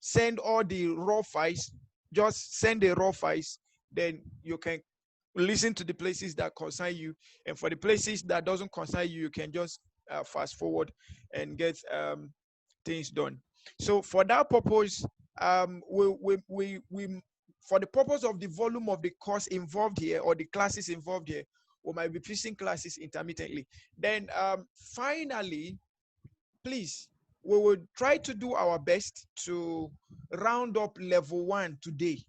send all the raw files. Just send the raw files. Then you can listen to the places that concern you, and for the places that doesn't concern you, you can just fast forward and get things done. So for that purpose, we for the purpose of the volume of the course involved here, or the classes involved here, we might be pushing classes intermittently. Then finally, please, we will try to do our best to round up level 1 today.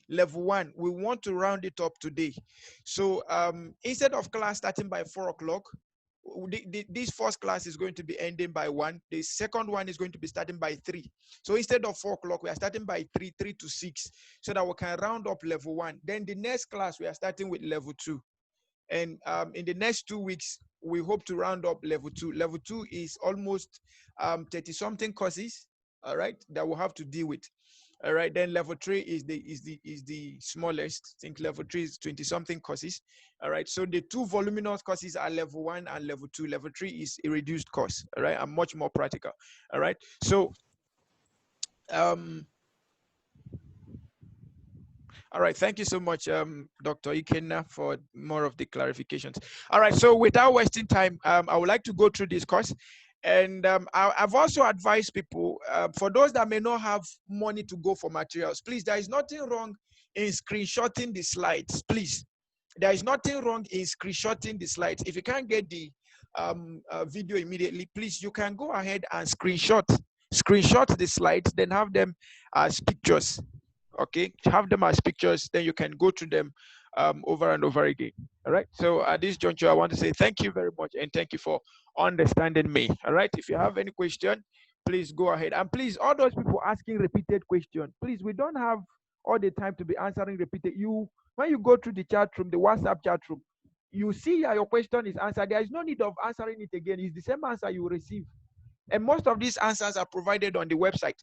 Level 1, we want to round it up today. So instead of class starting by 4 o'clock, this first class is going to be ending by 1. The second one is going to be starting by 3. So instead of 4 o'clock, we are starting by 3 to 6, so that we can round up level 1. Then the next class, we are starting with level 2. And in the next 2 weeks, we hope to round up level 2. Level 2 is almost 30-something courses, all right, that we'll have to deal with. All right, then level 3 is the smallest. I think level 3 is 20-something courses. All right, so the 2 voluminous courses are level 1 and level 2. Level 3 is a reduced course, all right, and much more practical. All right, so all right, thank you so much, Dr. Ikenna, for more of the clarifications. All right, so without wasting time, I would like to go through this course. And I've also advised people, for those that may not have money to go for materials, please, there is nothing wrong in screenshotting the slides. Please, there is nothing wrong in screenshotting the slides. If you can't get the video immediately, please, you can go ahead and screenshot the slides, then have them as pictures. Okay, have them as pictures, then you can go through them over and over again. All right, so at this juncture, I want to say thank you very much, and thank you for understanding me. All right, if you have any question, please go ahead. And please, all those people asking repeated questions, please, we don't have all the time to be answering repeated. When you go through the chat room, the WhatsApp chat room, you see your question is answered. There is no need of answering it again. It's the same answer you will receive, and most of these answers are provided on the website.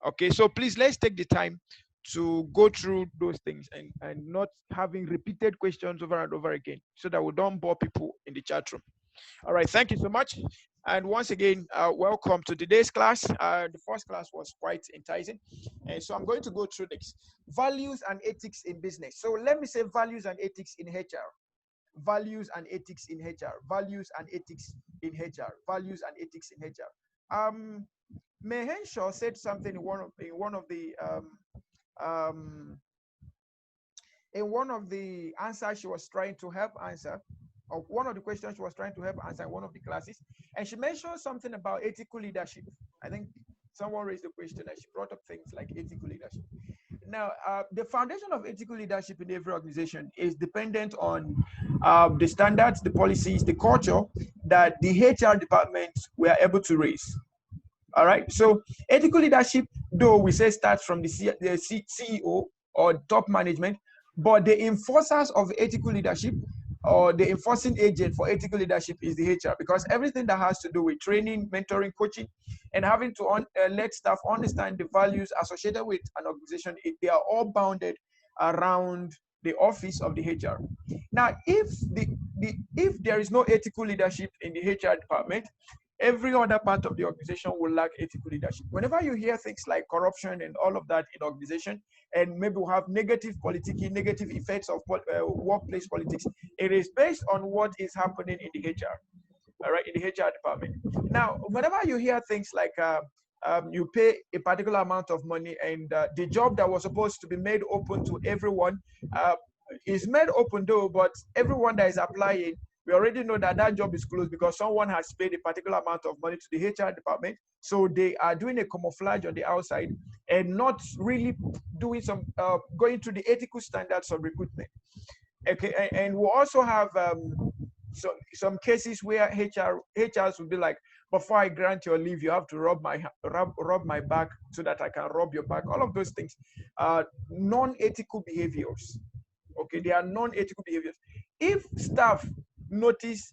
Okay, so please, let's take the time to go through those things, and not having repeated questions over and over again, so that we don't bore people in the chat room. All right, thank you so much. And once again, welcome to today's class. The first class was quite enticing, and so I'm going to go through this. Values and ethics in business. So let me say values and ethics in HR. Values and ethics in HR. Values and ethics in HR. Values and ethics in HR. May Henshaw said something in one of the answers she was trying to help answer, or one of the questions she was trying to help answer in one of the classes, and she mentioned something about ethical leadership. I think someone raised the question, and she brought up things like ethical leadership. Now, the foundation of ethical leadership in every organization is dependent on the standards, the policies, the culture that the HR department were able to raise. All right, so ethical leadership, though we say, starts from the CEO or top management, but the enforcers of ethical leadership, or the enforcing agent for ethical leadership, is the HR, because everything that has to do with training, mentoring, coaching, and having to let staff understand the values associated with an organization, they are all bounded around the office of the HR. Now, if there is no ethical leadership in the HR department, every other part of the organization will lack ethical leadership. Whenever you hear things like corruption and all of that in organization, and maybe we have negative politicking, negative effects of workplace politics, it is based on what is happening in the HR, all right, in the HR department. Now, whenever you hear things like you pay a particular amount of money, and the job that was supposed to be made open to everyone is made open though, but everyone that is applying, we already know that that job is closed because someone has paid a particular amount of money to the HR department. So they are doing a camouflage on the outside and not really doing some, going through the ethical standards of recruitment. Okay, and we also have some cases where HRs will be like, before I grant your leave, you have to rub my back so that I can rub your back. All of those things are non-ethical behaviors. Okay, they are non-ethical behaviors. If staff notice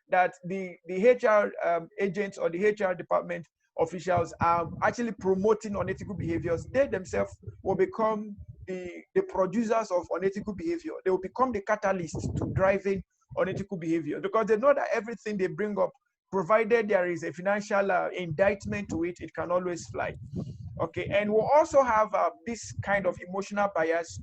that the HR agents or the HR department officials are actually promoting unethical behaviors, they themselves will become the producers of unethical behavior. They will become the catalyst to driving unethical behavior, because they know that everything they bring up, provided there is a financial indictment to it, it can always fly. Okay, and we'll also have this kind of emotional bias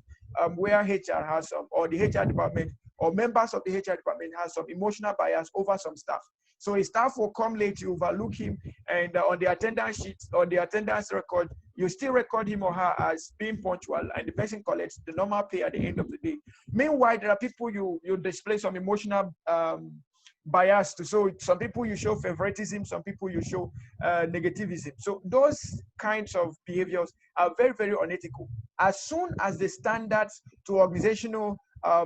where HR has some, or the HR department, or members of the HR department has some emotional bias over some staff. So a staff will come late, you overlook him, and on the attendance sheet or the attendance record, you still record him or her as being punctual, and the person collects the normal pay at the end of the day. Meanwhile, there are people you display some emotional bias to. So some people you show favoritism, some people you show negativism. So those kinds of behaviors are very, very unethical. As soon as the standards to organizational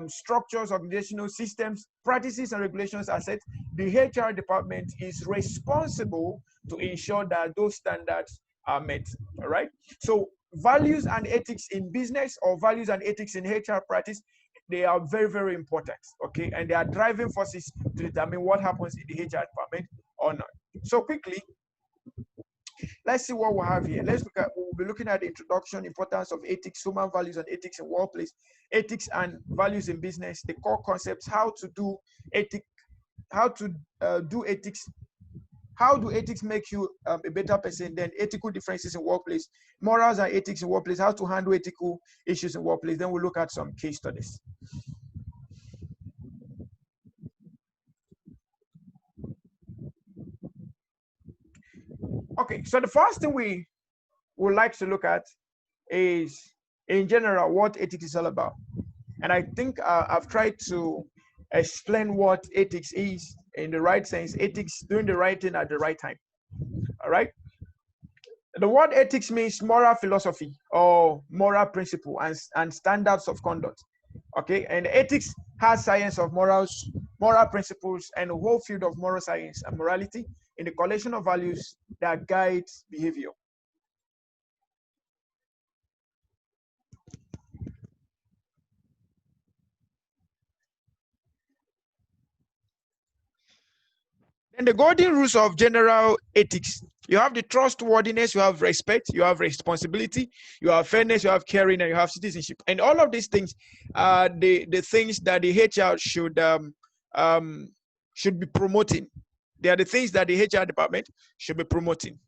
structures, organizational systems, practices, and regulations are set, the HR department is responsible to ensure that those standards are met. All right. So values and ethics in business, or values and ethics in HR practice, they are very, very important. Okay, and they are driving forces to determine what happens in the HR department or not. So quickly, let's see what we have here. We'll be looking at the introduction, importance of ethics, human values and ethics in workplace, ethics and values in business, the core concepts, how to do ethics, how do ethics make you a better person, then ethical differences in workplace, morals and ethics in workplace, how to handle ethical issues in workplace. Then we'll look at some case studies. Okay, so the first thing we would like to look at is, in general, what ethics is all about. And I think I've tried to explain what ethics is in the right sense, ethics, doing the right thing at the right time. All right. The word ethics means moral philosophy or moral principle and standards of conduct. Okay. And ethics has science of morals, moral principles, and a whole field of moral science and morality in the collection of values that guide behavior. And the golden rules of general ethics: you have the trustworthiness, you have respect, you have responsibility, you have fairness, you have caring, and you have citizenship. And all of these things are the things that the HR should be promoting. They are the things that the HR department should be promoting.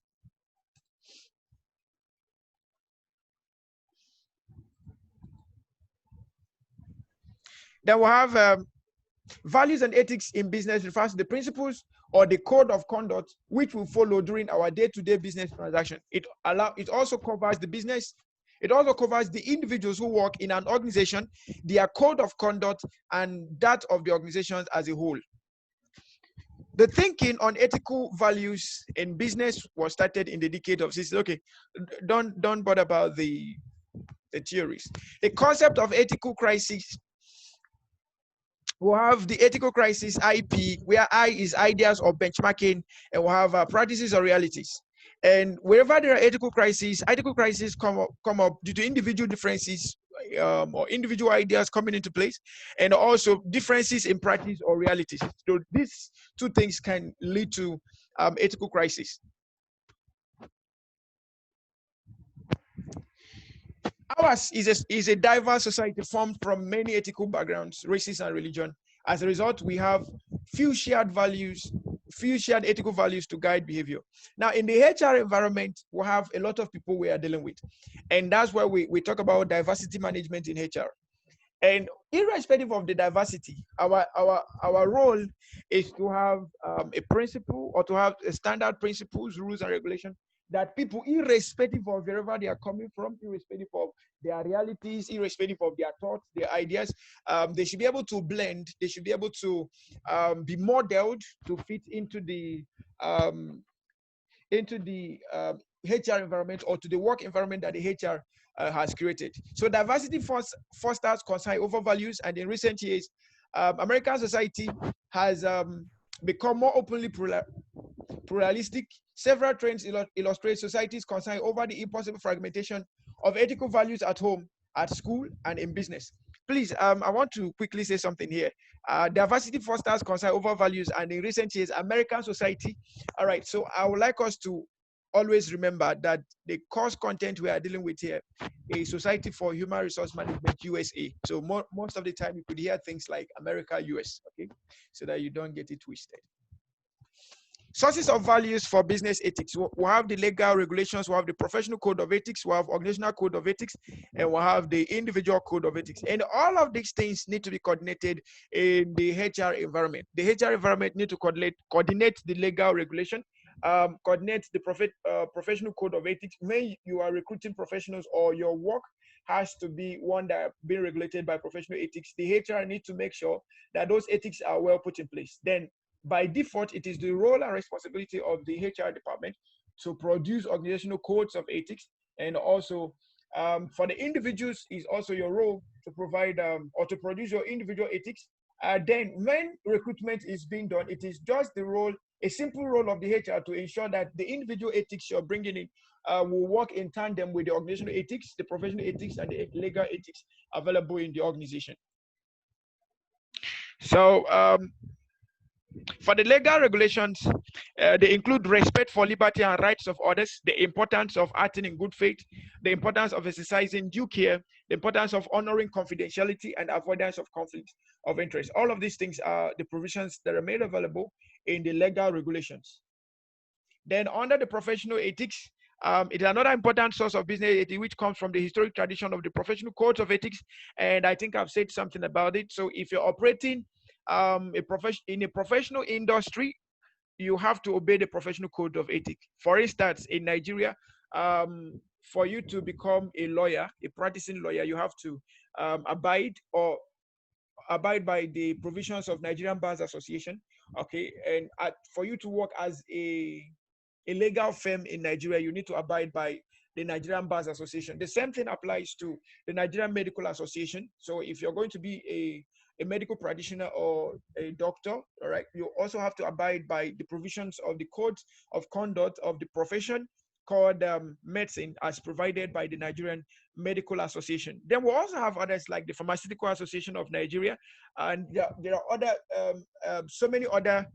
Then we have values and ethics in business refers to the principles or the code of conduct which we follow during our day-to-day business transaction. It also covers the business. It also covers the individuals who work in an organization, their code of conduct, and that of the organization as a whole. The thinking on ethical values in business was started in the decade of 60s. Okay, don't bother about the theories. The concept of ethical crisis, we'll have the ethical crisis, IP, where I is ideas or benchmarking, and we'll have practices or realities. And wherever there are ethical crises come up due to individual differences or individual ideas coming into place, and also differences in practice or realities. So these two things can lead to ethical crisis. Ours is a diverse society formed from many ethical backgrounds, races, and religion. As a result, we have few shared ethical values to guide behavior. Now, in the HR environment, we have a lot of people we are dealing with. And that's why we talk about diversity management in HR. And irrespective of the diversity, our role is to have a principle, or to have a standard principles, rules, and regulations that people, irrespective of wherever they are coming from, irrespective of their realities, irrespective of their thoughts, their ideas, they should be able to blend. They should be able to be modeled to fit into the HR environment, or to the work environment that the HR has created. So diversity fosters concern over values, and in recent years, American society has become more openly pluralistic. Several trends illustrate society's concern over the impossible fragmentation of ethical values at home, at school, and in business. Please, I want to quickly say something here. Diversity fosters concern over values, and in recent years, American society. All right, so I would like us to always remember that the course content we are dealing with here is Society for Human Resource Management USA. So most of the time you could hear things like America, US, okay, so that you don't get it twisted. Sources of values for business ethics. We'll have the legal regulations, we'll have the professional code of ethics, we'll have organizational code of ethics, and we'll have the individual code of ethics. And all of these things need to be coordinated in the HR environment. The HR environment need to coordinate the legal regulation, coordinate the professional code of ethics. When you are recruiting professionals or your work has to be one that being regulated by professional ethics, the HR need to make sure that those ethics are well put in place. Then by default, it is the role and responsibility of the HR department to produce organizational codes of ethics. And also for the individuals, is also your role to provide or to produce your individual ethics. Then when recruitment is being done, it is just the role, a simple role of the HR to ensure that the individual ethics you're bringing in will work in tandem with the organizational ethics, the professional ethics, and the legal ethics available in the organization. So for the legal regulations, they include respect for liberty and rights of others, the importance of acting in good faith, the importance of exercising due care, the importance of honoring confidentiality and avoidance of conflicts of interest. All of these things are the provisions that are made available in the legal regulations. Then under the professional ethics, it is another important source of business ethics, which comes from the historic tradition of the professional codes of ethics. And I think I've said something about it. So if you're operating in a professional industry, you have to obey the professional code of ethics. For instance, in Nigeria, for you to become a lawyer, a practicing lawyer, you have to abide by the provisions of Nigerian Bars Association. Okay, and for you to work as a legal firm in Nigeria, you need to abide by the Nigerian Bars Association. The same thing applies to the Nigerian Medical Association. So if you're going to be a medical practitioner or a doctor, all right, you also have to abide by the provisions of the code of conduct of the profession called medicine, as provided by the Nigerian Medical Association. Then we'll also have others like the Pharmaceutical Association of Nigeria, and there are other so many other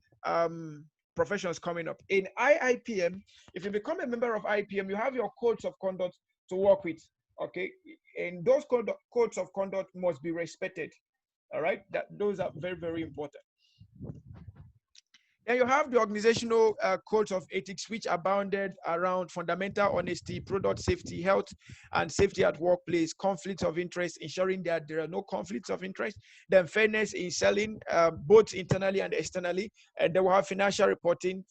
professions coming up. In IIPM, if you become a member of IIPM, you have your codes of conduct to work with, okay? And those codes of conduct must be respected, all right? Those are very, very important. Then you have the organizational codes of ethics, which are bounded around fundamental honesty, product safety, health and safety at workplace, conflicts of interest, ensuring that there are no conflicts of interest, then fairness in selling, both internally and externally, and then we have financial reporting,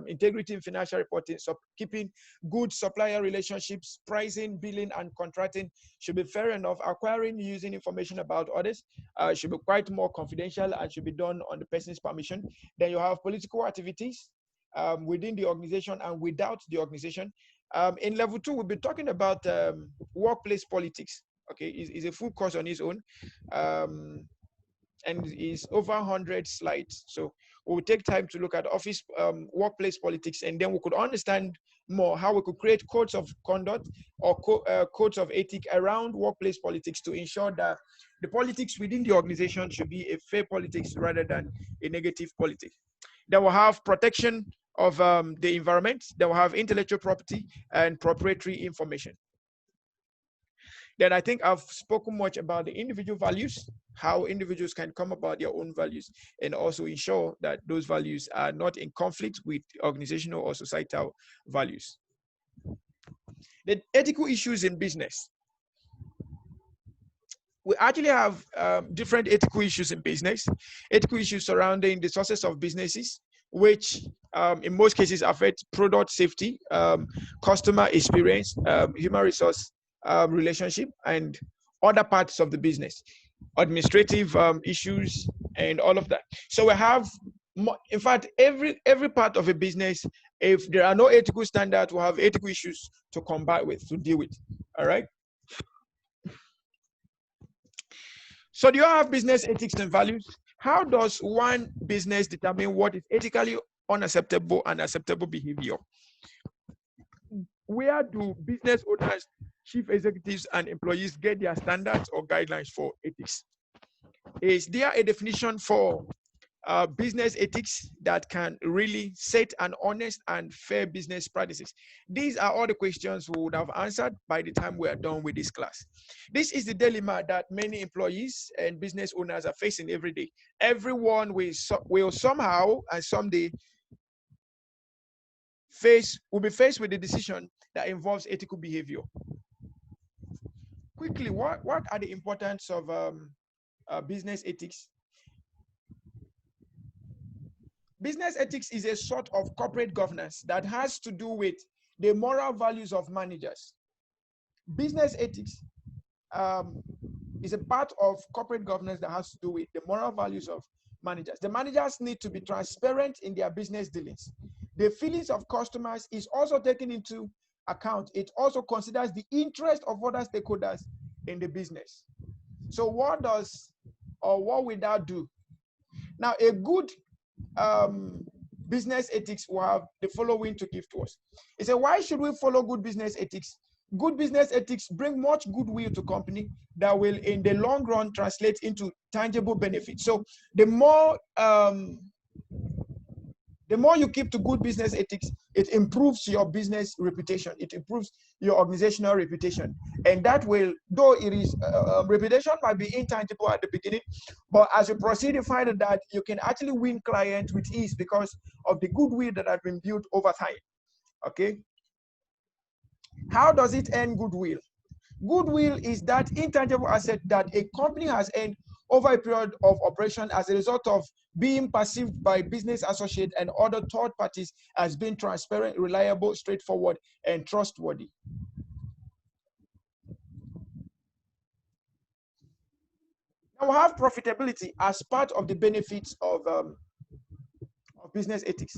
integrity in financial reporting, so keeping good supplier relationships, pricing, billing, and contracting should be fair enough. Acquiring, using information about others should be quite more confidential and should be done on the person's permission. Then you have political activities within the organization and without the organization. In level 2, we'll be talking about workplace politics. Okay, it's a full course on its own, and is over 100 slides. So we'll take time to look at office workplace politics, and then we could understand more how we could create codes of conduct or codes of ethics around workplace politics to ensure that the politics within the organization should be a fair politics rather than a negative politics. Then we'll have protection of the environment. Then we'll have intellectual property and proprietary information. Then I think I've spoken much about the individual values, how individuals can come about their own values and also ensure that those values are not in conflict with organizational or societal values. The ethical issues in business. We actually have different ethical issues in business, ethical issues surrounding the sources of businesses, which in most cases affect product safety, customer experience, human resource relationship, and other parts of the business, administrative issues, and all of that. So we have, in fact, every part of a business, if there are no ethical standards, we have ethical issues to combat with, to deal with, all right? So do you have business ethics and values? How does one business determine what is ethically unacceptable and acceptable behavior? Where do business owners, chief executives, and employees get their standards or guidelines for ethics? Is there a definition for business ethics that can really set an honest and fair business practices? These are all the questions we would have answered by the time we are done with this class. This is the dilemma that many employees and business owners are facing every day. Everyone will somehow and someday will be faced with a decision that involves ethical behavior. Quickly, what are the importance of business ethics? Business ethics is a sort of corporate governance that has to do with the moral values of managers. Business ethics is a part of corporate governance that has to do with the moral values of managers. The managers need to be transparent in their business dealings. The feelings of customers is also taken into account. It also considers the interest of other stakeholders in the business. So what will that do? Now, a good business ethics will have the following to give to us. It said, why should we follow good business ethics? Good business ethics bring much goodwill to company that will, in the long run, translate into tangible benefits. So the more you keep to good business ethics, it improves your business reputation. It improves your organizational reputation. And that will, though it is, reputation might be intangible at the beginning, but as you proceed, you find that you can actually win clients with ease because of the goodwill that has been built over time. Okay. How does it earn goodwill? Goodwill is that intangible asset that a company has earned over a period of operation as a result of being perceived by business associates and other third parties as being transparent, reliable, straightforward, and trustworthy. Now we have profitability as part of the benefits of business ethics.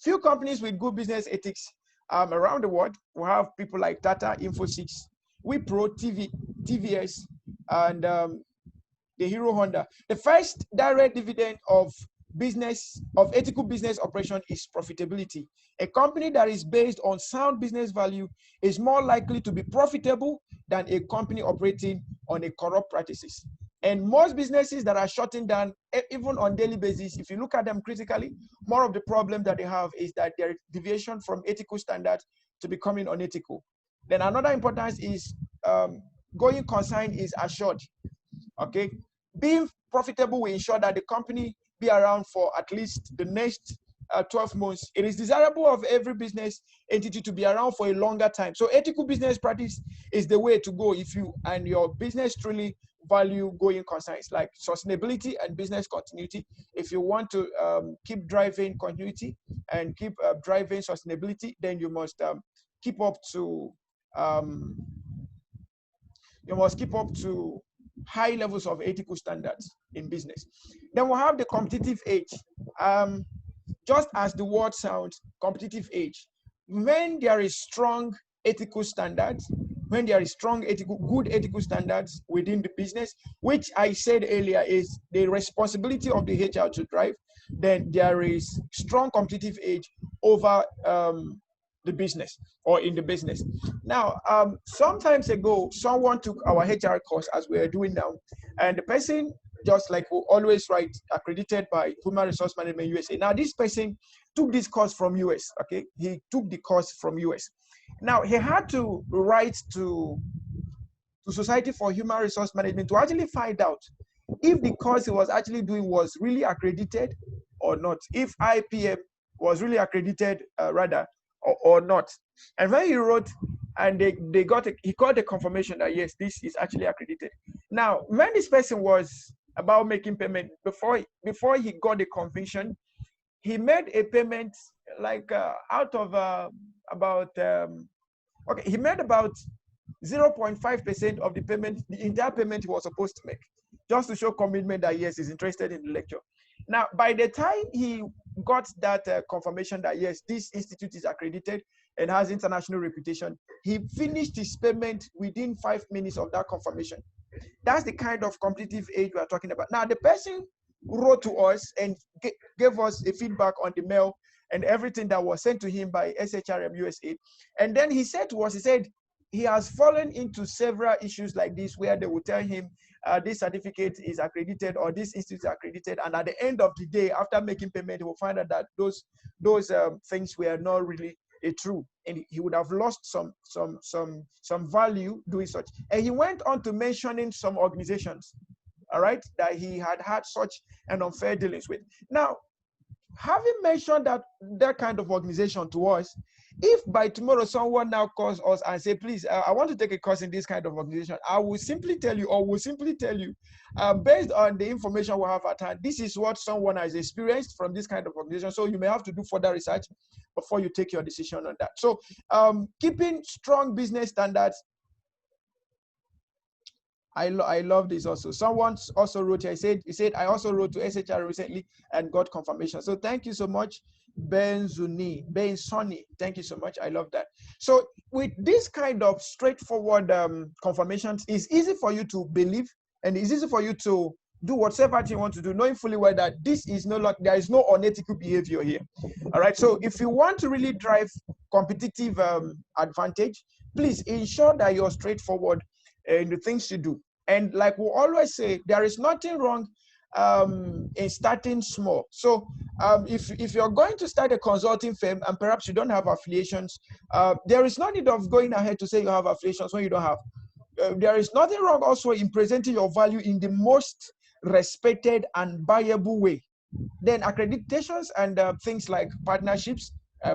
Few companies with good business ethics around the world. We have people like Tata, Infosys, Wipro, TVS, and the Hero Honda. The first direct dividend of ethical business operation is profitability. A company that is based on sound business value is more likely to be profitable than a company operating on a corrupt practices. And most businesses that are shutting down, even on daily basis, if you look at them critically, more of the problem that they have is that there is deviation from ethical standards to becoming unethical. Then another importance is going concern is assured. Okay, being profitable will ensure that the company be around for at least the next 12 months. It is desirable of every business entity to be around for a longer time. So ethical business practice is the way to go if you and your business truly value going concerns like sustainability and business continuity. If you want to keep driving continuity and keep driving sustainability, then you must keep up to high levels of ethical standards in business. Then we'll have the competitive edge. Just as the word sounds, competitive edge. When there is strong ethical standards, when there is good ethical standards within the business, which I said earlier is the responsibility of the HR to drive, then there is strong competitive edge over the business or in the business. Now, some times ago, someone took our HR course as we are doing now, and the person, just like we always write, accredited by Human Resource Management USA. Now, this person took this course from US, okay? He took the course from US. Now, he had to write to Society for Human Resource Management to actually find out if the course he was actually doing was really accredited or not, if IPM was really accredited or not. And when he wrote, and he got a confirmation that yes, this is actually accredited. Now, when this person was about making payment, before he got the conviction, he made a payment like out of he made about 0.5% of the payment, the entire payment he was supposed to make, just to show commitment that yes, he's interested in the lecture. Now, by the time he got that confirmation that yes, this institute is accredited and has international reputation, he finished his payment within 5 minutes of that confirmation. That's the kind of competitive edge we are talking about. Now, the person wrote to us and gave us a feedback on the mail and everything that was sent to him by SHRM USA. And then he said to us, he said he has fallen into several issues like this where they will tell him this certificate is accredited or this institute is accredited, and at the end of the day, after making payment, he will find out that those things were not really true, and he would have lost some value doing such. And he went on to mentioning some organizations, all right, that he had such an unfair dealings with. Now, having mentioned that kind of organization to us, if by tomorrow someone now calls us and say, please, I want to take a course in this kind of organization, I will simply tell you, based on the information we have at hand, this is what someone has experienced from this kind of organization. So you may have to do further research before you take your decision on that. So keeping strong business standards. I love this also. Someone also wrote here, he said, I also wrote to SHR recently and got confirmation. So thank you so much, Ben Sonny. Thank you so much. I love that. So with this kind of straightforward confirmations, it's easy for you to believe, and it's easy for you to do whatever you want to do, knowing fully well that this is there is no unethical behavior here. All right. So if you want to really drive competitive advantage, please ensure that you're straightforward in the things you do. And like we always say, there is nothing wrong in starting small. So if you're going to start a consulting firm and perhaps you don't have affiliations, there is no need of going ahead to say you have affiliations when you don't have. There is nothing wrong also in presenting your value in the most respected and viable way. Then accreditations and things like partnerships,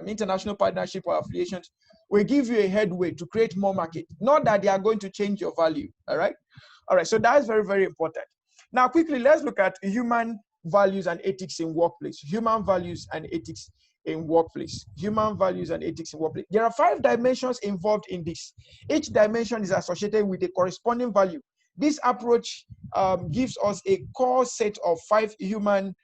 international partnership or affiliations, will give you a headway to create more market. Not that they are going to change your value. All right. All right. So that's very, very important. Now, quickly, let's look at human values and ethics in workplace. Human values and ethics in workplace. Human values and ethics in workplace. There are 5 dimensions involved in this. Each dimension is associated with a corresponding value. This approach gives us a core set of 5 human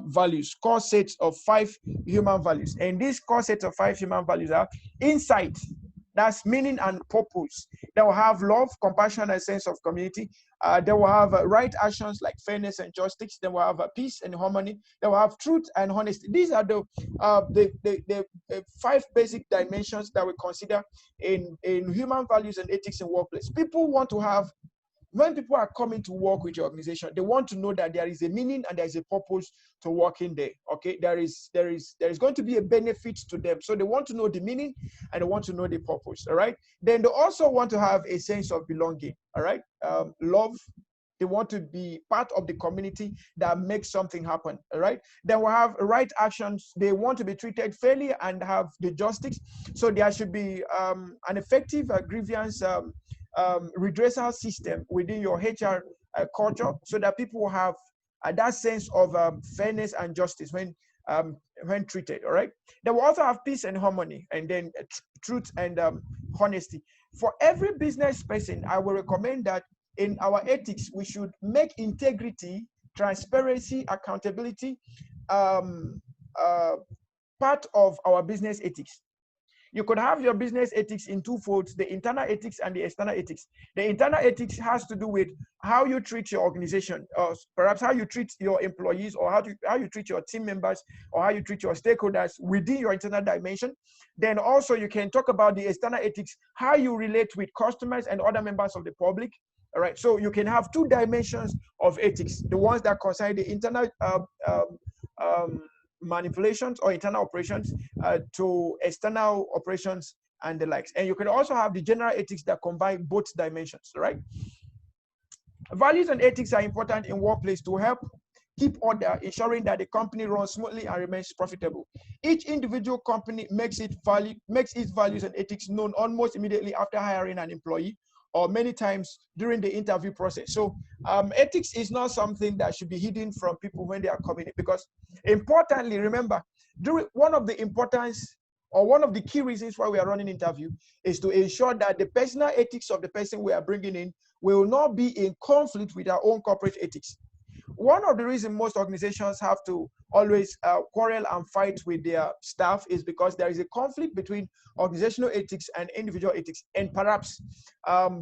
values, core sets of 5 human values. And this core set of 5 human values are insight, that's meaning and purpose. They will have love, compassion, and sense of community. They will have right actions like fairness and justice. They will have peace and harmony. They will have truth and honesty. These are the 5 basic dimensions that we consider in human values and ethics in workplace. People want to have, when people are coming to work with your organization, they want to know that there is a meaning and there is a purpose to working there. Okay, there is going to be a benefit to them, so they want to know the meaning and they want to know the purpose. All right. Then they also want to have a sense of belonging. All right. Love. They want to be part of the community that makes something happen. All right. They will have right actions. They want to be treated fairly and have the justice. So there should be an effective grievance redressal system within your HR culture, so that people have that sense of fairness and justice when treated. All right. They will also have peace and harmony, and then truth and honesty. For every business person, I will recommend that in our ethics, we should make integrity, transparency, accountability part of our business ethics. You could have your business ethics in 2 folds: the internal ethics and the external ethics. The internal ethics has to do with how you treat your organization, or perhaps how you treat your employees, or how you treat your team members, or how you treat your stakeholders within your internal dimension. Then also you can talk about the external ethics, how you relate with customers and other members of the public. All right, so you can have 2 dimensions of ethics: the ones that concern the internal manipulations or internal operations to external operations and the likes. And you can also have the general ethics that combine both dimensions, right? Values and ethics are important in workplace to help keep order, ensuring that the company runs smoothly and remains profitable. Each individual company makes its values and ethics known almost immediately after hiring an employee, or many times during the interview process. So ethics is not something that should be hidden from people when they are coming in, because importantly, remember, one of the importance or one of the key reasons why we are running interview is to ensure that the personal ethics of the person we are bringing in will not be in conflict with our own corporate ethics. One of the reasons most organizations have to always quarrel and fight with their staff is because there is a conflict between organizational ethics and individual ethics, and perhaps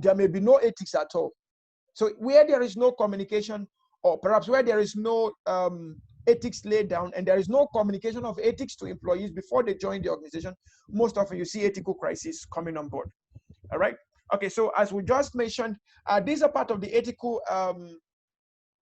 there may be no ethics at all. So where there is no communication, or perhaps where there is no ethics laid down and there is no communication of ethics to employees before they join the organization, most often you see ethical crises coming on board. All right. Okay, so as we just mentioned, these are part of the ethical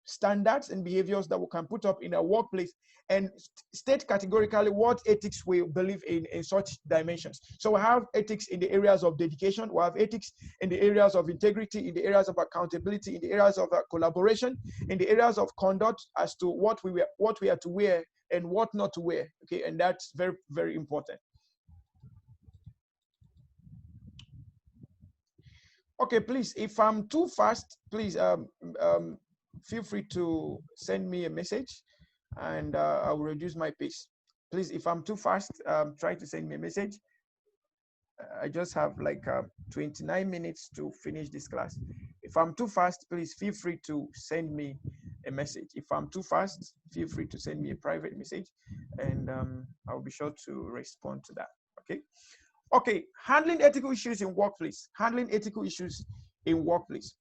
standards and behaviors that we can put up in a workplace, and state categorically what ethics we believe in such dimensions. So we have ethics in the areas of dedication, we have ethics in the areas of integrity, in the areas of accountability, in the areas of collaboration, in the areas of conduct as to what we are to wear and what not to wear. Okay, and that's very, very important. Okay, please, if I'm too fast, please feel free to send me a message, and I will reduce my pace. Please, if I'm too fast, try to send me a message. I just have like 29 minutes to finish this class. If I'm too fast, please feel free to send me a message. If I'm too fast, feel free to send me a private message, and I'll be sure to respond to that. Okay. Okay. Handling ethical issues in workplace. Handling ethical issues in workplace.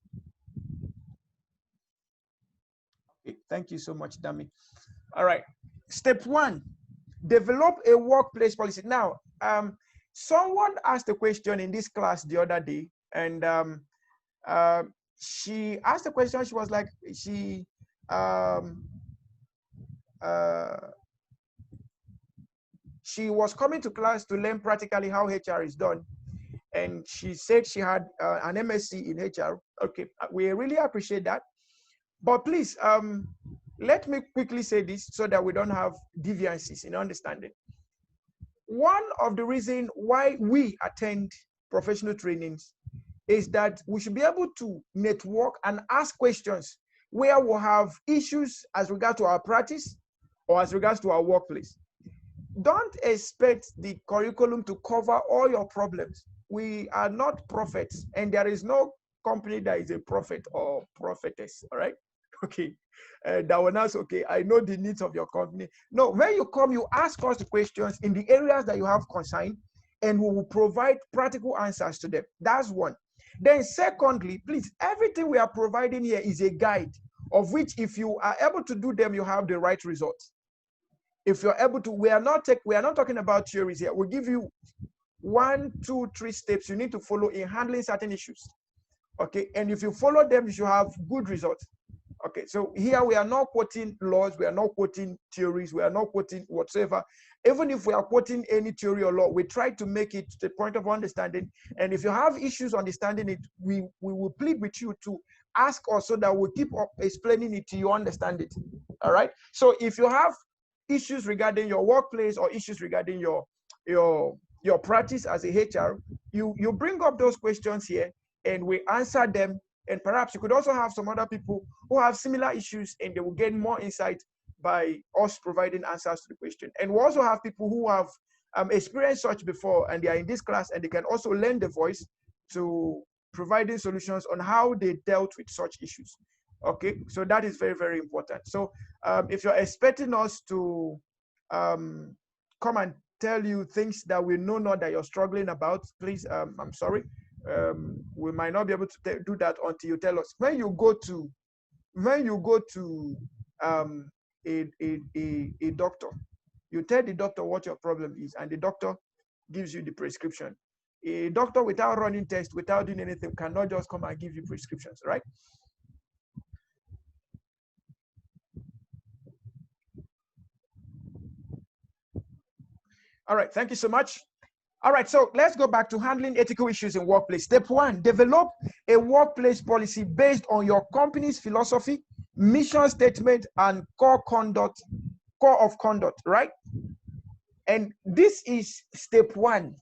Okay. Thank you so much, Dami. All right. Step one, develop a workplace policy. Now, someone asked a question in this class the other day, and she asked a question. She was like, she was coming to class to learn practically how HR is done, and she said she had an MSc in HR. Okay, we really appreciate that. But please, let me quickly say this so that we don't have deviances in understanding. One of the reasons why we attend professional trainings is that we should be able to network and ask questions where we'll have issues as regards to our practice or as regards to our workplace. Don't expect the curriculum to cover all your problems. We are not prophets, and there is no company that is a prophet or prophetess, all right? Okay. That will not say, okay, I know the needs of your company. No, when you come, you ask us the questions in the areas that you have concern, and we will provide practical answers to them. That's one. Then secondly, please, everything we are providing here is a guide, of which if you are able to do them, you have the right results. If you're able to, we are not talking about theories here. We'll give you 1, 2, 3 steps you need to follow in handling certain issues. Okay, and if you follow them, you should have good results. Okay, so here we are not quoting laws, we are not quoting theories, we are not quoting whatsoever. Even if we are quoting any theory or law, we try to make it to the point of understanding. And if you have issues understanding it, we will plead with you to ask us so that we'll keep explaining it to you understand it. All right. So if you have issues regarding your workplace or issues regarding your practice as a HR, you bring up those questions here and we answer them. And perhaps you could also have some other people who have similar issues and they will gain more insight by us providing answers to the question. And we also have people who have experienced such before and they are in this class and they can also lend the voice to providing solutions on how they dealt with such issues. Okay, so that is very, very important. So if you're expecting us to come and tell you things that we know not that you're struggling about, please, I'm sorry. We might not be able to do that until you tell us. When you go to a doctor, you tell the doctor what your problem is, and the doctor gives you the prescription. A doctor without running tests, without doing anything, cannot just come and give you prescriptions, right? All right, thank you so much. All right, so let's go back to handling ethical issues in workplace. Step one, develop a workplace policy based on your company's philosophy, mission statement, and core of conduct, right? And this is step one.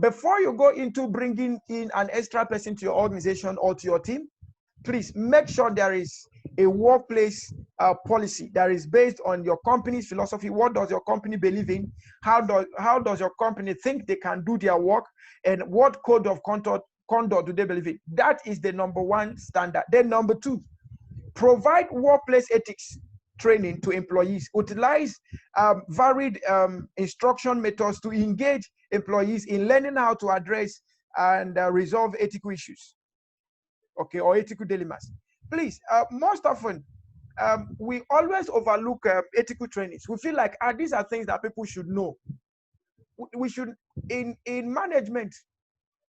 Before you go into bringing in an extra person to your organization or to your team, please make sure there is a workplace policy that is based on your company's philosophy. What does your company believe in? How does your company think they can do their work? And what code of conduct do they believe in? That is the number one standard. Then number two, provide workplace ethics training to employees. Utilize varied instruction methods to engage employees in learning how to address and resolve ethical issues. Okay, or ethical dilemmas. Please, most often, we always overlook ethical trainings. We feel like these are things that people should know. We should, in management,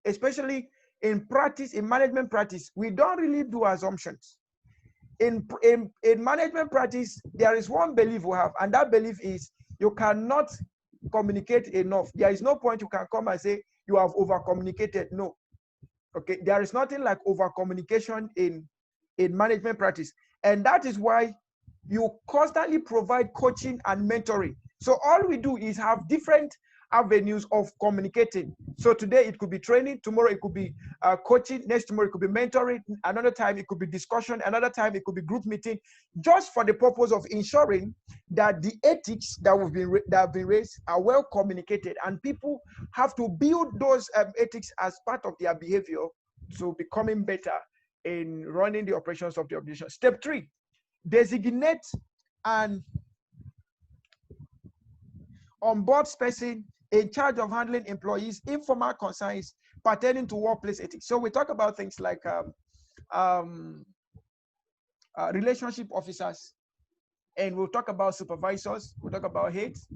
especially in practice, in management practice, we don't really do assumptions. In management practice, there is one belief we have, and that belief is you cannot communicate enough. There is no point you can come and say you have over communicated. No. Okay, there is nothing like over communication in management practice, and that is why You constantly provide coaching and mentoring. So all we do is have different avenues of communicating. So today it could be training, tomorrow it could be coaching, next tomorrow it could be mentoring, another time it could be discussion, another time it could be group meeting, just for the purpose of ensuring that the ethics that have been raised are well communicated, and people have to build those ethics as part of their behavior to becoming better in running the operations of the organization. Step 3, designate an on-board person in charge of handling employees' informal concerns pertaining to workplace ethics. So we talk about things like relationship officers, and we'll talk about supervisors, we'll talk about heads,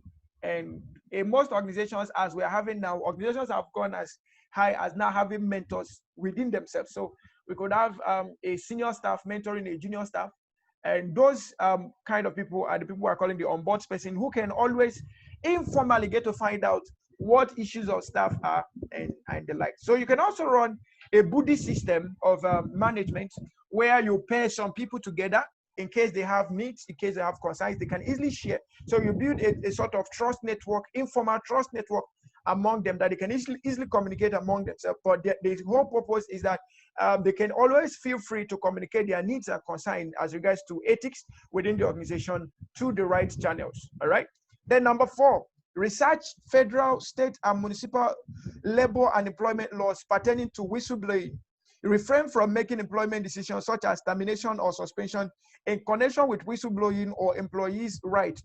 and in most organizations, as we're having now, organizations have gone as high as now having mentors within themselves. So we could have a senior staff mentoring a junior staff, and those kind of people are the people who are calling the onboard person, who can always informally get to find out what issues of staff are and the like. So you can also run a buddy system of management where you pair some people together in case they have needs, in case they have concerns, they can easily share. So you build a sort of trust network, informal trust network among them, that they can easily communicate among themselves. But the whole purpose is that they can always feel free to communicate their needs and concerns as regards to ethics within the organization to the right channels. All right. Then number 4, research federal, state, and municipal labor and employment laws pertaining to whistleblowing. Refrain from making employment decisions such as termination or suspension in connection with whistleblowing or employees' right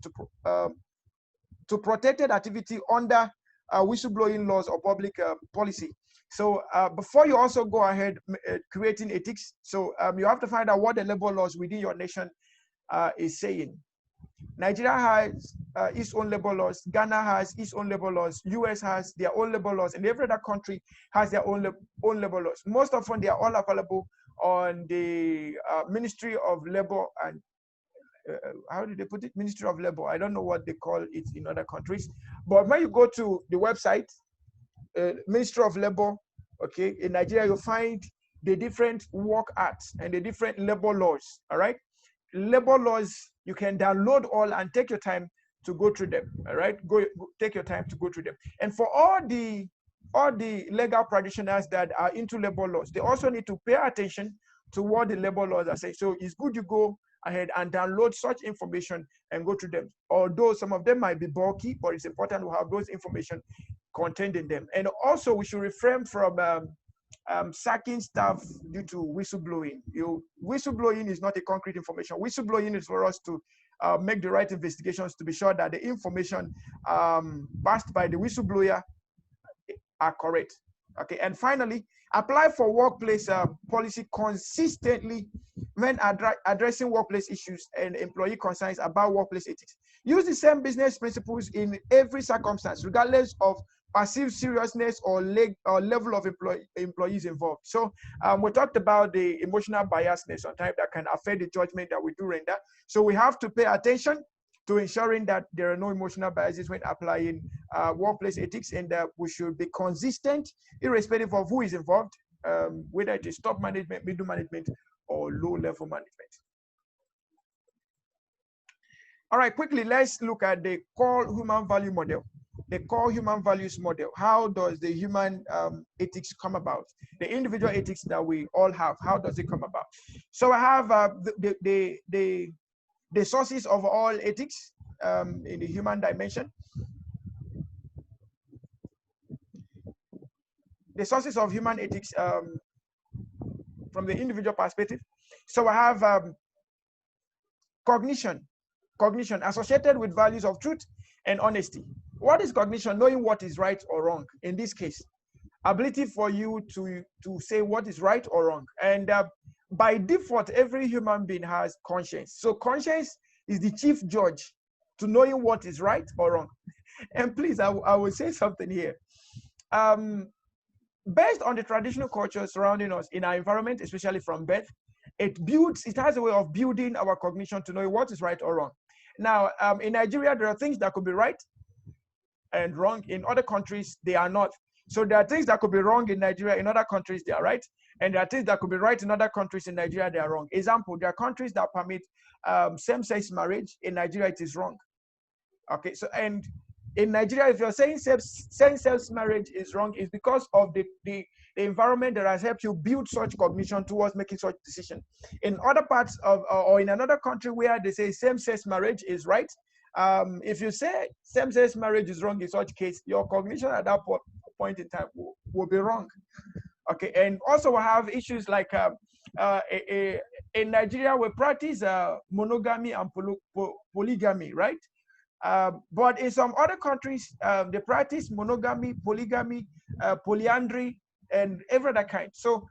to protected activity under whistleblowing laws or public policy. So before you also go ahead creating ethics, so you have to find out what the labor laws within your nation is saying. Nigeria has its own labor laws, Ghana has its own labor laws, US has their own labor laws, and every other country has their own labor laws. Most often they are all available on the Ministry of Labor and how did they put it? Ministry of Labor. I don't know what they call it in other countries. But when you go to the website, Ministry of Labor, okay, in Nigeria, you'll find the different work acts and the different labor laws, all right? Labor laws, you can download all and take your time to go through them, all right? Go take your time to go through them. And for all the legal practitioners that are into labor laws, they also need to pay attention to what the labor laws are saying. So it's good you go ahead and download such information and go through them. Although some of them might be bulky, but it's important to have those information contained in them. And also we should refrain from sacking staff due to whistleblowing. Whistleblowing is not a concrete information. Whistleblowing is for us to make the right investigations to be sure that the information passed by the whistleblower are correct. Okay, and finally, apply for workplace policy consistently when addressing workplace issues and employee concerns about workplace ethics. Use the same business principles in every circumstance, regardless of perceived seriousness or level of employees involved. So we talked about the emotional biasness sometimes that can affect the judgment that we do render. So we have to pay attention to ensuring that there are no emotional biases when applying workplace ethics, and that we should be consistent irrespective of who is involved, whether it is top management, middle management, or low-level management. All right, quickly, let's look at the core human value model. The core human values model. How does the human ethics come about? The individual ethics that we all have, how does it come about? So I have the sources of all ethics in the human dimension. The sources of human ethics from the individual perspective. So I have cognition associated with values of truth and honesty. What is cognition? Knowing what is right or wrong. In this case, ability for you to say what is right or wrong. And by default, every human being has conscience. So conscience is the chief judge to knowing what is right or wrong. And please, I will say something here. Based on the traditional culture surrounding us in our environment, especially from birth, it has a way of building our cognition to know what is right or wrong. Now, in Nigeria, there are things that could be right and wrong. In other countries, they are not. So there are things that could be wrong in Nigeria, in other countries they are right, and there are things that could be right in other countries. In Nigeria they are wrong. Example, there are countries that permit same-sex marriage. In Nigeria it is wrong. Okay, so and in Nigeria, if you're saying same-sex marriage is wrong, it's because of the environment that has helped you build such cognition towards making such decision. In other parts of or in another country where they say same-sex marriage is right, if you say same-sex marriage is wrong in such case, your cognition at that point in time will be wrong. Okay, and also we have issues like in Nigeria we practice monogamy and polygamy, right? But in some other countries, they practice monogamy, polygamy, polyandry, and every other kind. So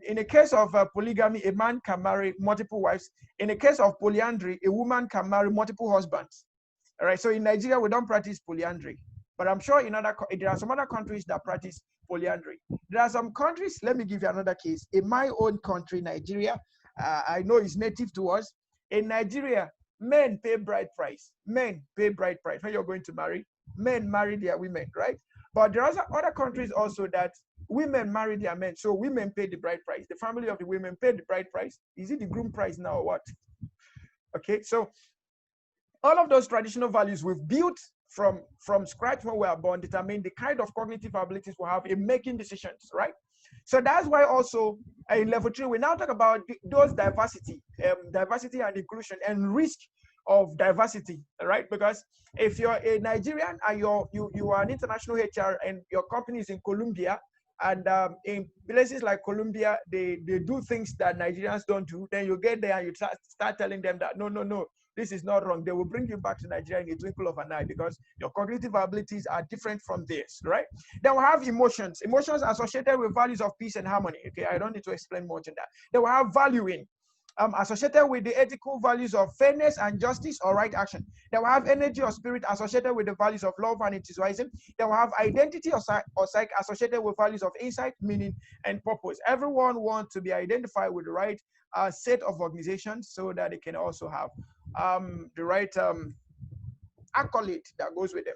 in the case of polygamy, a man can marry multiple wives. In the case of polyandry, a woman can marry multiple husbands. All right. So in Nigeria, we don't practice polyandry. But I'm sure there are some other countries that practice polyandry. There are some countries, let me give you another case. In my own country, Nigeria, I know it's native to us. In Nigeria, men pay bride price. Men pay bride price. When you're going to marry, men marry their women, right? But there are other countries also that women marry their men. So women pay the bride price. The family of the women pay the bride price. Is it the groom price now or what? Okay, so all of those traditional values we've built from scratch when we are born determine the kind of cognitive abilities we have in making decisions, right? So that's why also in level 3 we now talk about those diversity and inclusion and risk of diversity, right? Because if you're a Nigerian and you are an international HR and your company is in Colombia, and in places like Colombia they do things that Nigerians don't do, then you get there and you start telling them that no, this is not wrong. They will bring you back to Nigeria in a twinkle of an eye because your cognitive abilities are different from theirs, right? Then we have emotions. Emotions associated with values of peace and harmony. Okay, I don't need to explain much on that. Then we have valuing, associated with the ethical values of fairness and justice or right action. Then we have energy or spirit associated with the values of love and enthusiasm. Then we have identity or psyche associated with values of insight, meaning, and purpose. Everyone wants to be identified with the right set of organizations so that they can also have the right accolade that goes with them.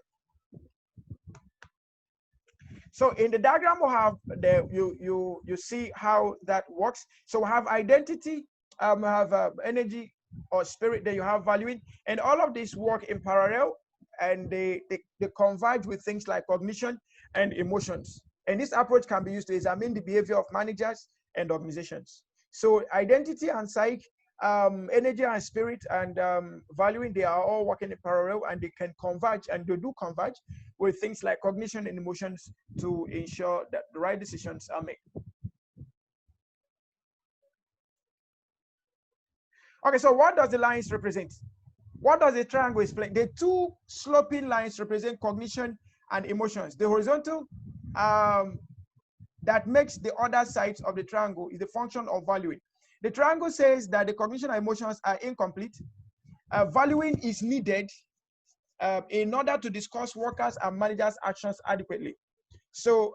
So in the diagram we have there, you see how that works. So we have identity, we have energy or spirit, then you have valuing, and all of these work in parallel, and they converge with things like cognition and emotions. And this approach can be used to examine the behavior of managers and organizations. So identity and psyche, energy and spirit, and valuing, they are all working in parallel, and they can converge, and they do converge with things like cognition and emotions to ensure that the right decisions are made. Okay, so what does the lines represent? What does the triangle explain? The two sloping lines represent cognition and emotions. The horizontal that makes the other sides of the triangle is the function of valuing. The triangle says that the cognition and emotions are incomplete. Valuing is needed in order to discuss workers' and managers' actions adequately. So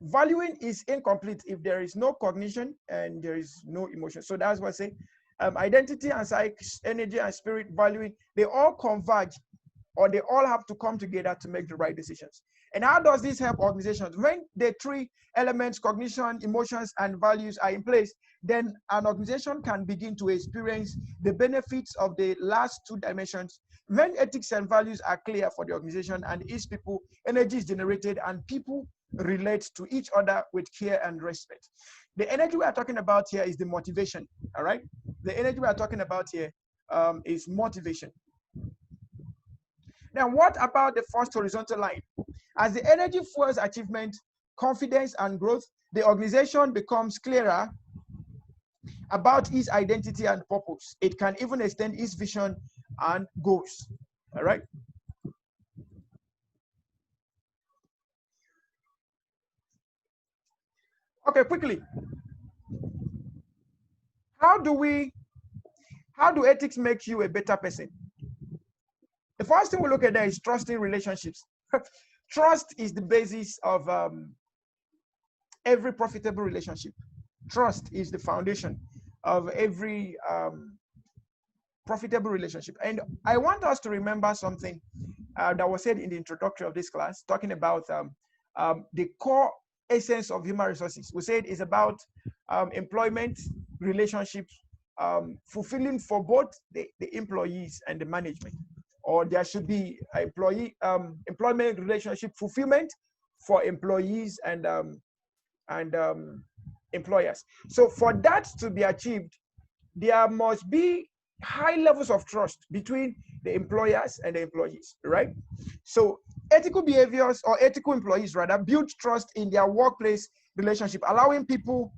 valuing is incomplete if there is no cognition and there is no emotion. So that's why I say identity and psyche, energy and spirit, valuing, they all converge, or they all have to come together to make the right decisions. And how does this help organizations? When the three elements, cognition, emotions, and values are in place, then an organization can begin to experience the benefits of the last two dimensions. When ethics and values are clear for the organization and its people, energy is generated and people relate to each other with care and respect. The energy we are talking about here is the motivation, all right? The energy we are talking about here is motivation. Now, what about the first horizontal line? As the energy fuels achievement, confidence, and growth, the organization becomes clearer about its identity and purpose. It can even extend its vision and goals. All right. Okay, quickly. How do ethics make you a better person? The first thing we look at there is trusting relationships. Trust is the basis of every profitable relationship. Trust is the foundation of every profitable relationship. And I want us to remember something that was said in the introduction of this class, talking about the core essence of human resources. We said it's about employment, relationships, fulfilling for both the employees and the management. Or there should be employment relationship fulfillment for employees and employers. So for that to be achieved, there must be high levels of trust between the employers and the employees, right? So ethical behaviors, or ethical employees rather, build trust in their workplace relationship, allowing people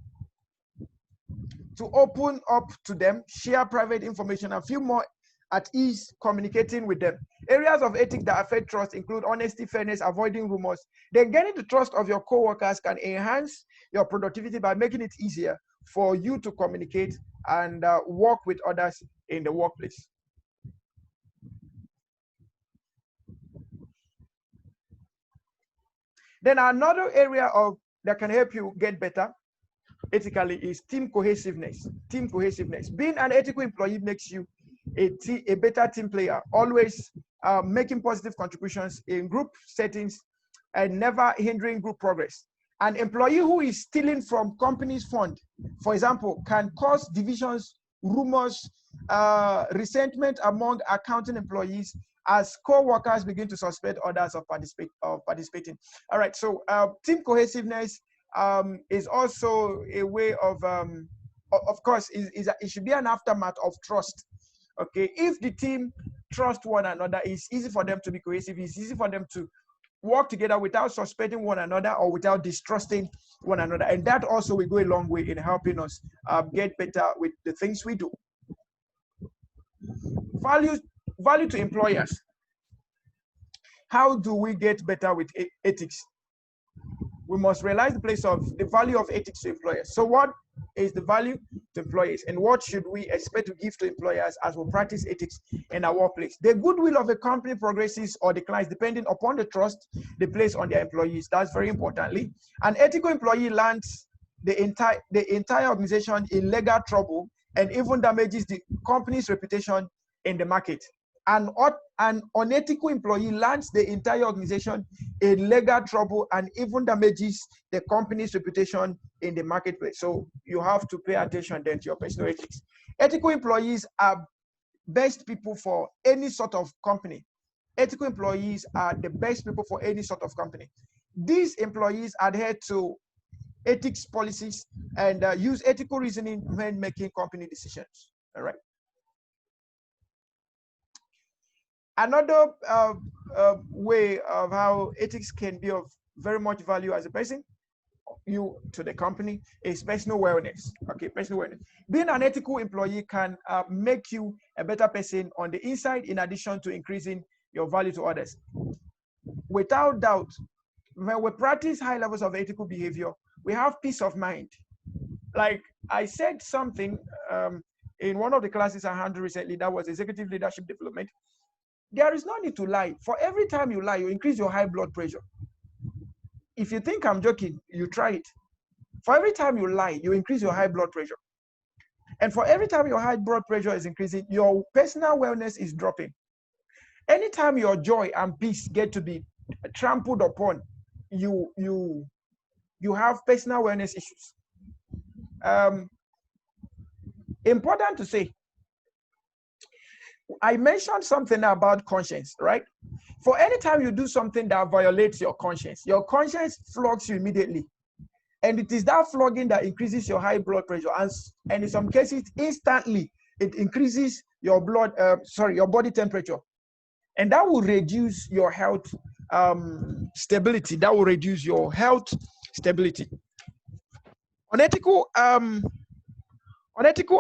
to open up to them, share private information, and feel more at ease communicating with them. Areas of ethics that affect trust include honesty, fairness, avoiding rumors. Then getting the trust of your co-workers can enhance your productivity by making it easier for you to communicate and work with others in the workplace. Then another area that can help you get better ethically is team cohesiveness. Team cohesiveness. Being an ethical employee makes you a better team player, always making positive contributions in group settings and never hindering group progress. An employee who is stealing from company's fund, for example, can cause divisions, rumors, resentment among accounting employees as co-workers begin to suspect others of participating. All right, so team cohesiveness is also a way of course, it should be an aftermath of trust. Okay, if the team trust one another, it's easy for them to be cohesive. It's easy for them to work together without suspecting one another or without distrusting one another. And that also will go a long way in helping us get better with the things we do. Value to employers. How do we get better with ethics? We must realize the place of the value of ethics to employers. So what is the value to employees, and what should we expect to give to employers as we practice ethics in our workplace? The goodwill of a company progresses or declines depending upon the trust they place on their employees. That's very importantly. An ethical employee lands the entire organization in legal trouble and even damages the company's reputation in the market. An unethical employee lands the entire organization in legal trouble and even damages the company's reputation in the marketplace. So you have to pay attention then to your personal ethics. Ethical employees are best people for any sort of company. Ethical employees are the best people for any sort of company. These employees adhere to ethics policies and use ethical reasoning when making company decisions. All right. Another way of how ethics can be of very much value as a person, you to the company, is personal wellness. Okay, personal wellness. Being an ethical employee can make you a better person on the inside, in addition to increasing your value to others. Without doubt, when we practice high levels of ethical behavior, we have peace of mind. Like I said something in one of the classes I handled recently, that was executive leadership development. There is no need to lie. For every time you lie, you increase your high blood pressure. If you think I'm joking, you try it. For every time you lie, you increase your high blood pressure. And for every time your high blood pressure is increasing, your personal wellness is dropping. Anytime your joy and peace get to be trampled upon, you have personal wellness issues. Important to say, I mentioned something about conscience, right? For any time you do something that violates your conscience flogs you immediately. And it is that flogging that increases your high blood pressure. And in some cases, instantly, it increases your your body temperature. And that will reduce your health stability. That will reduce your health stability. Unethical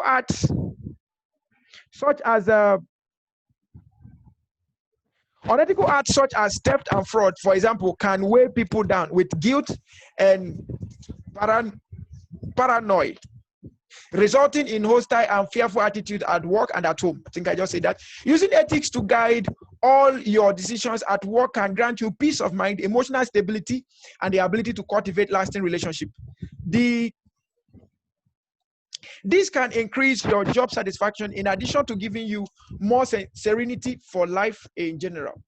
acts such as unethical acts such as theft and fraud, for example, can weigh people down with guilt and paranoia, resulting in hostile and fearful attitude at work and at home. I think I just said that. Using ethics to guide all your decisions at work can grant you peace of mind, emotional stability, and the ability to cultivate lasting relationship. The This can increase your job satisfaction in addition to giving you more serenity for life in general.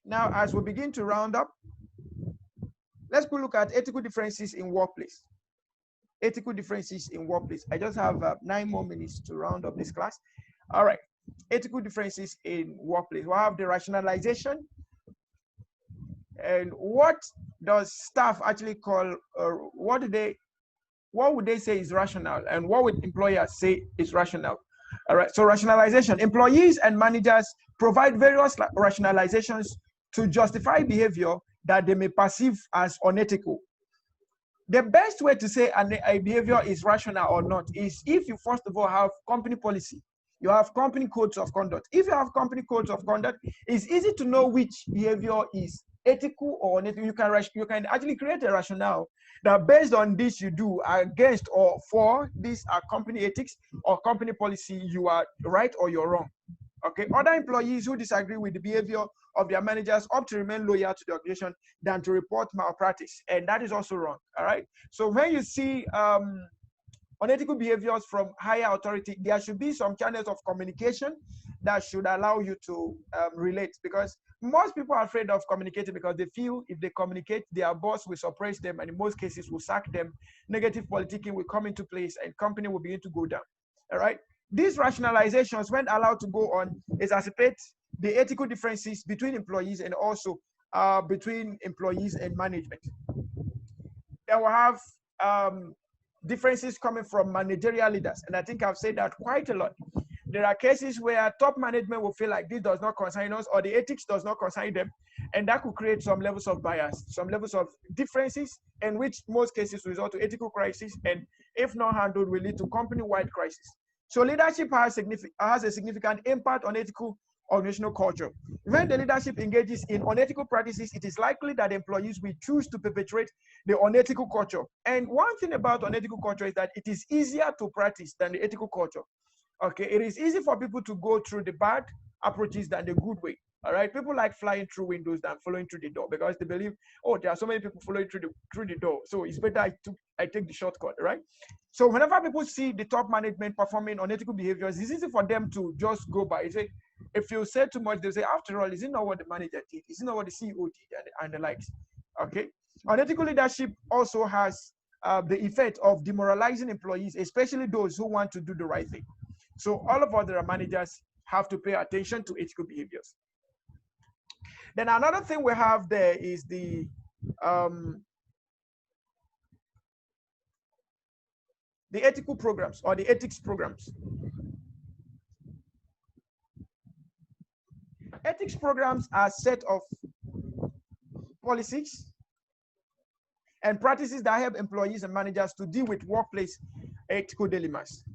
Now, as we begin to round up, let's go look at ethical differences in workplace. Ethical differences in workplace. I just have 9 more minutes to round up this class. All right. Ethical differences in workplace. We have the rationalization. And what does staff actually call, what would they say is rational, and what would employers say is rational? All right, so rationalization. Employees and managers provide various rationalizations to justify behavior that they may perceive as unethical. The best way to say a behavior is rational or not is if you first of all have company policy, you have company codes of conduct. If you have company codes of conduct, it's easy to know which behavior is ethical or unethical. You can actually create a rationale that based on this you do against or for these are company ethics or company policy, you are right or you're wrong. Okay, other employees who disagree with the behavior of their managers opt to remain loyal to the organization than to report malpractice, and that is also wrong. All right, so when you see unethical behaviors from higher authority, there should be some channels of communication that should allow you to relate, because most people are afraid of communicating because they feel if they communicate, their boss will suppress them and in most cases will sack them. Negative politicking will come into place and company will begin to go down. All right. These rationalizations, when allowed to go on, exacerbate the ethical differences between employees and also between employees and management. They will have differences coming from managerial leaders, and I think I've said that quite a lot. There are cases where top management will feel like this does not concern us or the ethics does not concern them, and that could create some levels of bias, some levels of differences, and which most cases result to ethical crisis, and if not handled will lead to company-wide crisis. So leadership has a significant impact on ethical organizational culture. When the leadership engages in unethical practices, it is likely that employees will choose to perpetrate the unethical culture. And one thing about unethical culture is that it is easier to practice than the ethical culture. Okay, it is easy for people to go through the bad approaches than the good way. All right, people like flying through windows than following through the door because they believe, oh, there are so many people following through the door, so it's better I take the shortcut, right? So whenever people see the top management performing unethical behaviors, it's easy for them to just go by. Say, if you say too much, they'll say, after all, is it not what the manager did? Is it not what the CEO did and the likes? Okay, unethical leadership also has the effect of demoralizing employees, especially those who want to do the right thing. So all of us that are managers have to pay attention to ethical behaviors. Then another thing we have there is the ethical programs or the ethics programs. Ethics programs are a set of policies and practices that help employees and managers to deal with workplace ethical dilemmas.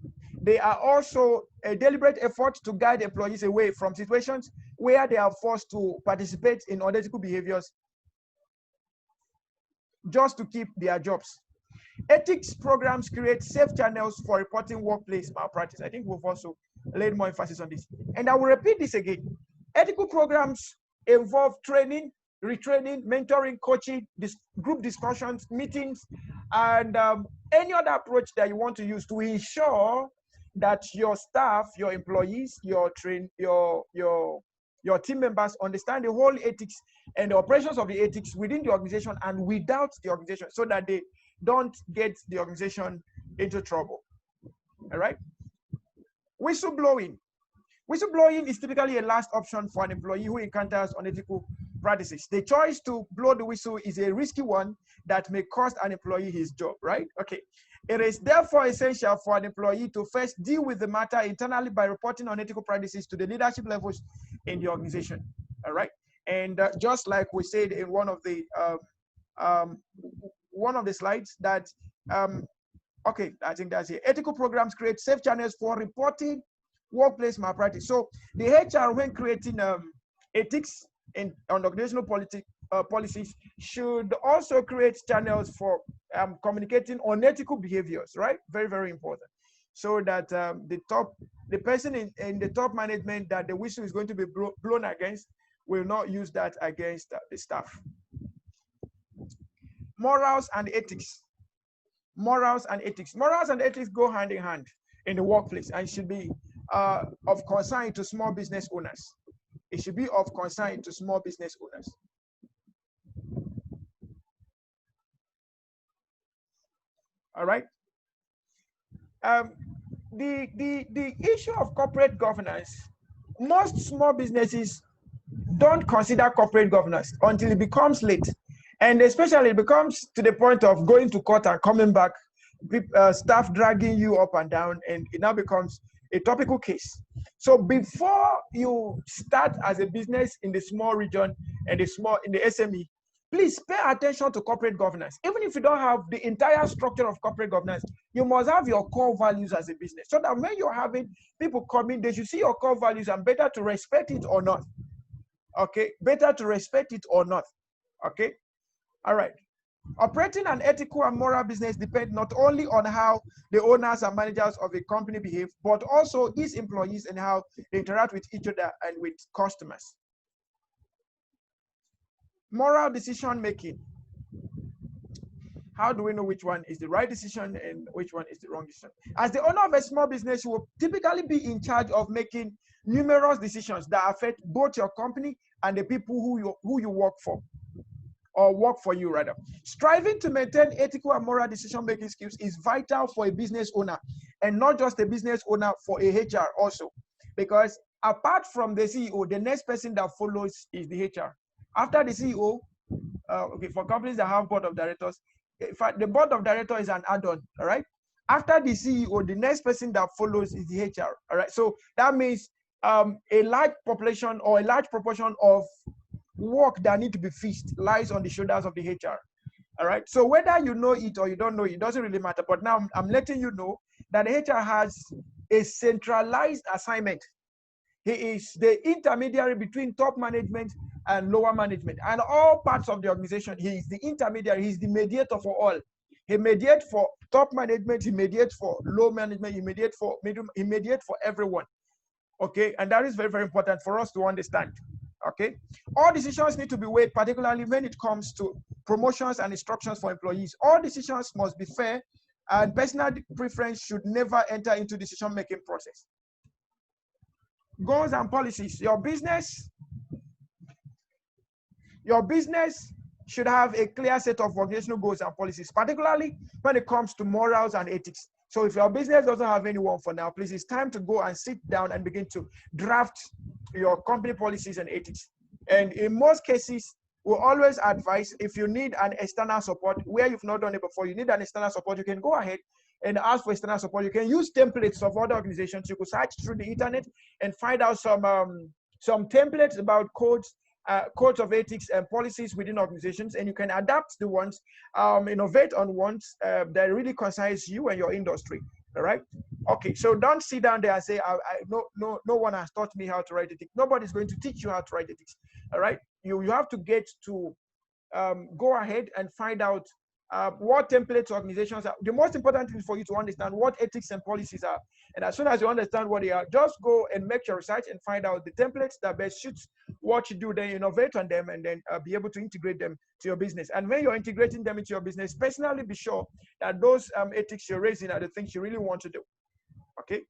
They are also a deliberate effort to guide employees away from situations where they are forced to participate in unethical behaviors just to keep their jobs. Ethics programs create safe channels for reporting workplace malpractice. I think we've also laid more emphasis on this. And I will repeat this again. Ethical programs involve training, retraining, mentoring, coaching, group discussions, meetings, and any other approach that you want to use to ensure that your staff, your employees, your team members understand the whole ethics and the operations of the ethics within the organization and without the organization, so that they don't get the organization into trouble. All right. Whistleblowing. Whistleblowing is typically a last option for an employee who encounters unethical practices. The choice to blow the whistle is a risky one that may cost an employee his job, right? Okay. It is therefore essential for an employee to first deal with the matter internally by reporting unethical practices to the leadership levels in the organization. All right. And just like we said in one of the slides, that okay, I think that's it. Ethical programs create safe channels for reporting workplace malpractice. So the HR, when creating ethics on organizational policies, should also create channels for communicating unethical behaviors, right? Very, very important. So that the person in the top management that the whistle is going to be blown against will not use that against the staff. Morals and ethics. Morals and ethics. Morals and ethics go hand in hand in the workplace and should be of concern to small business owners. It should be of concern to small business owners. All right. The issue of corporate governance, most small businesses don't consider corporate governance until it becomes late. And especially it becomes to the point of going to court and coming back, staff dragging you up and down, and it now becomes a topical case. So before you start as a business in the small region and in the SME, please pay attention to corporate governance. Even if you don't have the entire structure of corporate governance, you must have your core values as a business, so that when you're having people come in, they should see your core values and better to respect it or not. Okay, better to respect it or not. Okay, all right. Operating an ethical and moral business depends not only on how the owners and managers of a company behave, but also its employees and how they interact with each other and with customers. Moral decision making. How do we know which one is the right decision and which one is the wrong decision? As the owner of a small business, you will typically be in charge of making numerous decisions that affect both your company and the people who you work for, or work for you rather. Striving to maintain ethical and moral decision-making skills is vital for a business owner, and not just a business owner, for a HR also. Because apart from the CEO, the next person that follows is the HR. After the CEO, okay, for companies that have board of directors, in fact, the board of directors is an add-on, all right? After the CEO, the next person that follows is the HR, all right? So that means a large population or a large proportion of work that need to be fixed lies on the shoulders of the HR, all right? So whether you know it or you don't know it, doesn't really matter. But now I'm letting you know that the HR has a centralized assignment. He is the intermediary between top management and lower management and all parts of the organization. He is the intermediary. He's the mediator for all. He mediates for top management. He mediates for low management. He mediates for medium. He mediates for everyone. Okay, and that is very, very important for us to understand. Okay, all decisions need to be weighed, particularly when it comes to promotions and instructions for employees. All decisions must be fair, and personal preference should never enter into decision-making process. Goals and policies. Your business should have a clear set of organizational goals and policies, particularly when it comes to morals and ethics. So if your business doesn't have anyone for now, please, it's time to go and sit down and begin to draft your company policies and ethics. And in most cases, we'll always advise, if you need an external support where you've not done it before, you need an external support, you can go ahead and ask for external support. You can use templates of other organizations. You could search through the internet and find out some templates about codes of ethics and policies within organizations, and you can adapt the ones, innovate on ones that really concerns you and your industry. All right. Okay. So don't sit down there and say, no one has taught me how to write ethics. Nobody's going to teach you how to write ethics. All right. You have to get to go ahead and find out what templates organizations are. The most important thing is for you to understand what ethics and policies are. And as soon as you understand what they are, just go and make your research and find out the templates that best suits what you do, then innovate on them, and then be able to integrate them to your business. And when you're integrating them into your business, personally be sure that those ethics you're raising are the things you really want to do. Okay.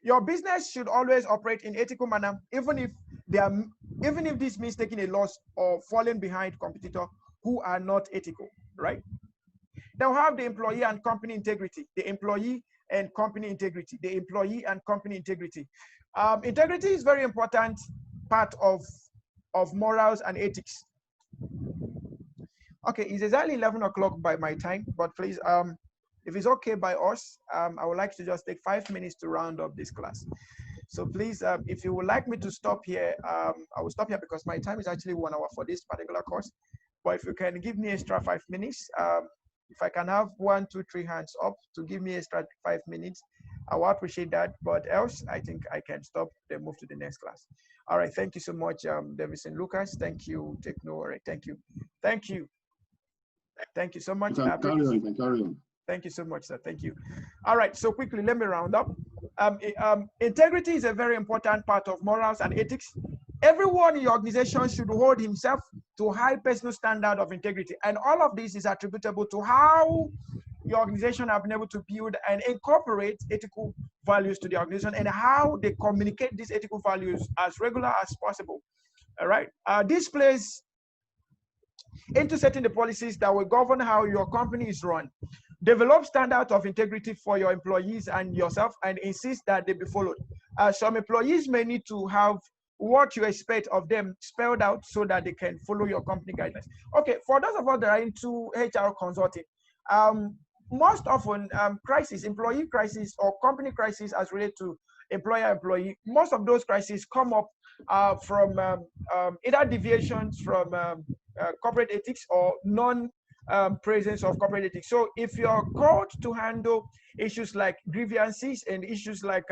Your business should always operate in ethical manner, even if this means taking a loss or falling behind competitors who are not ethical, right? Now have the employee and company integrity. The employee and company integrity. The employee and company integrity. Integrity is very important part of morals and ethics. Okay, it's exactly 11 o'clock by my time, but please, if it's okay by us, I would like to just take 5 minutes to round up this class. So please, if you would like me to stop here, I will stop here because my time is actually 1 hour for this particular course. But if you can give me extra 5 minutes, if I can have 1, 2, 3 hands up to give me extra 5 minutes, I will appreciate that. But else, I think I can stop and move to the next class. All right, thank you so much, Davison Lucas. Thank you, Techno. All right, thank you. Thank you. Thank you so much. Carry on. Thank you so much, sir. Thank you. All right, so quickly, let me round up. Integrity is a very important part of morals and ethics. Everyone in your organization should hold himself to high personal standard of integrity. And all of this is attributable to how your organization have been able to build and incorporate ethical values to the organization and how they communicate these ethical values as regular as possible. All right. This plays into setting the policies that will govern how your company is run. Develop standards of integrity for your employees and yourself and insist that they be followed. Some employees may need to have what you expect of them spelled out so that they can follow your company guidelines. Okay, for those of us that are into HR consulting, most often crisis, employee crisis or company crisis as related to employer-employee, most of those crises come up from either deviations from corporate ethics or non-presence of corporate ethics. So if you're called to handle issues like grievances and issues like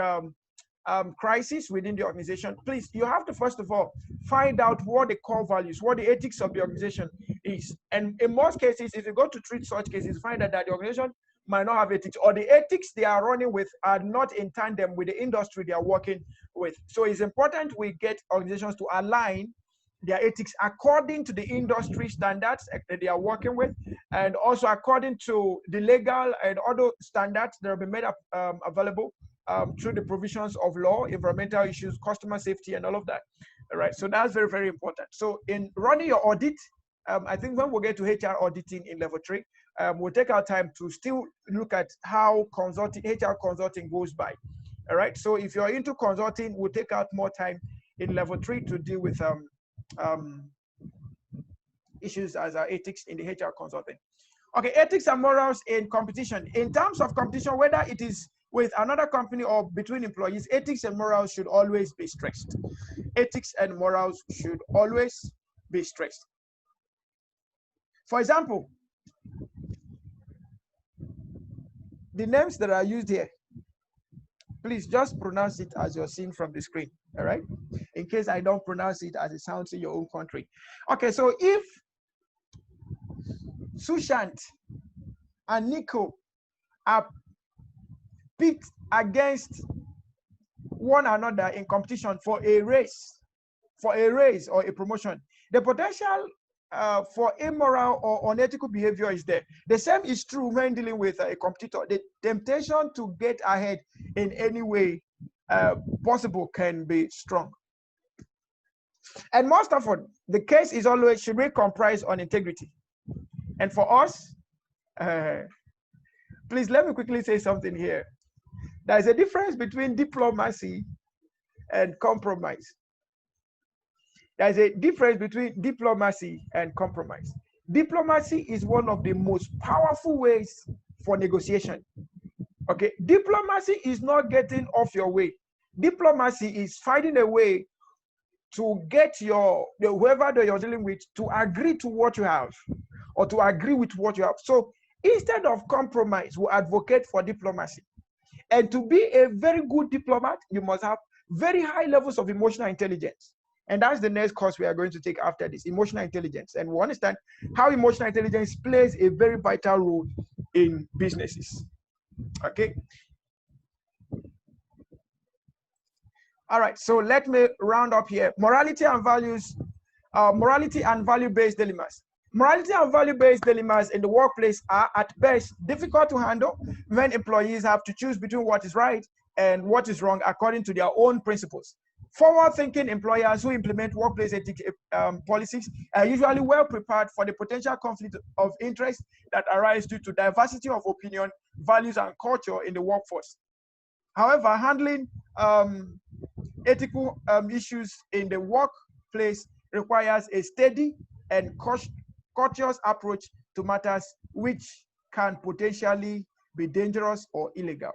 crisis within the organization, please, you have to first of all find out what the core values, what the ethics of the organization is. And in most cases, if you go to treat such cases, find out that the organization might not have ethics, or the ethics they are running with are not in tandem with the industry they are working with. So it's important we get organizations to align their ethics according to the industry standards that they are working with, and also according to the legal and other standards that have been made available through the provisions of law, environmental issues, customer safety, and all of that. All right, so that's very, very important. So in running your audit, I think when we get to HR auditing in level 3, we'll take our time to still look at how HR consulting goes by. All right, so if you're into consulting, we'll take out more time in level 3 to deal with issues as ethics in the HR consulting. Okay, ethics and morals in competition. In terms of competition, whether it is with another company or between employees, ethics and morals should always be stressed. Ethics and morals should always be stressed. For example, the names that are used here, please just pronounce it as you're seeing from the screen, all right? In case I don't pronounce it as it sounds in your own country. Okay, so if Sushant and Nico are pit against one another in competition for a race or a promotion, the potential for immoral or unethical behavior is there. The same is true when dealing with a competitor. The temptation to get ahead in any way possible can be strong. And most often, the case is always should be comprised on integrity. And for us, please let me quickly say something here. There is a difference between diplomacy and compromise. There is a difference between diplomacy and compromise. Diplomacy is one of the most powerful ways for negotiation. Okay, diplomacy is not getting off your way. Diplomacy is finding a way to get whoever that you're dealing with to agree to what you have or to agree with what you have. So instead of compromise, we advocate for diplomacy. And to be a very good diplomat, you must have very high levels of emotional intelligence. And that's the next course we are going to take after this, emotional intelligence. And we understand how emotional intelligence plays a very vital role in businesses. Okay. All right, so let me round up here. Morality and values, morality and value-based dilemmas. Morality and value-based dilemmas in the workplace are at best difficult to handle when employees have to choose between what is right and what is wrong according to their own principles. Forward-thinking employers who implement workplace ethics policies are usually well prepared for the potential conflict of interest that arise due to diversity of opinion, values, and culture in the workforce. However, handling ethical issues in the workplace requires a steady and cautious approach to matters which can potentially be dangerous or illegal.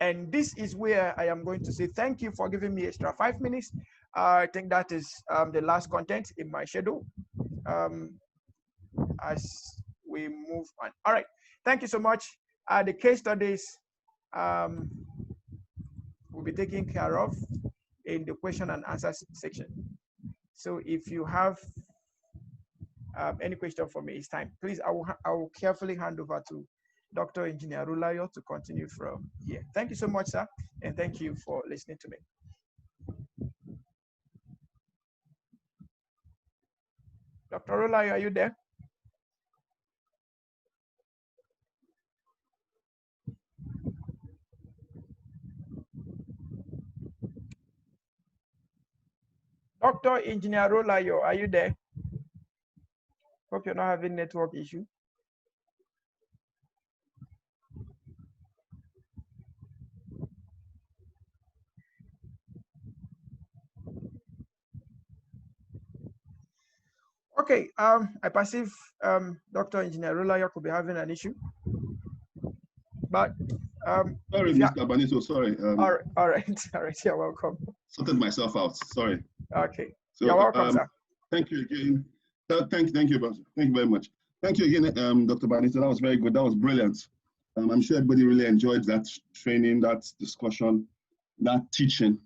And this is where I am going to say thank you for giving me extra 5 minutes. I think that is the last content in my schedule as we move on. All right, thank you so much. The case studies will be taken care of in the question and answer section. So if you have any question for me, it's time. Please, I will carefully hand over to Dr. Engineer Rulayo to continue from here. Thank you so much, sir, and thank you for listening to me. Dr. Rola, are you there? Dr. Engineer Rolayo, are you there? Hope you're not having network issue. Okay, I perceive Dr. Engineer Rolayo could be having an issue. But sorry, Mr. Banito, sorry. All right, all right, you're welcome. Sorted myself out, sorry. Okay, so, you're welcome, sir. Thank you again. Thank you very much. Thank you again, Dr. Banito. That was very good. That was brilliant. I'm sure everybody really enjoyed that training, that discussion, that teaching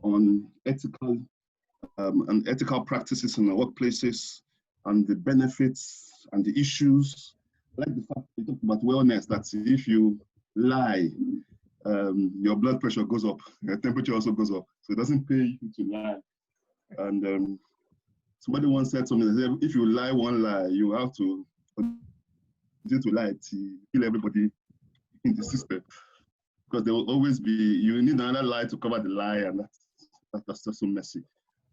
on ethical and ethical practices in the workplaces and the benefits and the issues. I like the fact you talked about wellness, that if you lie, your blood pressure goes up, your temperature also goes up. So it doesn't pay you to lie. And somebody once said something, they said, if you lie one lie, you have to continue to lie to kill everybody in the system. Because there will always be, you need another lie to cover the lie, and that's just so messy.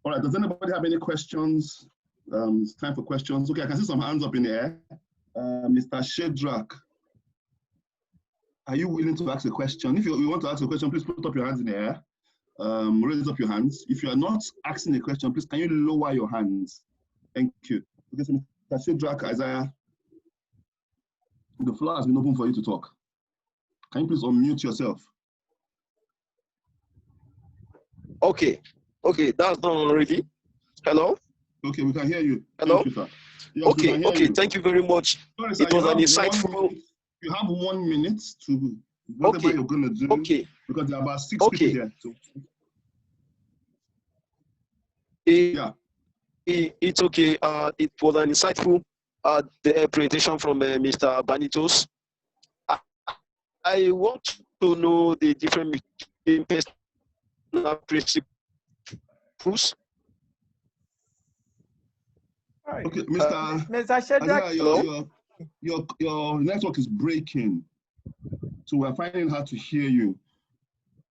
All right, does anybody have any questions? It's time for questions. Okay, I can see some hands up in the air. Mr. Shedrack, are you willing to ask a question? If you want to ask a question, please put up your hands in the air. Raise up your hands. If you are not asking a question, please can you lower your hands? Thank you. Okay, so Mr. Shedrack, Isaiah, the floor has been open for you to talk. Can you please unmute yourself? Okay, that's done already. Hello? Okay, we can hear you. Hello? Thank you, sir. Yes, okay, thank you very much. Sorry, sir, it was an insightful. You have 1 minute to whatever you're going to do. Okay. Because there are about 6 people here. So. It's okay. It was an insightful the presentation from Mr. Banitos. I want to know the difference between personal principles. Okay, Mr. Shedrack, your network is breaking, so we're finding it hard to hear you.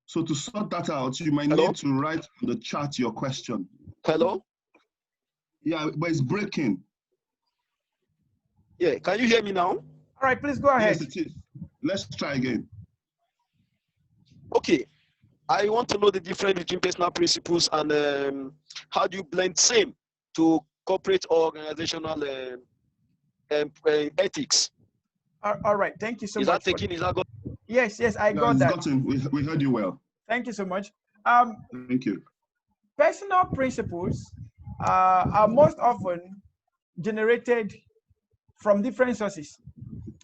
So to sort that out, you might need to write on the chat your question. Hello? Yeah, but it's breaking. Yeah, can you hear me now? All right, please go ahead. Yes, it is. Let's try again. Okay, I want to know the difference between personal principles and how do you blend same to corporate or organizational ethics. All right, thank you so much. Is that good? Yes, I got that. Gotten. We heard you well. Thank you so much. Thank you. Personal principles are most often generated from different sources.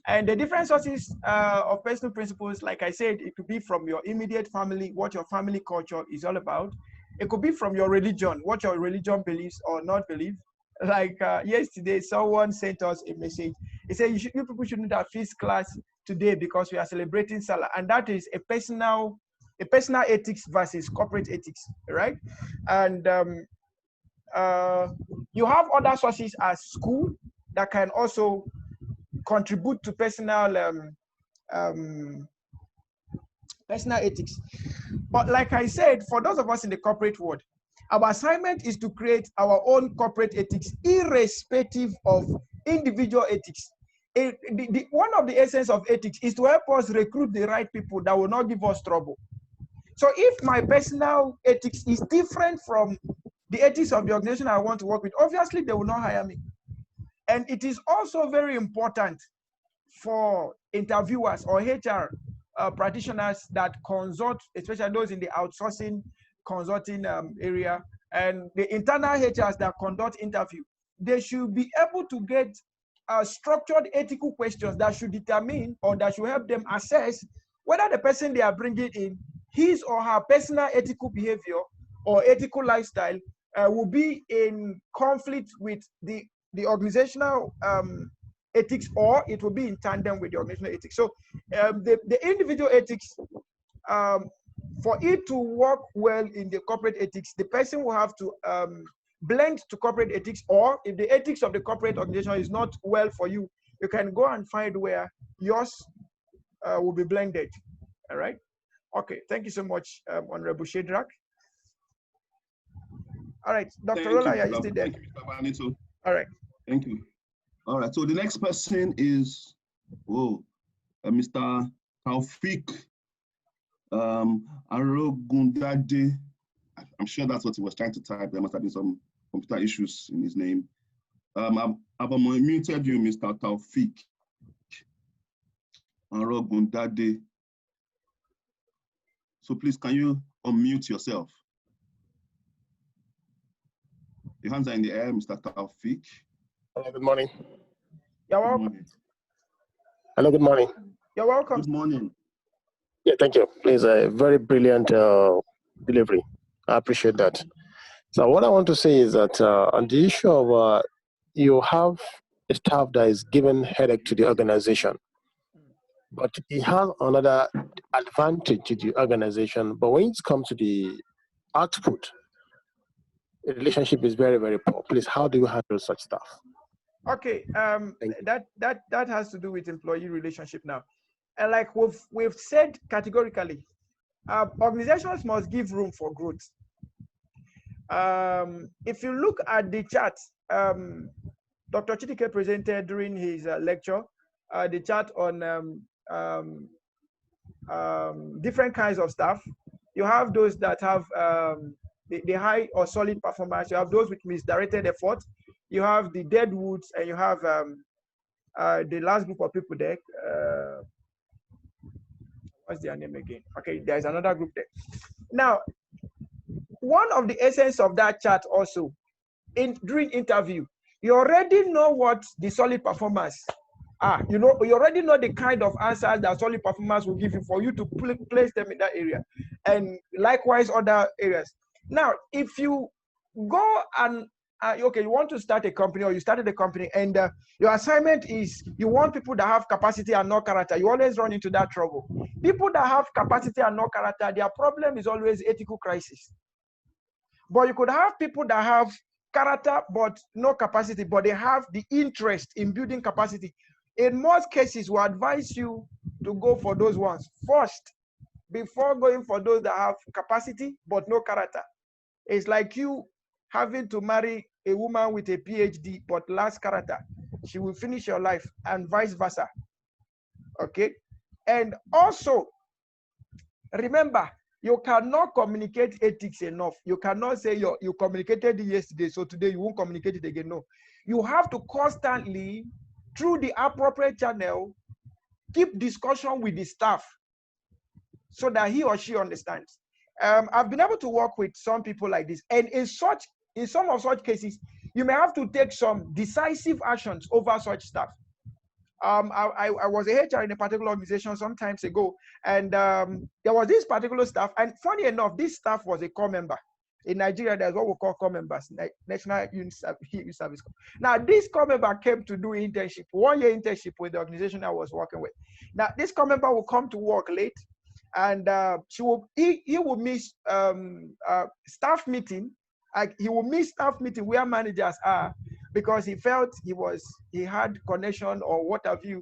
And the different sources of personal principles, like I said, it could be from your immediate family, what your family culture is all about. It could be from your religion, what your religion believes or not believe. Like yesterday, someone sent us a message. He said, you people shouldn't have feast class today because we are celebrating Salah. And that is a personal ethics versus corporate ethics, right? And you have other sources as school that can also contribute to personal ethics. But like I said, for those of us in the corporate world, our assignment is to create our own corporate ethics, irrespective of individual ethics. One of the essence of ethics is to help us recruit the right people that will not give us trouble. So if my personal ethics is different from the ethics of the organization I want to work with, obviously they will not hire me. And it is also very important for interviewers or HR practitioners that consult, especially those in the outsourcing consulting area, and the internal HRs that conduct interview. They should be able to get structured ethical questions that should determine or that should help them assess whether the person they are bringing in, his or her personal ethical behavior or ethical lifestyle will be in conflict with the organizational ethics, or it will be in tandem with the organizational ethics. So the individual ethics, for it to work well in the corporate ethics, the person will have to blend to corporate ethics, or if the ethics of the corporate organization is not well for you, you can go and find where yours will be blended. All right. Okay. Thank you so much, Honorable Shadrach. All right, Dr. Thank Rola, you, are you still there? Thank you, Mr. Banito. All right. Thank you. All right. So the next person is Mr. Taufik Arogundade. I'm sure that's what he was trying to type. There must have been some computer issues in his name. I've unmuted you, Mr. Taufik Arogundade. So please, can you unmute yourself? Your hands are in the air, Mr. Taufik. Hello, good morning. You're Good welcome. morning. Hello, good morning. You're welcome. Good morning. Yeah, thank you. Please, a very brilliant delivery. I appreciate that. So what I want to say is that on the issue of you have a staff that is giving headache to the organization, but it has another advantage to the organization. But when it comes to the output, the relationship is very, very poor. Please, how do you handle such stuff? Okay. That has to do with employee relationship now. And like we've said categorically, organizations must give room for growth. If you look at the chart, Dr. Chidike presented during his lecture, the chart on different kinds of staff. You have those that have the high or solid performance. You have those with misdirected effort. You have the deadwoods, and you have the last group of people there. What's their name again? Okay, there's another group there. Now, one of the essence of that chart also, during interview, you already know what the solid performance are. You already know the kind of answers that solid performance will give you for you to place them in that area, and likewise other areas. Now, if you go and okay, you want to start a company, or you started a company, and your assignment is you want people that have capacity and no character, you always run into that trouble. People that have capacity and no character, their problem is always ethical crisis. But you could have people that have character but no capacity, but they have the interest in building capacity. In most cases, we advise you to go for those ones first before going for those that have capacity but no character. It's like you having to marry a woman with a PhD but lacks character. She will finish your life, and vice versa. Okay? And also, remember, you cannot communicate ethics enough. You cannot say you communicated it yesterday, so today you won't communicate it again. No. You have to constantly, through the appropriate channel, keep discussion with the staff so that he or she understands. I've been able to work with some people like this, and in some of such cases, you may have to take some decisive actions over such stuff. I was a HR in a particular organization some times ago, and there was this particular staff, and funny enough, this staff was a core member. In Nigeria, there's what we call core members, National Youth Service. Now, this core member came to do internship, 1 year internship with the organization I was working with. Now, this core member will come to work late, and he will miss staff meeting. He will miss staff meeting where managers are, because he felt he had connection or what have you.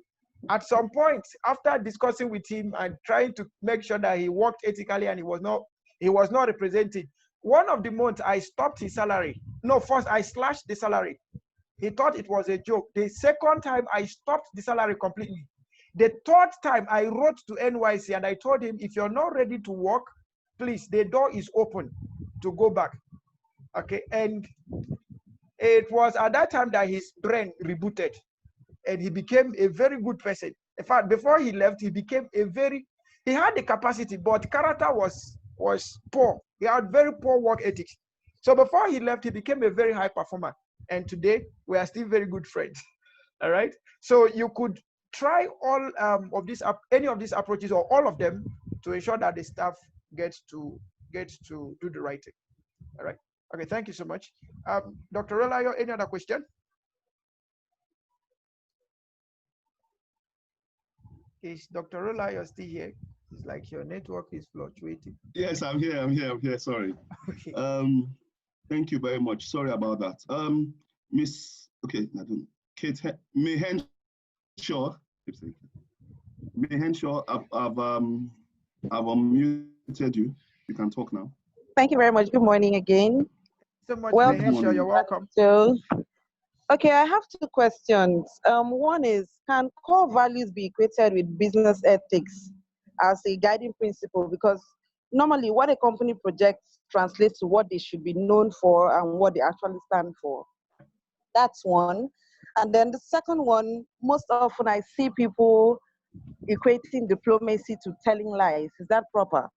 At some point, after discussing with him and trying to make sure that he worked ethically and he was not represented, one of the months I stopped his salary. No, first I slashed the salary. He thought it was a joke. The second time I stopped the salary completely. The third time I wrote to NYC and I told him, if you're not ready to work, please, the door is open to go back. Okay, and it was at that time that his brain rebooted and he became a very good person. In fact, before he left, he had the capacity, but character was poor. He had very poor work ethics. So before he left, he became a very high performer. And today, we are still very good friends. All right. So you could try all any of these approaches or all of them to ensure that the staff gets to do the right thing. All right. Okay, thank you so much. Dr. Relayo, any other question? Is Dr. Relayo still here? It's like your network is fluctuating. Yes, I'm here. Sorry. Okay. Thank you very much. Sorry about that. Miss, okay, I don't, Kate, May Henshaw, May Henshaw, I've unmuted you. You can talk now. Thank you very much. Good morning again. So much, Well, Good morning. you're welcome. so okay, I have two questions. One is, can core values be equated with business ethics as a guiding principle? Because normally what a company projects translates to what they should be known for and what they actually stand for. That's one. And then the second one, most often I see people equating diplomacy to telling lies. Is that proper?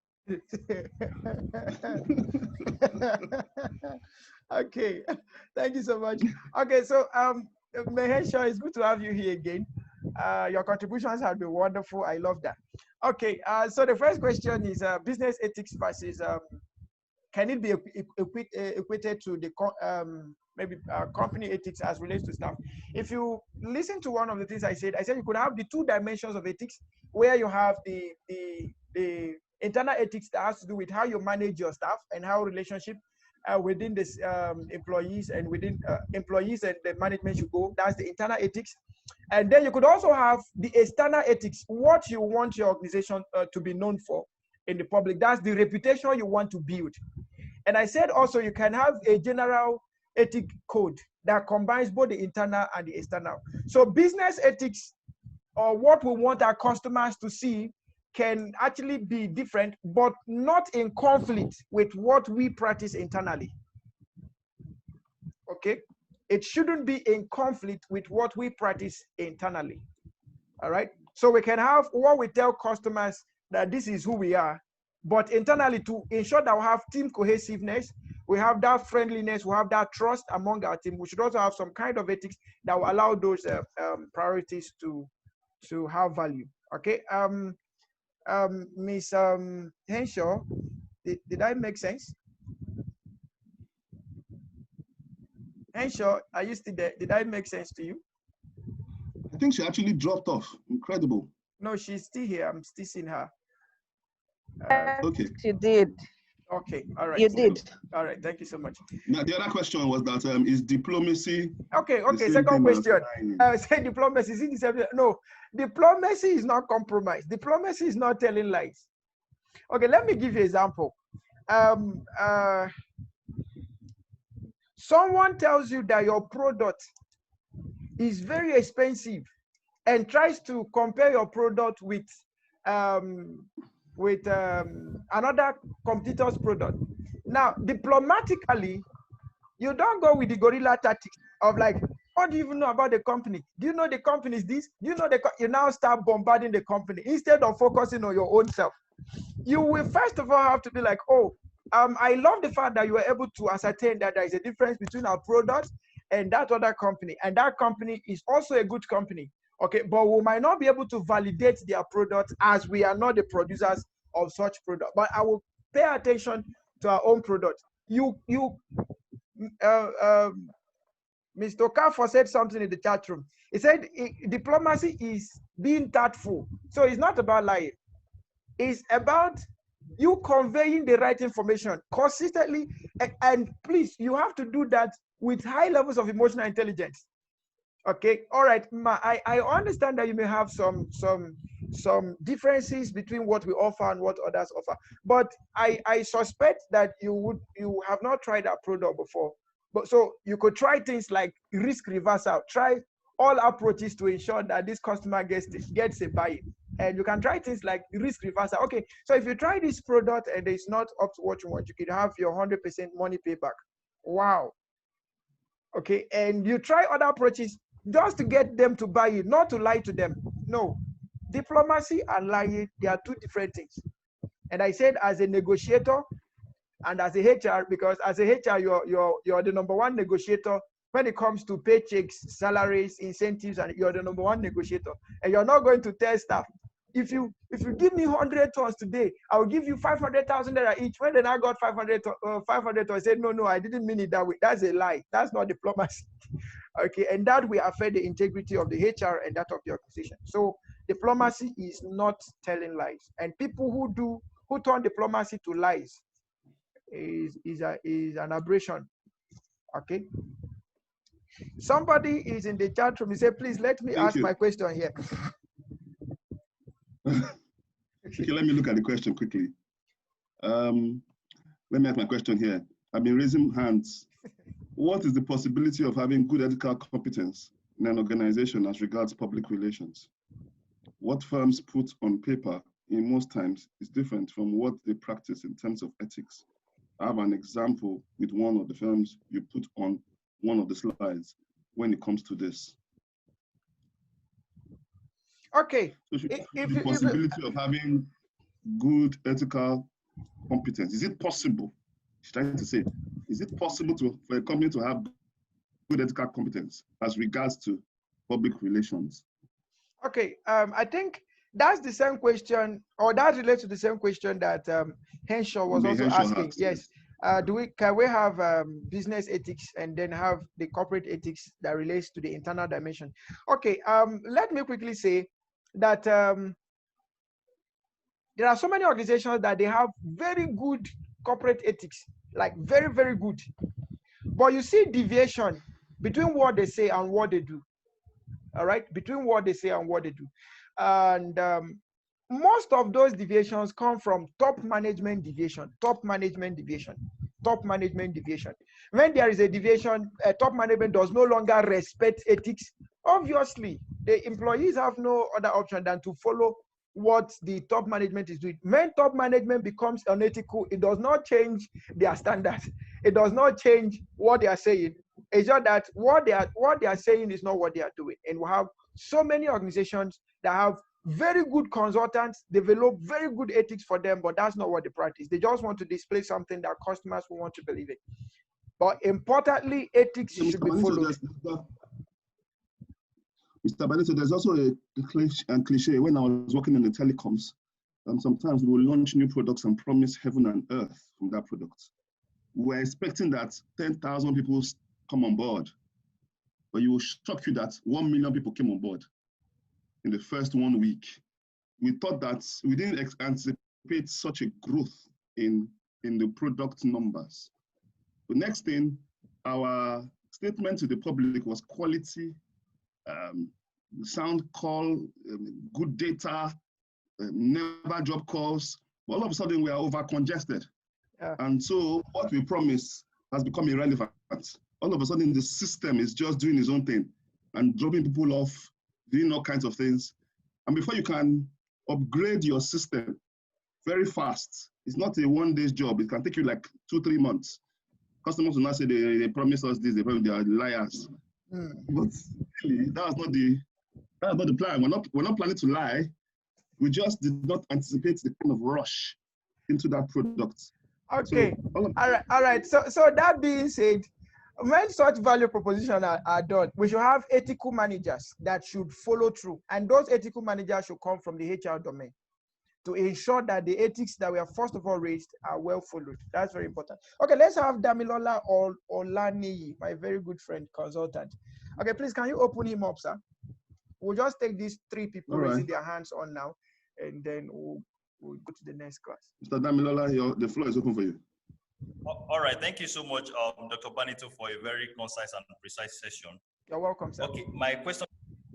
Okay, thank you so much. Okay, so Mahesha, it's good to have you here again. Your contributions have been wonderful. I love that. Okay, so the first question is business ethics versus can it be equated to the maybe company ethics as relates to staff? If you listen to one of the things I said you could have the two dimensions of ethics, where you have the internal ethics that has to do with how you manage your staff and how relationship within this employees and within employees and the management should go. That's the internal ethics. And then you could also have the external ethics, what you want your organization to be known for in the public. That's the reputation you want to build. And I said also you can have a general ethic code that combines both the internal and the external. So business ethics, or what we want our customers to see, can actually be different, but not in conflict with what we practice internally. Okay? It shouldn't be in conflict with what we practice internally. All right? So we can have what we tell customers that this is who we are, but internally to ensure that we have team cohesiveness, we have that friendliness, we have that trust among our team. We should also have some kind of ethics that will allow those priorities to have value. Okay? Miss Henshaw, did I make sense? Henshaw, are you still there? Did I make sense to you? I think she actually dropped off. Incredible. No, she's still here. I'm still seeing her. Okay. You did. Okay, all right. You did. All right, thank you so much. Now, the other question was that is diplomacy. Okay, second question. Say diplomacy, is it the same? No, diplomacy is not compromise. Diplomacy is not telling lies. Okay, let me give you an example. Someone tells you that your product is very expensive and tries to compare your product with another competitor's product. Now, diplomatically, you don't go with the gorilla tactics of like, what do you even know about the company? Do you know the company is this? Do you know you now start bombarding the company instead of focusing on your own self. You will first of all have to be like, oh, I love the fact that you were able to ascertain that there is a difference between our product and that other company, and that company is also a good company. Okay, but we might not be able to validate their product as we are not the producers of such product. But I will pay attention to our own product. Mr. Okafor said something in the chat room. He said diplomacy is being tactful. So it's not about lying. It's about you conveying the right information consistently. And please, you have to do that with high levels of emotional intelligence. Okay, all right, Ma, I understand that you may have some differences between what we offer and what others offer, but I suspect that you have not tried our product before. But so you could try things like risk reversal, try all approaches to ensure that this customer gets a buy-in. And you can try things like risk reversal. Okay, so if you try this product and it's not up to what you want, you could have your 100% money payback. Wow. Okay, and you try other approaches just to get them to buy it, not to lie to them. No, diplomacy and lying, they are two different things. And I said as a negotiator and as a HR, because as a HR, you're the number one negotiator when it comes to paychecks, salaries, incentives, and you're the number one negotiator. And you're not going to tell staff, if you give me 100 tons today, I will give you 500,000 each. When then I got 500 tons, I said, no, I didn't mean it that way. That's a lie. That's not diplomacy. Okay, and that will affect the integrity of the HR and that of the organization. So diplomacy is not telling lies. And people who turn diplomacy to lies is an aberration. Okay. Somebody is in the chat room. He said, please let me ask my question here. Okay, let me look at the question quickly. Let me ask my question here. I've been raising hands. What is the possibility of having good ethical competence in an organization as regards public relations? What firms put on paper in most times is different from what they practice in terms of ethics. I have an example with one of the firms you put on one of the slides when it comes to this. Okay. So the possibility of having good ethical competence, is it possible? She's trying to say, is it possible for a company to have good ethical competence as regards to public relations? Okay, I think that's the same question, or that relates to the same question that Henshaw was also asking. Yes. Can we have business ethics and then have the corporate ethics that relates to the internal dimension? Okay, let me quickly say that there are so many organizations that they have very good corporate ethics, like very, very good. But you see deviation between what they say and what they do. All right, between what they say and what they do. And most of those deviations come from top management deviation. When there is a deviation, top management does no longer respect ethics. Obviously, the employees have no other option than to follow what the top management is doing. When top management becomes unethical, it does not change their standards. It does not change what they are saying. It's just that what they are saying is not what they are doing. And we have so many organizations that have very good consultants, develop very good ethics for them, but that's not what they practice. They just want to display something that customers will want to believe in. But importantly, ethics should be followed. Mr. Benito, there's also a cliche. When I was working in the telecoms, sometimes we will launch new products and promise heaven and earth from that product. We're expecting that 10,000 people come on board, but you will shock you that 1 million people came on board in the first 1 week. We thought that we didn't anticipate such a growth in the product numbers. The next thing, our statement to the public was quality, sound call, good data, never drop calls. All of a sudden, we are over congested. And so what we promised has become irrelevant. All of a sudden, the system is just doing its own thing and dropping people off, doing all kinds of things. And before you can upgrade your system very fast, it's not a one-day job. It can take you like 2-3 months. Customers will not say they promised us this, they are liars. But really, that's not the plan. We're not planning to lie. We just did not anticipate the kind of rush into that product. Okay. So, all right. So that being said, when such value propositions are done, we should have ethical managers that should follow through. And those ethical managers should come from the HR domain to ensure that the ethics that we have first of all raised are well followed. That's very important. Okay, let's have Damilola or Olaniyi, my very good friend, consultant. Okay, please, can you open him up, sir? We'll just take these 3 people raising their hands on now, and then we'll go to the next class. Mr. Damilola, the floor is open for you. All right, thank you so much, Dr. Banito, for a very concise and precise session. You're welcome, sir. Okay, my question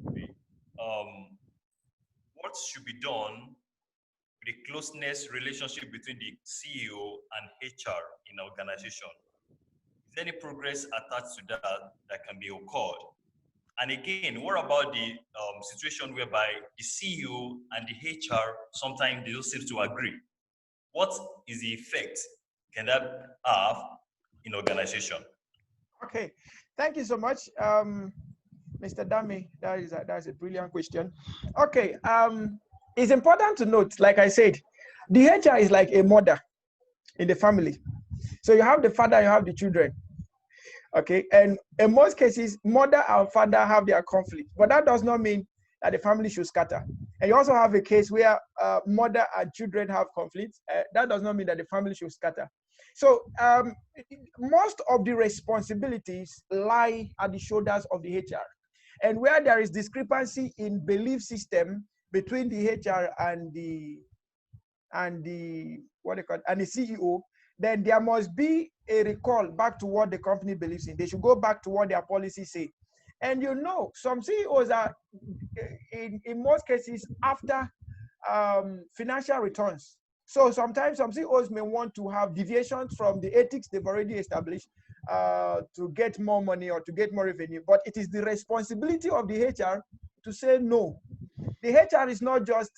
would be, what should be done with the closeness relationship between the CEO and HR in an organization? Is there any progress attached to that can be occurred? And again, what about the situation whereby the CEO and the HR sometimes they don't seem to agree? What is the effect can that have in organization? Okay, thank you so much, Mr. Dami. That's a brilliant question. Okay, it's important to note, like I said, the HR is like a mother in the family. So you have the father, you have the children. Okay, and in most cases, mother and father have their conflict, but that does not mean that the family should scatter. And you also have a case where mother and children have conflicts. That does not mean that the family should scatter. So most of the responsibilities lie at the shoulders of the HR. And where there is discrepancy in belief system between the HR and the CEO, then there must be a recall back to what the company believes in. They should go back to what their policies say. And you know, some CEOs are, in most cases, after financial returns. So sometimes some CEOs may want to have deviations from the ethics they've already established to get more money or to get more revenue. But it is the responsibility of the HR to say no. The HR is not just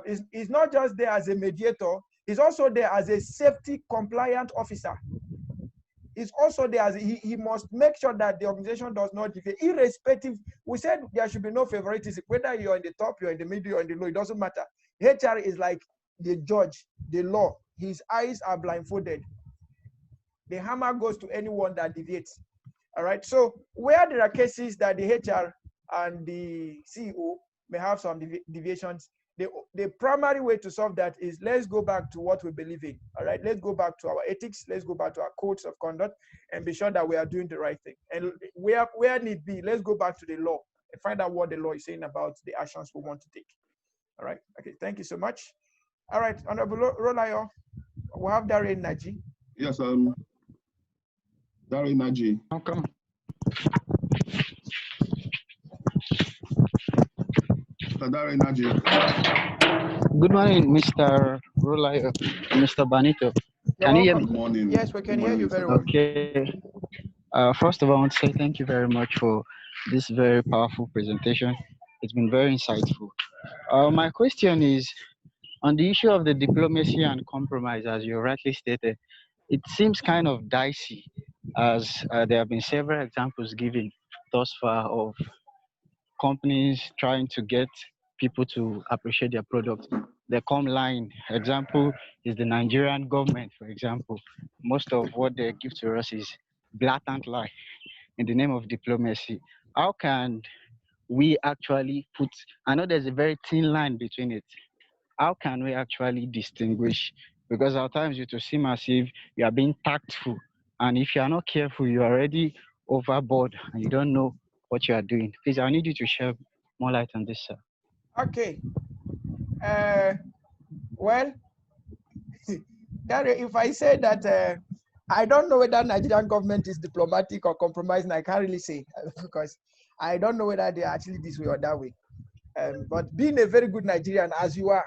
is not just there as a mediator. He's also there as a safety compliant officer. He's also there as he must make sure that the organization does not deviate, irrespective. We said there should be no favoritism, whether you're in the top, you're in the middle, you're in the low, it doesn't matter. HR is like the judge, the law. His eyes are blindfolded. The hammer goes to anyone that deviates. All right. So where there are cases that the HR and the CEO may have some deviations, the primary way to solve that is, let's go back to what we believe in. All right. Let's go back to our ethics. Let's go back to our codes of conduct and be sure that we are doing the right thing. And where need be, let's go back to the law and find out what the law is saying about the actions we want to take. All right. Okay. Thank you so much. All right. Honorable Rolayo, we have Darren Naji. Yes, Darren Naji. Welcome. Darren Naji. Good morning, Mr. Rolayo, Mr. Banito. Can you hear me? Good morning. Yes, we can hear you very well. Okay. First of all, I want to say thank you very much for this very powerful presentation. It's been very insightful. My question is on the issue of the diplomacy and compromise, as you rightly stated. It seems kind of dicey, as there have been several examples given thus far of companies trying to get people to appreciate their product. They come lying. Example is the Nigerian government, for example. Most of what they give to us is blatant lie in the name of diplomacy. How can we actually put, I know there's a very thin line between it. How can we actually distinguish? Because at times it will seem as if you are being tactful, and if you are not careful, you are already overboard and you don't know what you are doing. Please, I need you to shed more light on this, sir. Okay. Well, if I say that I don't know whether Nigerian government is diplomatic or compromising, I can't really say because I don't know whether they're actually this way or that way. But being a very good Nigerian, as you are,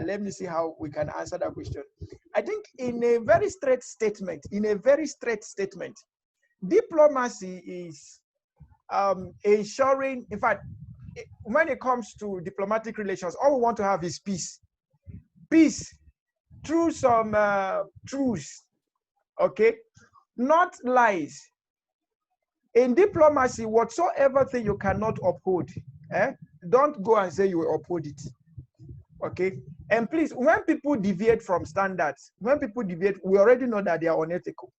let me see how we can answer that question. I think in a very straight statement, diplomacy is ensuring, in fact, when it comes to diplomatic relations, all we want to have is peace. Peace through some truths, okay? Not lies. In diplomacy, whatsoever thing you cannot uphold, don't go and say you will uphold it, okay? And please, when people deviate from standards, we already know that they are unethical,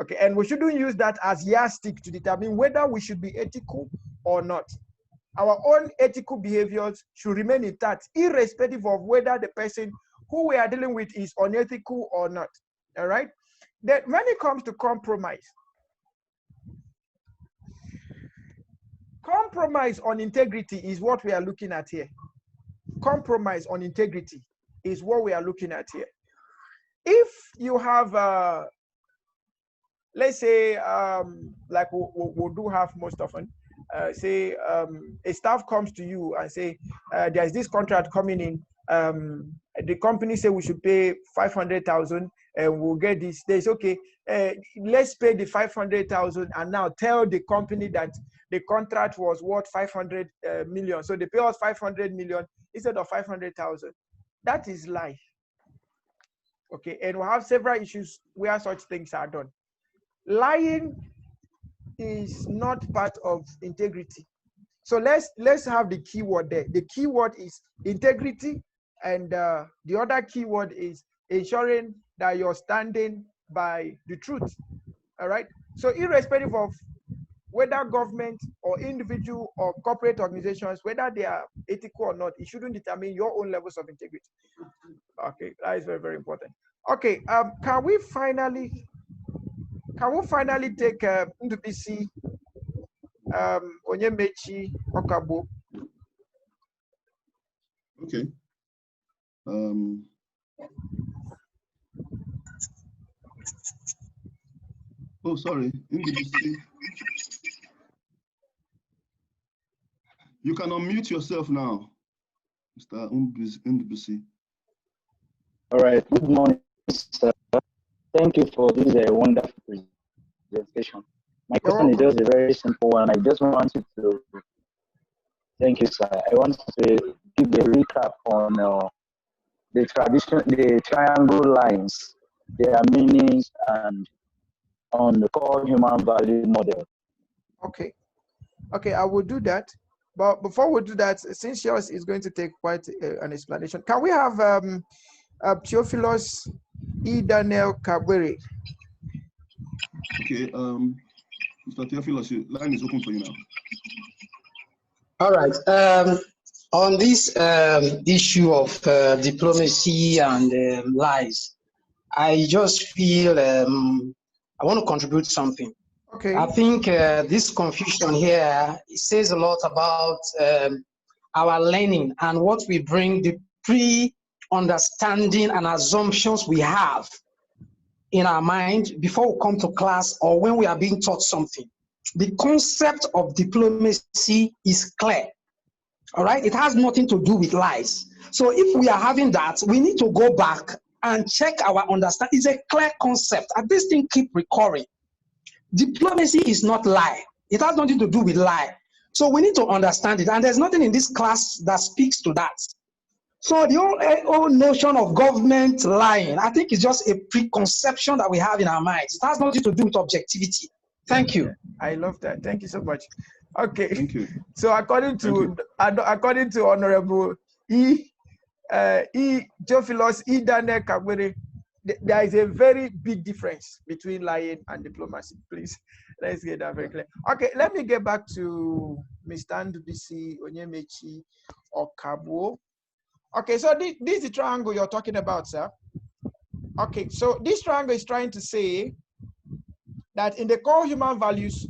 okay? And we shouldn't use that as yardstick to determine whether we should be ethical or not. Our own ethical behaviors should remain intact, irrespective of whether the person who we are dealing with is unethical or not, all right? Then when it comes to compromise on integrity is what we are looking at here. Compromise on integrity is what we are looking at here. If you have, let's say, like we do have most often, say a staff comes to you and say, there's this contract coming in. The company say we should pay 500,000 and we'll get this. They say, okay, let's pay the 500,000 and now tell the company that the contract was worth 500 million. So they pay us 500 million instead of 500,000. That is lie. Okay, and we have several issues where such things are done. Lying is not part of integrity. So let's have the keyword there. The keyword is integrity, and the other keyword is ensuring that you're standing by the truth. All right. So irrespective of whether government or individual or corporate organizations, whether they are ethical or not, it shouldn't determine your own levels of integrity. Okay, that is very, very important. Okay, can we finally take Ndubisi Onyemechi Okabo? Oh, sorry. NDBC. You can unmute yourself now, Mr. NDBC. All right. Good morning, sir. Thank you for this wonderful presentation. My question is just a very simple one. I just wanted to thank you, sir. I want to give a recap on the triangle lines, their meanings, and on the core human value model. Okay. Okay, I will do that. But before we do that, since yours is going to take quite an explanation, can we have Theophilus E. Daniel Kabwere? Okay, Mr. Theophilus, your line is open for you now. All right. On this issue of diplomacy and lies, I just feel I want to contribute something. Okay. I think this confusion here says a lot about our learning and what we bring, the pre-understanding and assumptions we have in our mind before we come to class or when we are being taught something. The concept of diplomacy is clear. All right, it has nothing to do with lies. So if we are having that, we need to go back and check our understanding. It's a clear concept, and this thing keep recurring. Diplomacy is not lie. It has nothing to do with lie. So we need to understand it, and there's nothing in this class that speaks to that. So the whole notion of government lying, I think, is just a preconception that we have in our minds. It has nothing to do with objectivity. Thank you. I love that. Thank you so much. Okay. Thank you. So according to Honorable Theophilus E. Daniel Kabwere, there is a very big difference between lying and diplomacy. Please, let's get that very clear. Okay, let me get back to Mr. Ndubisi Onyemechi or Kabo. Okay, so this is the triangle you're talking about, sir. Okay, so this triangle is trying to say that in the core human values,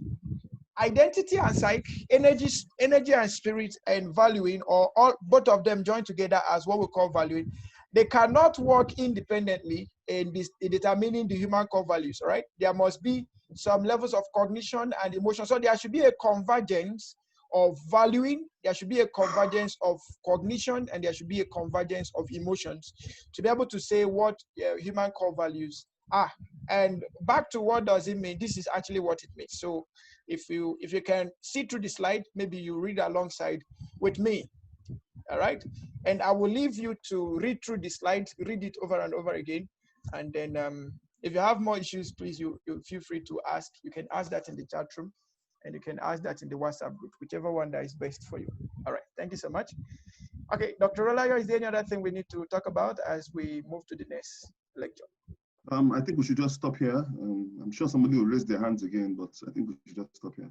identity and psyche, energy and spirit, and valuing, or all both of them joined together as what we call valuing, they cannot work independently in determining the human core values, right? There must be some levels of cognition and emotion. So there should be a convergence of valuing, there should be a convergence of cognition, and there should be a convergence of emotions to be able to say what human core values are. And back to what does it mean? This is actually what it means. So if you can see through the slide, maybe you read alongside with me. All right. And I will leave you to read through the slide, read it over and over again. And then if you have more issues, please, you feel free to ask. You can ask that in the chat room, and you can ask that in the WhatsApp group, whichever one that is best for you. All right. Thank you so much. Okay, Dr. Olayo, is there any other thing we need to talk about as we move to the next lecture? I think we should just stop here. I'm sure somebody will raise their hands again, but I think we should just stop here.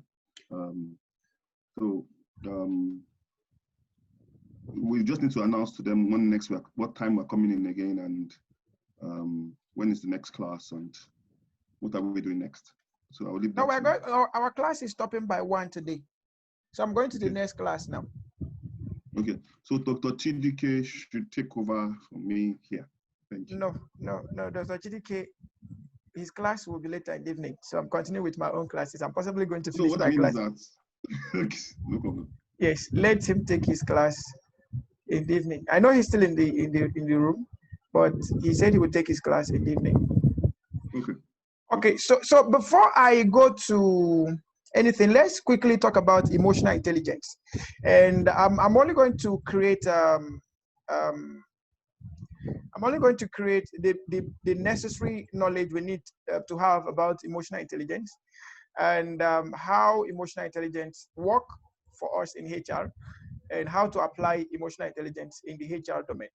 We just need to announce to them when next week, what time we're coming in again, and when is the next class, and what are we doing next. So I will leave that. No, our class is stopping by 1 today. So I'm going to the next class now. Okay, so Dr. Chidike should take over from me here. Thank you. No, Dr. Chidike, his class will be later in the evening. So I'm continuing with my own classes. I'm possibly going to finish my class. Okay, no problem. Yes, let him take his class in the evening. I know he's still in the room, but he said he would take his class in the evening. Okay. Okay, so before I go to anything, let's quickly talk about emotional intelligence. And I'm only going to create the necessary knowledge we need to have about emotional intelligence and how emotional intelligence work for us in HR and how to apply emotional intelligence in the HR domain.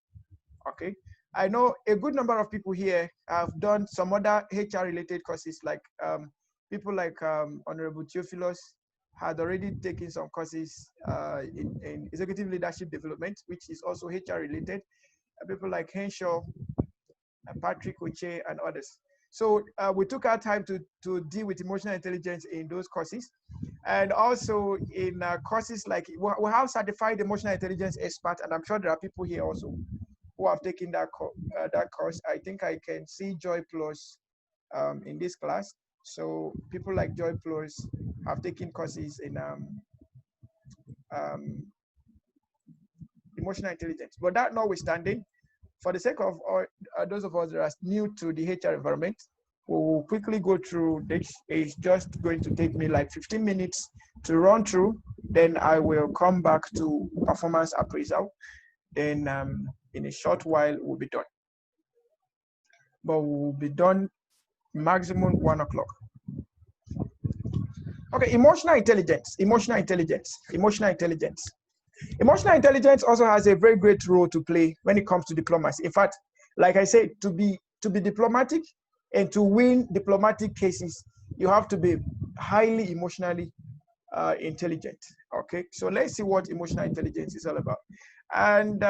Okay, I know a good number of people here have done some other HR related courses, like people like Honorable Theophilus had already taken some courses in executive leadership development, which is also HR related. People like Henshaw, Patrick Oche, and others. So we took our time to deal with emotional intelligence in those courses. And also in courses like, we have certified emotional intelligence expert, and I'm sure there are people here also who have taken that course. I think I can see Joy Plus in this class. So people like Joy Plus have taken courses in emotional intelligence. But that notwithstanding, for the sake of those of us that are new to the HR environment, we will quickly go through this. It's just going to take me like 15 minutes to run through. Then I will come back to performance appraisal. Then in a short while, we'll be done. But we'll be done maximum 1 o'clock. Okay, emotional intelligence. Emotional intelligence also has a very great role to play when it comes to diplomacy. In fact, like I said, to be diplomatic and to win diplomatic cases, you have to be highly emotionally intelligent. Okay, so let's see what emotional intelligence is all about. And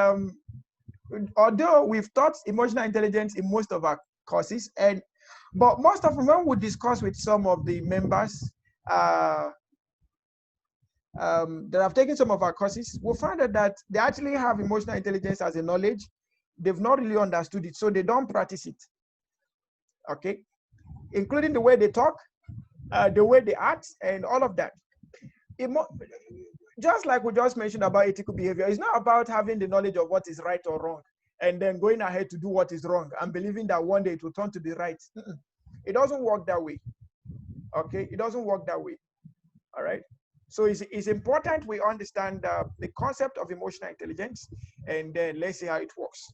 although we've taught emotional intelligence in most of our courses, but most often when we discuss with some of the members that have taken some of our courses, we'll find out that they actually have emotional intelligence as a knowledge. They've not really understood it, so they don't practice it. Okay, including the way they talk, the way they act, and all of that. Just like we just mentioned about ethical behavior, it's not about having the knowledge of what is right or wrong and then going ahead to do what is wrong and believing that one day it will turn to be right. It doesn't work that way. Okay, it doesn't work that way. All right. So it's important we understand the concept of emotional intelligence, and then let's see how it works.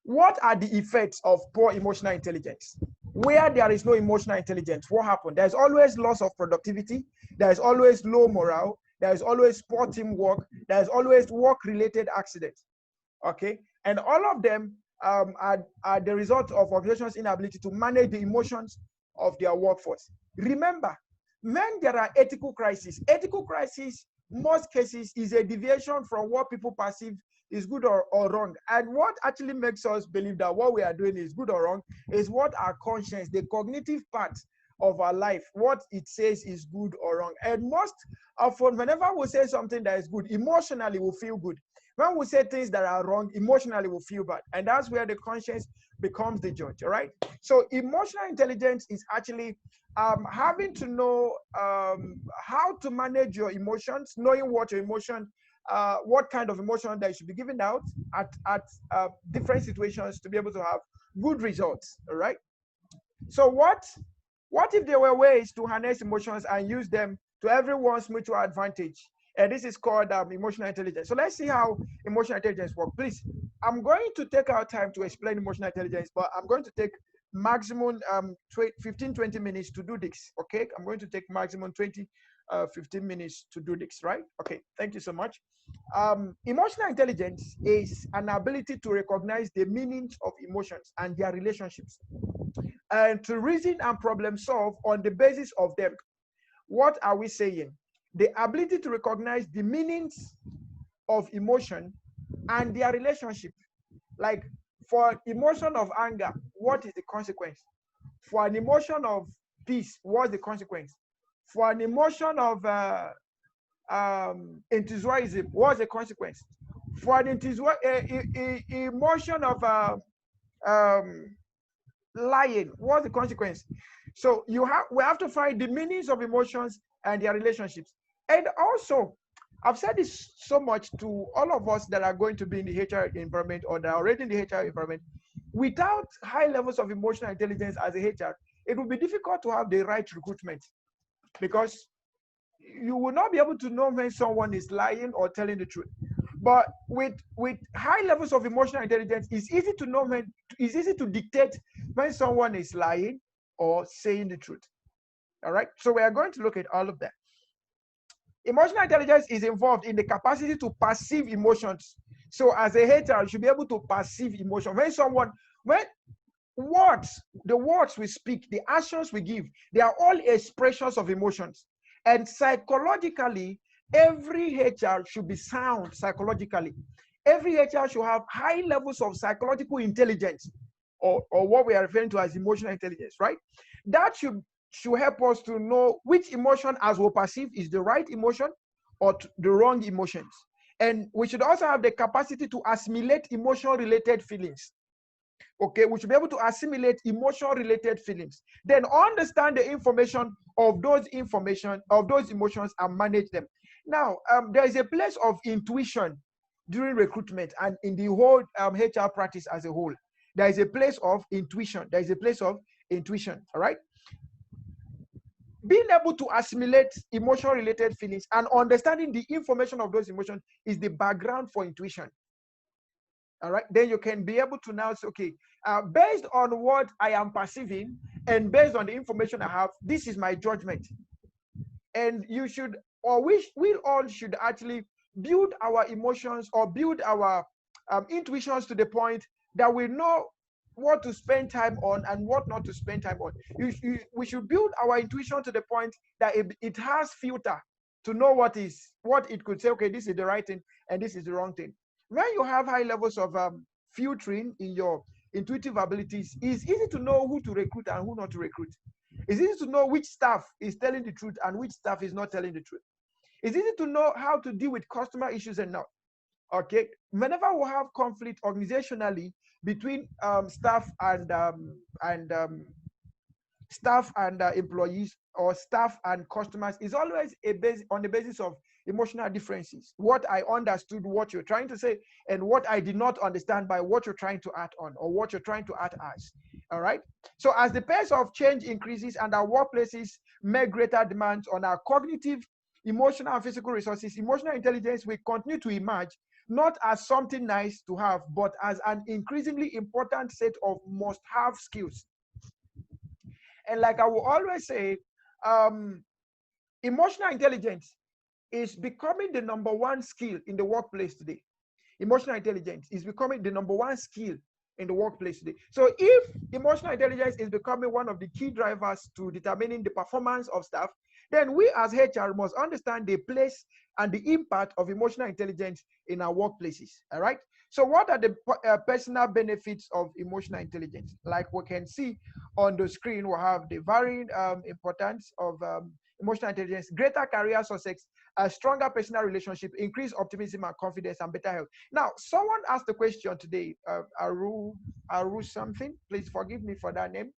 What are the effects of poor emotional intelligence? Where there is no emotional intelligence, what happens? There's always loss of productivity. There's always low morale. There's always poor teamwork. There's always work-related accidents. Okay, and all of them are the result of organizations' inability to manage the emotions of their workforce. Remember, when there are ethical crises, most cases is a deviation from what people perceive is good or wrong. And what actually makes us believe that what we are doing is good or wrong is what our conscience, the cognitive part of our life, what it says is good or wrong. And most often, whenever we say something that is good, emotionally we feel good. When we say things that are wrong, emotionally we feel bad. And that's where the conscience becomes the judge, all right? So emotional intelligence is actually having to know how to manage your emotions, knowing what your emotion, what kind of emotion that you should be giving out at different situations to be able to have good results, all right? So what if there were ways to harness emotions and use them to everyone's mutual advantage? And this is called emotional intelligence. So let's see how emotional intelligence works. Please, I'm going to take our time to explain emotional intelligence, but I'm going to take maximum 15-20 minutes to do this. Okay, I'm going to take maximum 15 minutes to do this, right? Okay, thank you so much. Emotional intelligence is an ability to recognize the meanings of emotions and their relationships, and to reason and problem solve on the basis of them. What are we saying? The ability to recognize the meanings of emotion and their relationship. Like for emotion of anger, what is the consequence? For an emotion of peace, what's the consequence? For an emotion of enthusiasm, what's the consequence? For an emotion of lying, what's the consequence? So we have to find the meanings of emotions and their relationships. And also, I've said this so much to all of us that are going to be in the HR environment or that are already in the HR environment. Without high levels of emotional intelligence as a HR, it will be difficult to have the right recruitment, because you will not be able to know when someone is lying or telling the truth. But with high levels of emotional intelligence, it's easy to know it's easy to dictate when someone is lying or saying the truth. All right, so we are going to look at all of that. Emotional intelligence is involved in the capacity to perceive emotions. So as a HR, you should be able to perceive emotion. The words we speak, the actions we give, they are all expressions of emotions. And psychologically, every HR should be sound psychologically. Every HR should have high levels of psychological intelligence, or what we are referring to as emotional intelligence, right? That should help us to know which emotion as we perceive is the right emotion or the wrong emotions. And we should also have the capacity to assimilate emotion-related feelings. Okay, we should be able to assimilate emotion-related feelings, then understand the information of those emotions and manage them. Now, there is a place of intuition during recruitment and in the whole HR practice as a whole. There is a place of intuition. There is a place of intuition. All right. Being able to assimilate emotion-related feelings and understanding the information of those emotions is the background for intuition. All right, then you can be able to now say, okay, based on what I am perceiving and based on the information I have, this is my judgment. And you should, or we all should actually build our emotions or build our intuitions to the point that we know what to spend time on and what not to spend time on. We should build our intuition to the point that it has filter to know what it could say, okay, this is the right thing and this is the wrong thing. When you have high levels of filtering in your intuitive abilities, it's easy to know who to recruit and who not to recruit. It's easy to know which staff is telling the truth and which staff is not telling the truth. It's easy to know how to deal with customer issues and not. Okay, whenever we have conflict organizationally between staff and employees, or staff and customers, is always on the basis of emotional differences. What I understood what you're trying to say and what I did not understand by what you're trying to add on or what you're trying to add as. All right. So as the pace of change increases and our workplaces make greater demands on our cognitive, emotional, and physical resources, emotional intelligence will continue to emerge not as something nice to have, but as an increasingly important set of must-have skills. And like I will always say, emotional intelligence is becoming the #1 skill in the workplace today. Emotional intelligence is becoming the #1 skill in the workplace today. So if emotional intelligence is becoming one of the key drivers to determining the performance of staff, then we as HR must understand the place and the impact of emotional intelligence in our workplaces. All right. So what are the personal benefits of emotional intelligence? Like we can see on the screen, we have the varying importance of emotional intelligence: greater career success, a stronger personal relationship, increased optimism and confidence, and better health. Now, someone asked the question today, Aru something, please forgive me for that name.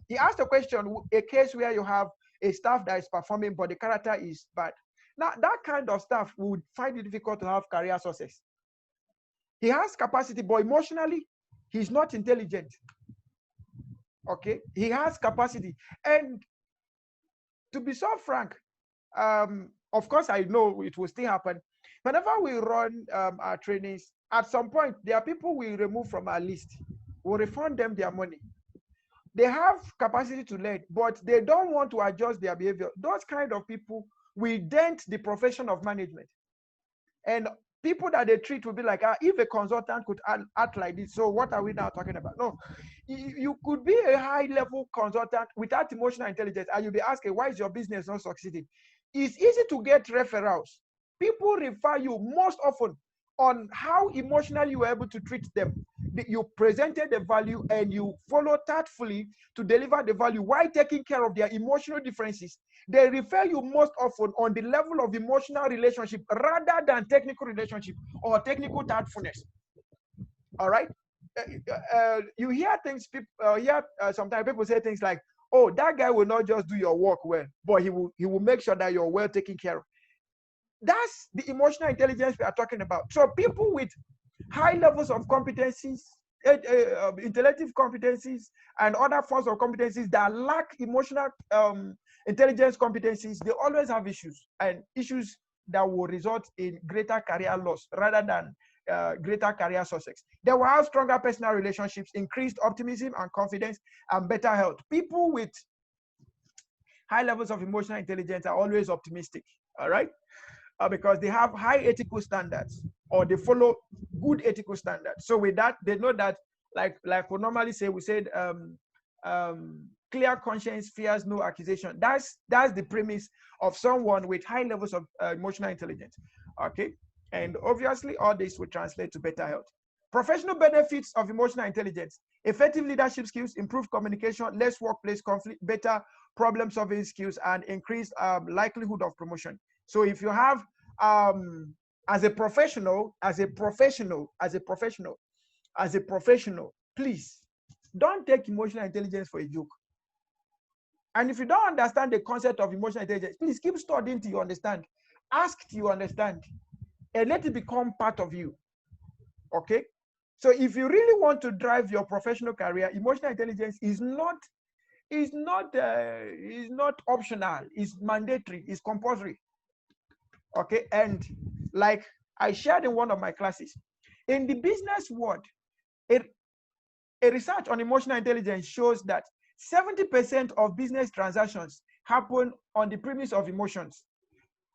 He asked a question, a case where you have a staff that is performing, but the character is bad. Now, that kind of staff would find it difficult to have career success. He has capacity, but emotionally, he's not intelligent. Okay, he has capacity. And to be so frank, of course, I know it will still happen. Whenever we run our trainings, at some point, there are people we remove from our list. We'll refund them their money. They have capacity to learn, but they don't want to adjust their behavior. Those kind of people will dent the profession of management. And people that they treat will be like, if a consultant could act like this, so what are we now talking about? No, you could be a high-level consultant without emotional intelligence, and you'll be asking, why is your business not succeeding? It's easy to get referrals. People refer you most often on how emotionally you were able to treat them. You presented the value and you follow thoughtfully to deliver the value while taking care of their emotional differences. They refer you most often on the level of emotional relationship rather than technical relationship or technical thoughtfulness. All right. You hear things, sometimes people say things like, oh, that guy will not just do your work well, but he will make sure that you're well taken care of. That's the emotional intelligence we are talking about. So people with high levels of competencies, intellective competencies, and other forms of competencies that lack emotional intelligence competencies, they always have issues, and issues that will result in greater career loss rather than greater career success. They will have stronger personal relationships, increased optimism and confidence, and better health. People with high levels of emotional intelligence are always optimistic, all right? Because they have high ethical standards, or they follow good ethical standards. So with that, they know that, like we normally say, we said, clear conscience fears no accusation. That's the premise of someone with high levels of emotional intelligence. Okay, and obviously all this will translate to better health. Professional benefits of emotional intelligence: effective leadership skills, improved communication, less workplace conflict, better problem-solving skills, and increased likelihood of promotion. So if you have, as a professional, please don't take emotional intelligence for a joke. And if you don't understand the concept of emotional intelligence, please keep studying till you understand. Ask till you understand, and let it become part of you. Okay? So if you really want to drive your professional career, emotional intelligence is not optional. It's mandatory. It's compulsory. Okay? And like I shared in one of my classes, in the business world, a research on emotional intelligence shows that 70% of business transactions happen on the premise of emotions.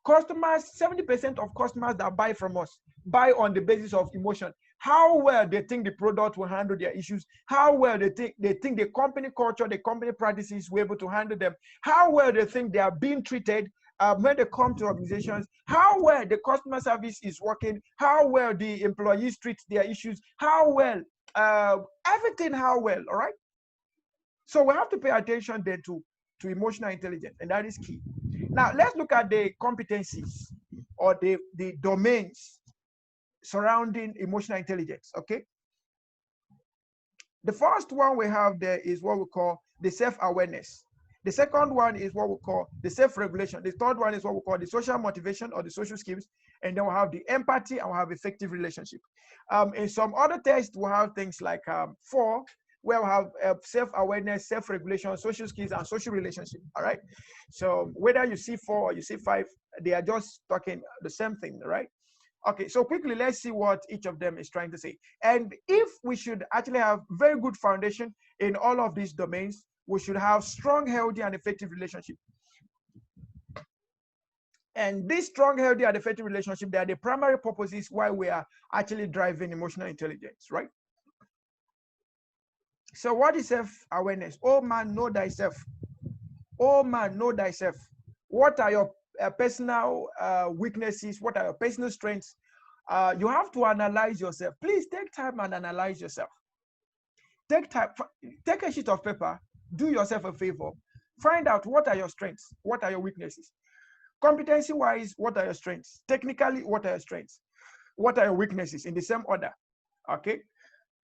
Customers, 70% of customers that buy from us buy on the basis of emotion. How well they think the product will handle their issues, how well they think the company culture, the company practices will be able to handle them, how well they think they are being treated when they come to organizations, how well the customer service is working, how well the employees treat their issues, how well everything, how well, all right? So we have to pay attention there to emotional intelligence, and that is key. Now, let's look at the competencies or the domains surrounding emotional intelligence, okay? The first one we have there is what we call the self-awareness. The second one is what we call the self-regulation. The third one is what we call the social motivation or the social skills. And then we'll have the empathy, and we'll have effective relationship. In some other tests, we'll have things like 4, where we have self-awareness, self-regulation, social skills, and social relationship, all right? So whether you see 4 or you see 5, they are just talking the same thing, right? Okay, so quickly, let's see what each of them is trying to say. And if we should actually have very good foundation in all of these domains, we should have strong, healthy, and effective relationship. And this strong, healthy, and effective relationship, they are the primary purposes why we are actually driving emotional intelligence, right? So what is self-awareness? Oh man, know thyself. Oh man, know thyself. What are your personal weaknesses? What are your personal strengths? You have to analyze yourself. Please take time and analyze yourself. Take time, take a sheet of paper, do yourself a favor. Find out what are your strengths, what are your weaknesses. Competency-wise, what are your strengths? Technically, what are your strengths? What are your weaknesses in the same order? Okay?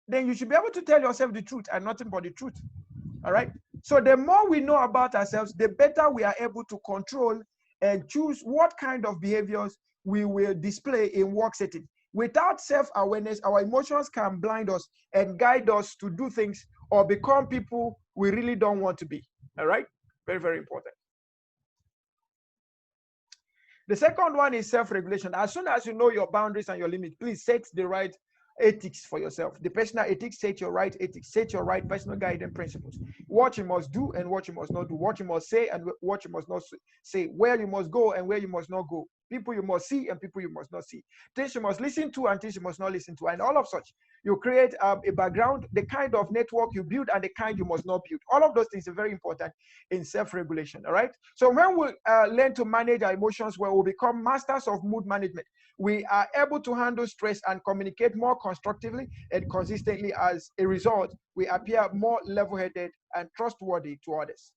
Then you should be able to tell yourself the truth and nothing but the truth. All right? So the more we know about ourselves, the better we are able to control and choose what kind of behaviors we will display in work setting. Without self-awareness, our emotions can blind us and guide us to do things or become people we really don't want to be. All right? Very, very important. The second one is self-regulation. As soon as you know your boundaries and your limits, please set the right ethics for yourself. The personal ethics, set your right ethics, set your right personal guiding principles. What you must do and what you must not do. What you must say and what you must not say. Where you must go and where you must not go. People you must see and people you must not see. Things you must listen to and things you must not listen to. And all of such. You create a background, the kind of network you build and the kind you must not build. All of those things are very important in self-regulation, all right? So when we learn to manage our emotions, where we become masters of mood management, we are able to handle stress and communicate more constructively and consistently. As a result, we appear more level-headed and trustworthy to others.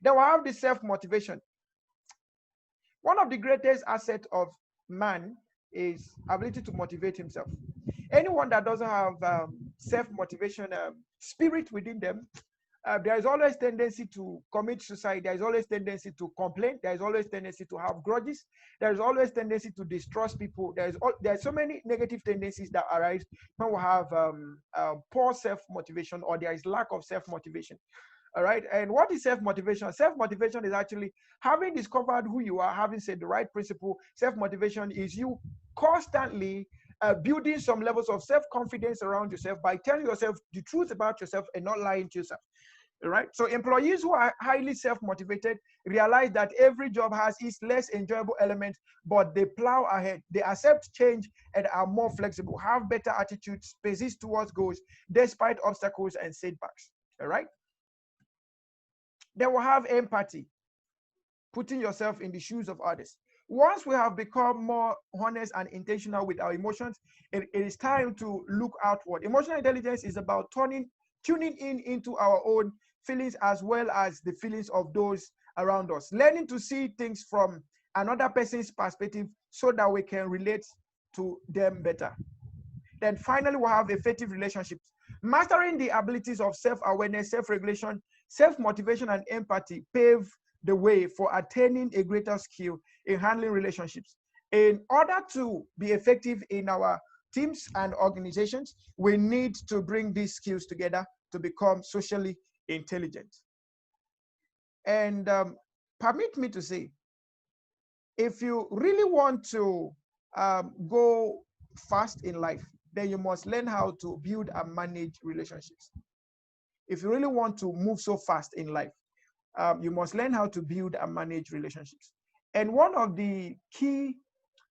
Then we have the self-motivation. One of the greatest assets of man is ability to motivate himself. Anyone that doesn't have self-motivation spirit within them, there is always tendency to commit suicide. There is always tendency to complain. There is always tendency to have grudges. There is always tendency to distrust people. There are so many negative tendencies that arise when we have poor self-motivation or there is lack of self-motivation. All right. And what is self-motivation? Self-motivation is actually having discovered who you are, having said the right principle. Self-motivation is you constantly building some levels of self-confidence around yourself by telling yourself the truth about yourself and not lying to yourself. All right. So employees who are highly self-motivated realize that every job has its less enjoyable elements, but they plow ahead. They accept change and are more flexible, have better attitudes, persist towards goals despite obstacles and setbacks. All right. They will have empathy, putting yourself in the shoes of others. Once we have become more honest and intentional with our emotions, it is time to look outward. Emotional intelligence is about tuning in into our own feelings as well as the feelings of those around us. Learning to see things from another person's perspective so that we can relate to them better. Then finally, we have effective relationships. Mastering the abilities of self-awareness, self-regulation, self-motivation, and empathy pave the way for attaining a greater skill in handling relationships. In order to be effective in our teams and organizations, we need to bring these skills together to become socially intelligent. And permit me to say, if you really want to go fast in life, then you must learn how to build and manage relationships. If you really want to move so fast in life, you must learn how to build and manage relationships. And one of the key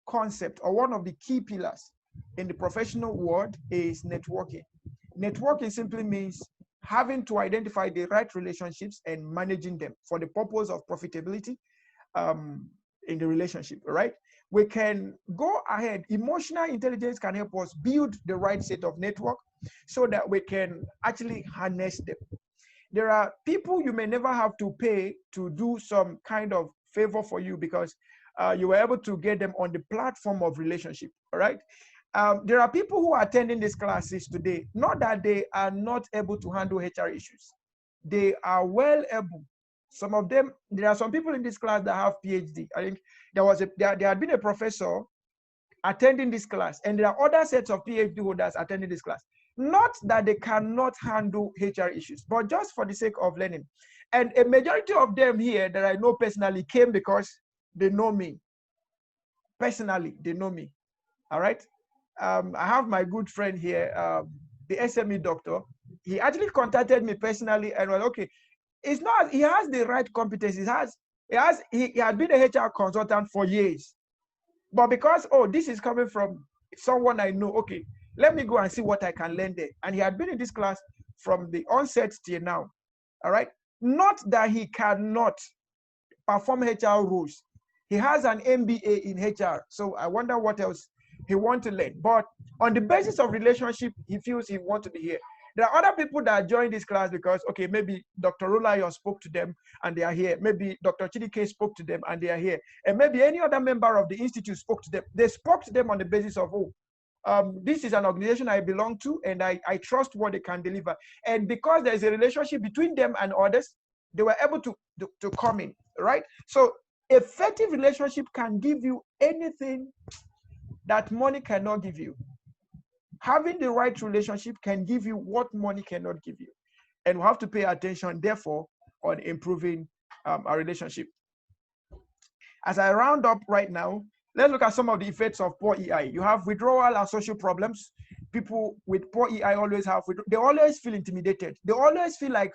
concepts, or one of the key pillars in the professional world, is networking. Networking simply means having to identify the right relationships and managing them for the purpose of profitability in the relationship, right? We can go ahead. Emotional intelligence can help us build the right set of network so that we can actually harness them. There are people you may never have to pay to do some kind of favor for you because you were able to get them on the platform of relationship, all right? There are people who are attending these classes today, not that they are not able to handle HR issues. They are well able. Some of them, there are some people in this class that have PhD. I think there had been a professor attending this class, and there are other sets of PhD holders attending this class. Not that they cannot handle HR issues, but just for the sake of learning. And a majority of them here that I know personally came because they know me. Personally, they know me. All right. I have my good friend here, the SME doctor. He actually contacted me personally and was okay. It's not, he has the right competence. He had been a HR consultant for years. But because, oh, this is coming from someone I know, okay, let me go and see what I can learn there. And he had been in this class from the onset till now. All right. Not that he cannot perform HR roles. He has an MBA in HR. So I wonder what else he wants to learn. But on the basis of relationship, he feels he wants to be here. There are other people that joined this class because, okay, maybe Dr. Rolayo spoke to them and they are here. Maybe Dr. Chidike spoke to them and they are here. And maybe any other member of the institute spoke to them. They spoke to them on the basis of, oh, this is an organization I belong to and I trust what they can deliver. And because there's a relationship between them and others, they were able to come in, right? So effective relationship can give you anything that money cannot give you. Having the right relationship can give you what money cannot give you. And we have to pay attention, therefore, on improving our relationship. As I round up right now, let's look at some of the effects of poor EI. You have withdrawal and social problems. People with poor EI always have, they always feel intimidated. They always feel like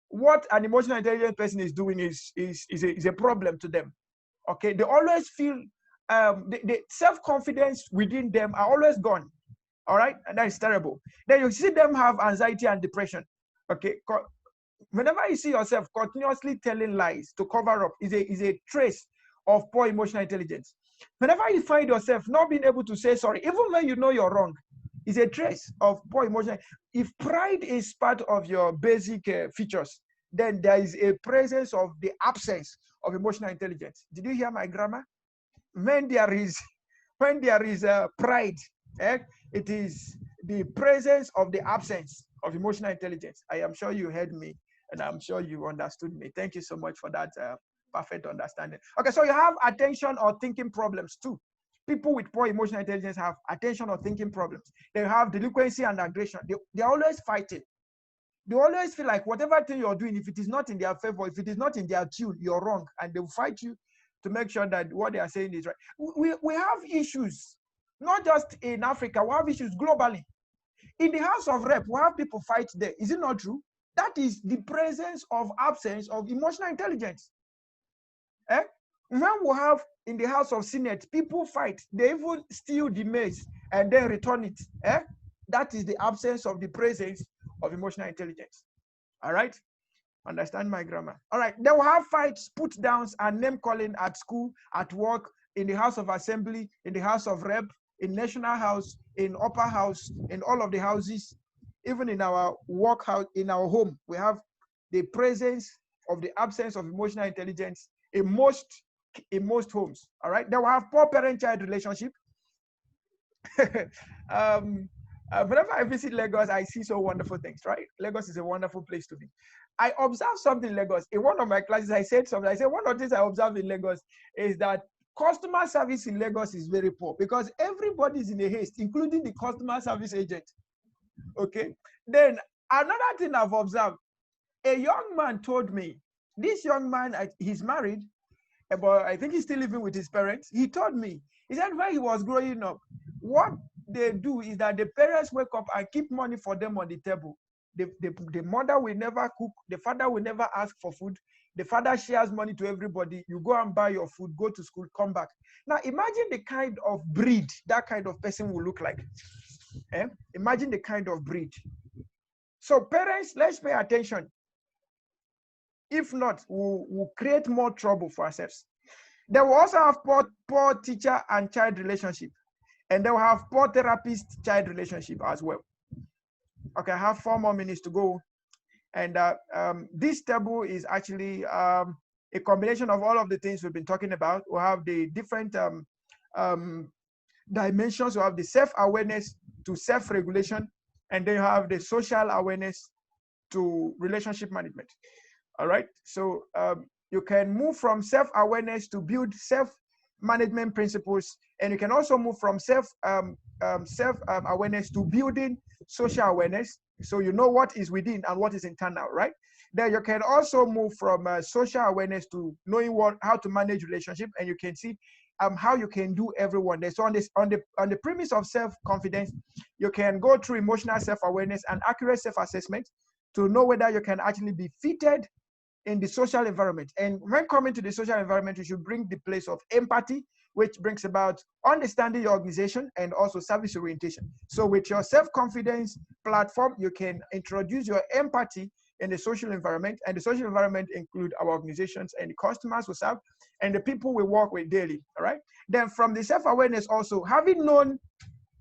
what an emotional intelligent person is doing is a problem to them. Okay, they always feel the self-confidence within them are always gone. All right, and that is terrible. Then you see them have anxiety and depression. Okay, whenever you see yourself continuously telling lies to cover up is a trace of poor emotional intelligence. Whenever you find yourself not being able to say sorry, even when you know you're wrong, is a trace of poor emotional. If pride is part of your basic features, then there is a presence of the absence of emotional intelligence. Did you hear my grammar? When there is pride, it is the presence of the absence of emotional intelligence. I am sure you heard me and I'm sure you understood me. Thank you so much for that perfect understanding. Okay, so you have attention or thinking problems too. People with poor emotional intelligence have attention or thinking problems. They have delinquency and aggression. They're always fighting. They always feel like whatever thing you're doing, if it is not in their favor, if it is not in their tune, you're wrong. And they will fight you to make sure that what they are saying is right. We have issues, not just in Africa, we have issues globally. In the House of Rep, we have people fight there. Is it not true? That is the presence of absence of emotional intelligence. When we have in the House of Senate, people fight. They even steal the maize and then return it. That is the absence of the presence of emotional intelligence. All right? Understand my grammar. All right. They will have fights, put downs, and name calling at school, at work, in the House of Assembly, in the House of Rep, in National House, in Upper House, in all of the houses, even in our work house, in our home. We have the presence of the absence of emotional intelligence in most homes. All right. They will have poor parent-child relationship. Whenever I visit Lagos, I see so wonderful things, right? Lagos is a wonderful place to be. I observed something in Lagos. In one of my classes, I said something. I said, one of the things I observed in Lagos is that customer service in Lagos is very poor because everybody is in a haste, including the customer service agent. Okay. Then another thing I've observed, a young man told me, this young man, he's married, but I think he's still living with his parents. He told me, he said when he was growing up, what they do is that the parents wake up and keep money for them on the table. The mother will never cook. The father will never ask for food. The father shares money to everybody. You go and buy your food, go to school, come back. Now imagine the kind of breed that kind of person will look like. Imagine the kind of breed. So parents, let's pay attention. If not, we'll create more trouble for ourselves. They will also have poor teacher and child relationship. And they will have poor therapist-child relationship as well. Okay, I have 4 more minutes to go. And this table is actually a combination of all of the things we've been talking about. We have the different dimensions. We have the self-awareness to self-regulation, and then you have the social awareness to relationship management. All right, so you can move from self-awareness to build self-management principles, and you can also move from self-awareness to building social awareness, so you know what is within and what is internal, right? Then you can also move from social awareness to knowing how to manage relationship, and you can see how you can do everyone there. So on the premise of self-confidence, you can go through emotional self-awareness and accurate self-assessment to know whether you can actually be fitted in the social environment. And when coming to the social environment, you should bring the place of empathy, which brings about understanding your organization and also service orientation. So with your self-confidence platform, you can introduce your empathy in the social environment, and the social environment include our organizations and the customers we serve and the people we work with daily, all right? Then from the self-awareness also, having known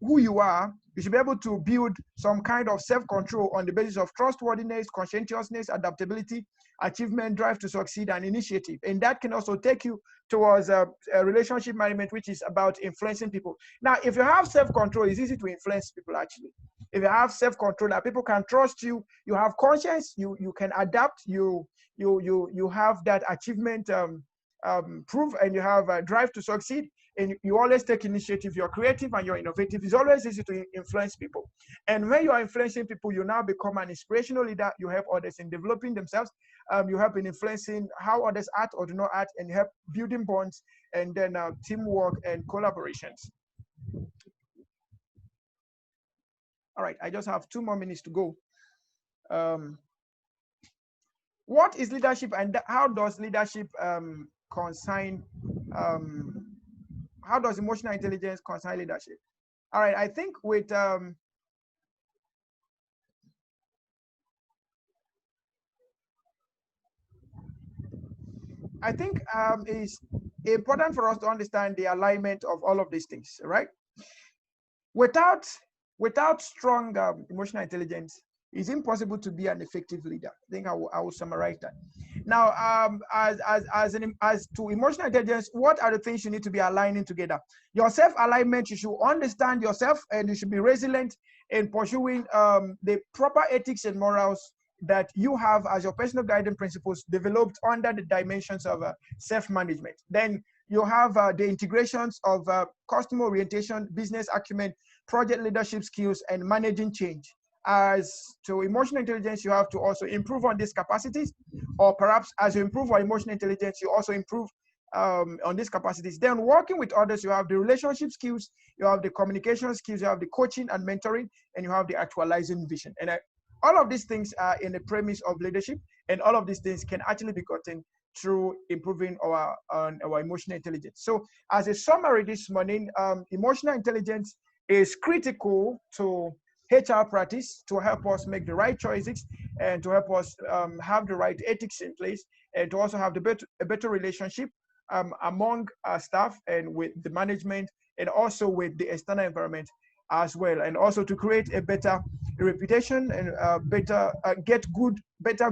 who you are, you should be able to build some kind of self-control on the basis of trustworthiness, conscientiousness, adaptability, achievement, drive to succeed, and initiative. And that can also take you towards a relationship management, which is about influencing people. Now, if you have self-control, it's easy to influence people actually. If you have self-control, that people can trust you, you have conscience, you can adapt, you have that achievement proof, and you have a drive to succeed, and you always take initiative, you're creative and you're innovative. It's always easy to influence people. And when you are influencing people, you now become an inspirational leader. You help others in developing themselves. You help in influencing how others act or do not act, and help building bonds, and then teamwork and collaborations. All right, I just have 2 more minutes to go. What is leadership, and how does leadership concern, how does emotional intelligence concern leadership? All right, I think with it's important for us to understand the alignment of all of these things, right? Without strong emotional intelligence, it's impossible to be an effective leader. I think I will summarize that. Now, as to emotional intelligence, what are the things you need to be aligning together? Your self-alignment, you should understand yourself, and you should be resilient in pursuing the proper ethics and morals that you have as your personal guiding principles developed under the dimensions of self-management. Then you have the integrations of customer orientation, business acumen, project leadership skills, and managing change. As to emotional intelligence, you have to also improve on these capacities, or perhaps as you improve on emotional intelligence, you also improve on these capacities. Then working with others, you have the relationship skills, you have the communication skills, you have the coaching and mentoring, and you have the actualizing vision. And all of these things are in the premise of leadership, and all of these things can actually be gotten through improving our emotional intelligence. So as a summary this morning, emotional intelligence is critical to HR practice to help us make the right choices, and to help us have the right ethics in place, and to also have a better relationship among our staff and with the management, and also with the external environment as well, and also to create a better reputation and better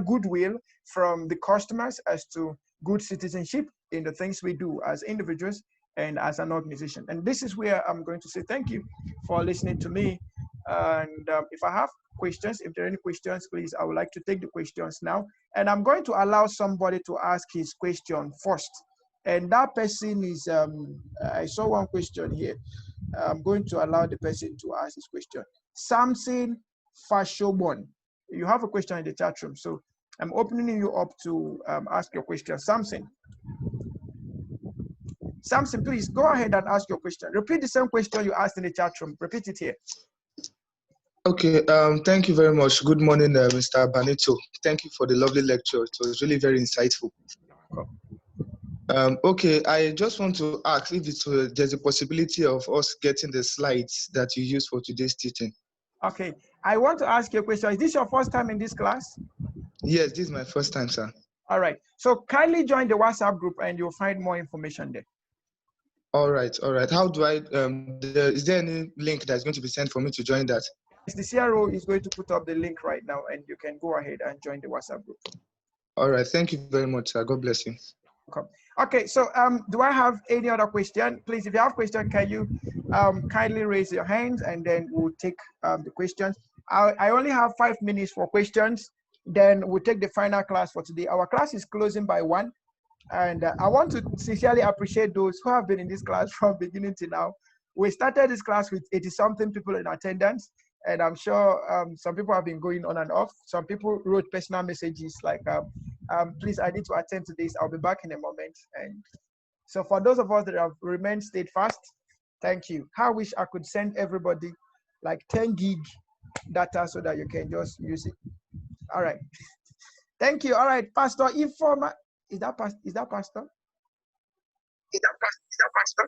goodwill from the customers as to good citizenship in the things we do as individuals and as an organization. And this is where I'm going to say thank you for listening to me. And if I have questions, if there are any questions, please, I would like to take the questions now. And I'm going to allow somebody to ask his question first. And that person is, I saw one question here. I'm going to allow the person to ask his question. Samson Fashobon, you have a question in the chat room. So I'm opening you up to ask your question. Samson, please go ahead and ask your question. Repeat the same question you asked in the chat room. Repeat it here. Okay, thank you very much. Good morning, Mr. Banito. Thank you for the lovely lecture. It was really very insightful. Okay, I just want to ask if there's a possibility of us getting the slides that you used for today's teaching. Okay, I want to ask you a question. Is this your first time in this class? Yes, this is my first time, sir. All right, so kindly join the WhatsApp group and you'll find more information there. All right, all right. How do I, is there any link that's going to be sent for me to join that? The CRO is going to put up the link right now and you can go ahead and join the WhatsApp group. All right, thank you very much, sir. God bless you. Okay, so do I have any other question? Please, if you have question, can you kindly raise your hands and then we'll take the questions. I only have 5 minutes for questions, then we'll take the final class for today. Our class is closing by 1, and I want to sincerely appreciate those who have been in this class from beginning to now. We started this class with 80-something people in attendance, and I'm sure some people have been going on and off. Some people wrote personal messages like, please, I need to attend to this. I'll be back in a moment. And so for those of us that have remained steadfast, thank you. I wish I could send everybody like 10 gig data so that you can just use it. All right. Thank you. All right, Pastor Informa. Is that Pastor? Is that Pastor?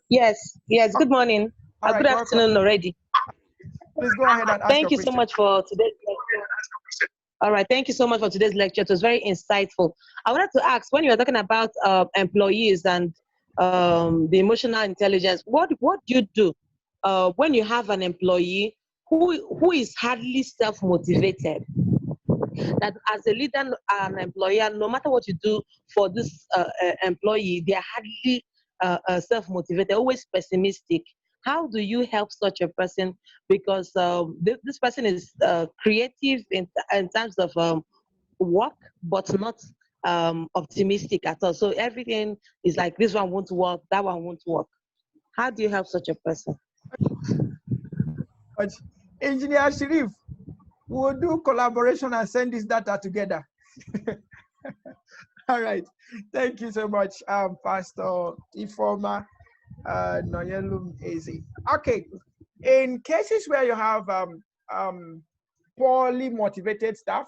Yes, good morning. Right, good afternoon already. Please go ahead and ask Thank you so much for today's lecture. All right, thank you so much for today's lecture. It was very insightful. I wanted to ask, when you were talking about employees and the emotional intelligence, what do you do when you have an employee who is hardly self-motivated? That as a leader, an employer, no matter what you do for this employee, they are hardly self-motivated, always pessimistic. How do you help such a person? Because this person is creative in terms of work, but not optimistic at all. So everything is like, this one won't work, that one won't work. How do you help such a person? Engineer Sharif, we'll do collaboration and send this data together. All right. Thank you so much, Pastor Ifoma Noyelum Ezi. Okay. In cases where you have poorly motivated staff,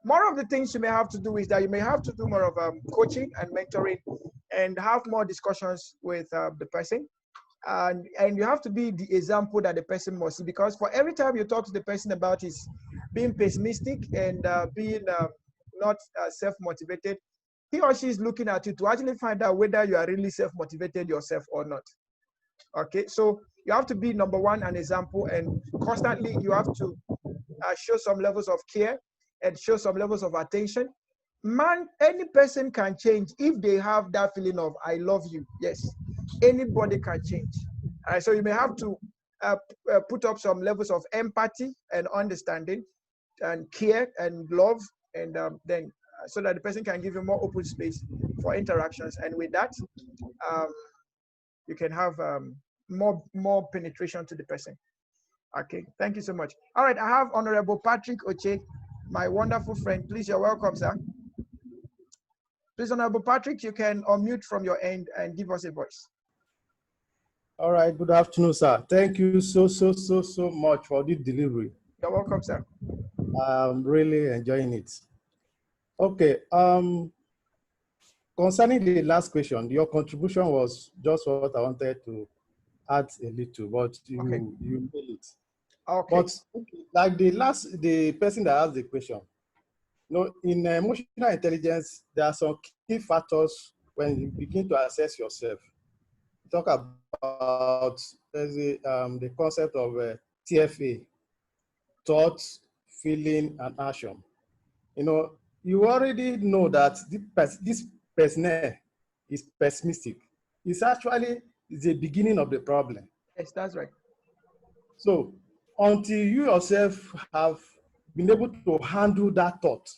more of the things you may have to do is that you may have to do more of coaching and mentoring and have more discussions with the person. And you have to be the example that the person must see, because for every time you talk to the person about his being pessimistic and being not self-motivated, he or she is looking at you to actually find out whether you are really self-motivated yourself or not. Okay, so you have to be, number one, an example, and constantly you have to show some levels of care and show some levels of attention. Man, any person can change if they have that feeling of I love you. Yes, anybody can change. So you may have to put up some levels of empathy and understanding and care and love, and then so that the person can give you more open space for interactions. And with that, you can have more penetration to the person. Okay, thank you so much. All right, I have Honorable Patrick Oche, my wonderful friend. Please, you're welcome, sir. Please, Honorable Patrick, you can unmute from your end and give us a voice. All right, good afternoon, sir. Thank you so much for this delivery. You're welcome, sir. I'm really enjoying it. Okay, concerning the last question, your contribution was just what I wanted to add a little, but you nailed it. Okay. But like the person that asked the question, in emotional intelligence, there are some key factors when you begin to assess yourself. Talk about the concept of TFA, thoughts, feeling, and action. You already know that this person is pessimistic. It's actually the beginning of the problem. Yes, that's right. So until you yourself have been able to handle that thought,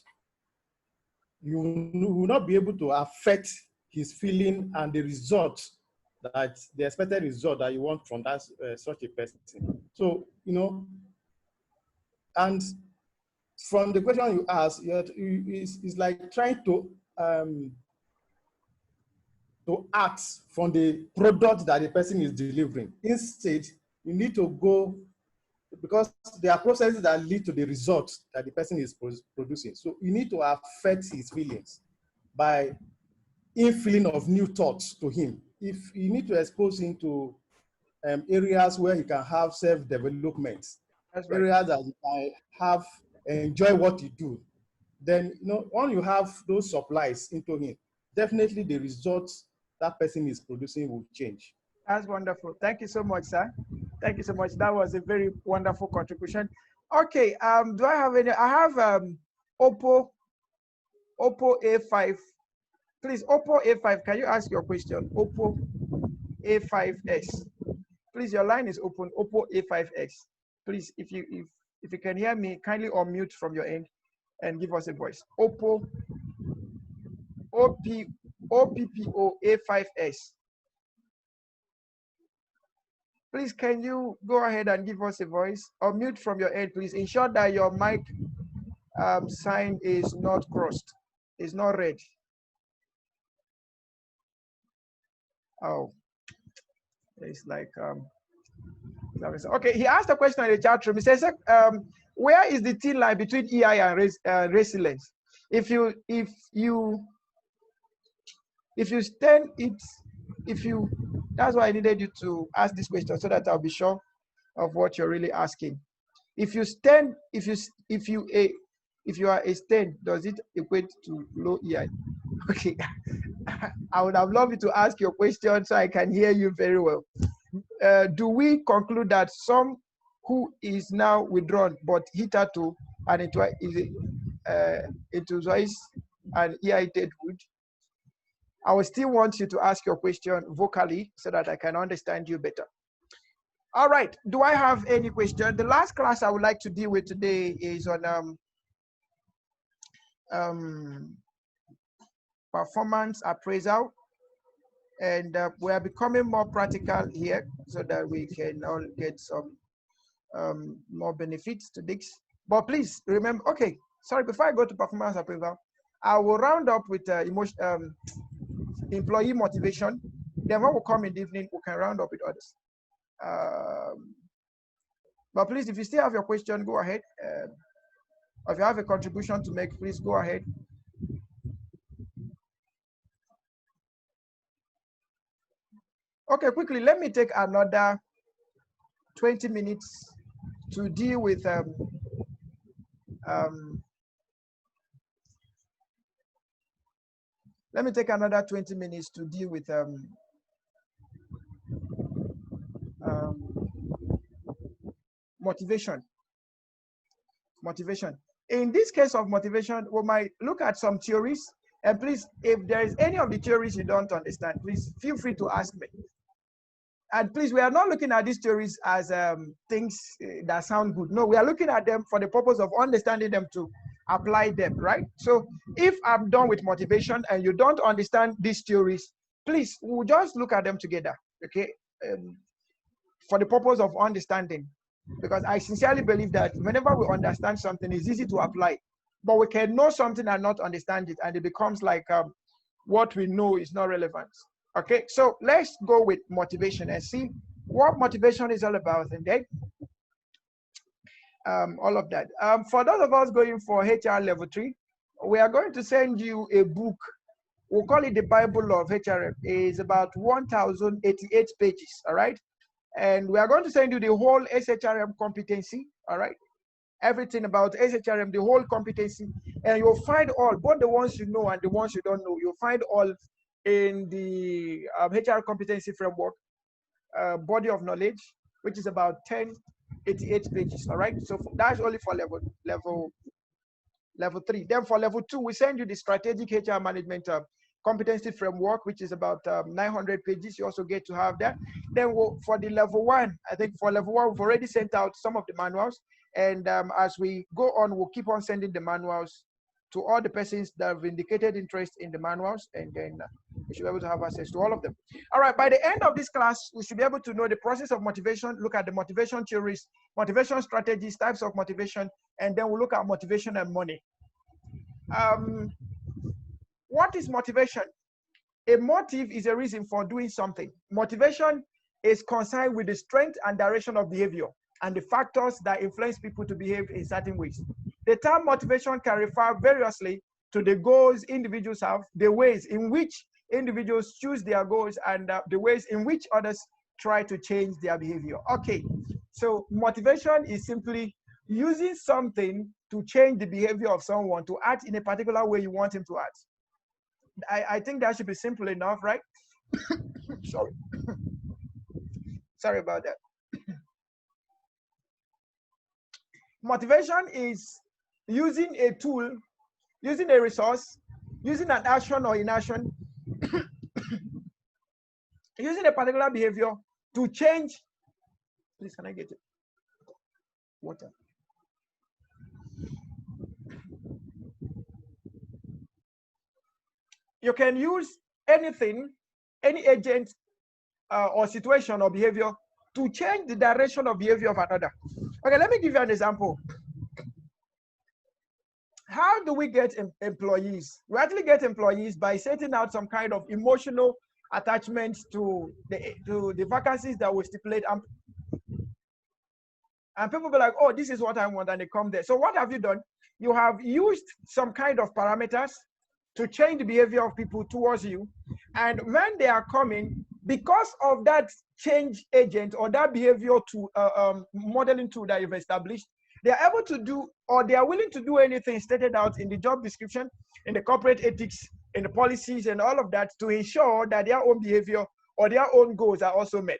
you will not be able to affect his feeling and the result, that the expected result that you want from that such a person. So, you know, and from the question you asked, it's like trying to act from the product that the person is delivering. Instead, you need to go, because there are processes that lead to the results that the person is producing. So you need to affect his feelings by infilling of new thoughts to him. If you need to expose him to areas where he can have self-development, That's right. areas that he can have enjoy what he do, then you know, when you have those supplies into him, definitely the results that person is producing will change. That's wonderful. Thank you so much, sir. Thank you so much. That was a very wonderful contribution. Okay, do I have any? I have Oppo A5. Please, Oppo A5, can you ask your question? Oppo A5S. Please, your line is open. Oppo A5S. Please, if you can hear me, kindly unmute from your end and give us a voice. Oppo OPPO A5S. Please, can you go ahead and give us a voice? Or mute from your end, please. Ensure that your mic sign is not crossed, is not red. Oh, it's like okay. He asked a question in the chat room. He says, where is the thin line between EI and resilience? If you stand it, that's why I needed you to ask this question so that I'll be sure of what you're really asking. If you stand, if you are a stand, does it equate to low EI? Okay, I would have loved you to ask your question so I can hear you very well. Do we conclude that some who is now withdrawn but hitherto and it was an EIted good? I will still want you to ask your question vocally so that I can understand you better. All right, do I have any question? The last class I would like to deal with today is on performance appraisal. And we are becoming more practical here so that we can all get some more benefits to this. But please remember, okay, sorry, before I go to performance appraisal, I will round up with employee motivation. Then when we come in the evening, we can round up with others. But please, if you still have your question, go ahead. If you have a contribution to make, please go ahead. Okay, quickly, let me take another 20 minutes to deal with let me take another 20 minutes to deal with motivation. In this case of motivation, we might look at some theories. And please, if there is any of the theories you don't understand, please feel free to ask me. And please, we are not looking at these theories as things that sound good. No, we are looking at them for the purpose of understanding them to apply them, right? So if I'm done with motivation and you don't understand these theories, please, we'll just look at them together, okay? For the purpose of understanding. Because I sincerely believe that whenever we understand something, it's easy to apply. But we can know something and not understand it, and it becomes like what we know is not relevant. Okay, so let's go with motivation and see what motivation is all about, and then all of that. For those of us going for HR level 3, we are going to send you a book. We'll call it the Bible of HRM. It's about 1,088 pages, all right? And we are going to send you the whole SHRM competency, all right? Everything about SHRM, the whole competency, and you'll find all, both the ones you know and the ones you don't know, you'll find all in the HR competency framework body of knowledge, which is about 1088 pages, all right? So that's only for level 3. Then for level 2, we send you the strategic HR management competency framework, which is about 900 pages. You also get to have that. Then for the level 1, I think for level 1, we've already sent out some of the manuals. And as we go on, we'll keep on sending the manuals to all the persons that have indicated interest in the manuals, and then we should be able to have access to all of them. All right, by the end of this class, we should be able to know the process of motivation, look at the motivation theories, motivation strategies, types of motivation, and then we'll look at motivation and money. What is motivation? A motive is a reason for doing something. Motivation is concerned with the strength and direction of behavior and the factors that influence people to behave in certain ways. The term motivation can refer variously to the goals individuals have, the ways in which individuals choose their goals, and the ways in which others try to change their behavior. Okay, so motivation is simply using something to change the behavior of someone to act in a particular way you want him to act. I think that should be simple enough, right? Sorry. Sorry about that. Motivation is using a tool, using a resource, using an action or inaction, using a particular behavior to change. Please, can I get it? Water. You can use anything, any agent or situation or behavior to change the direction of behavior of another. Okay, let me give you an example. How do we get employees? We actually get employees by setting out some kind of emotional attachment to the vacancies that we stipulate. And people be like, oh, this is what I want, and they come there. So what have you done? You have used some kind of parameters to change the behavior of people towards you. And when they are coming, because of that change agent or that behavior to modeling tool that you've established, they are able to do, or they are willing to do anything stated out in the job description, in the corporate ethics, in the policies and all of that to ensure that their own behavior or their own goals are also met.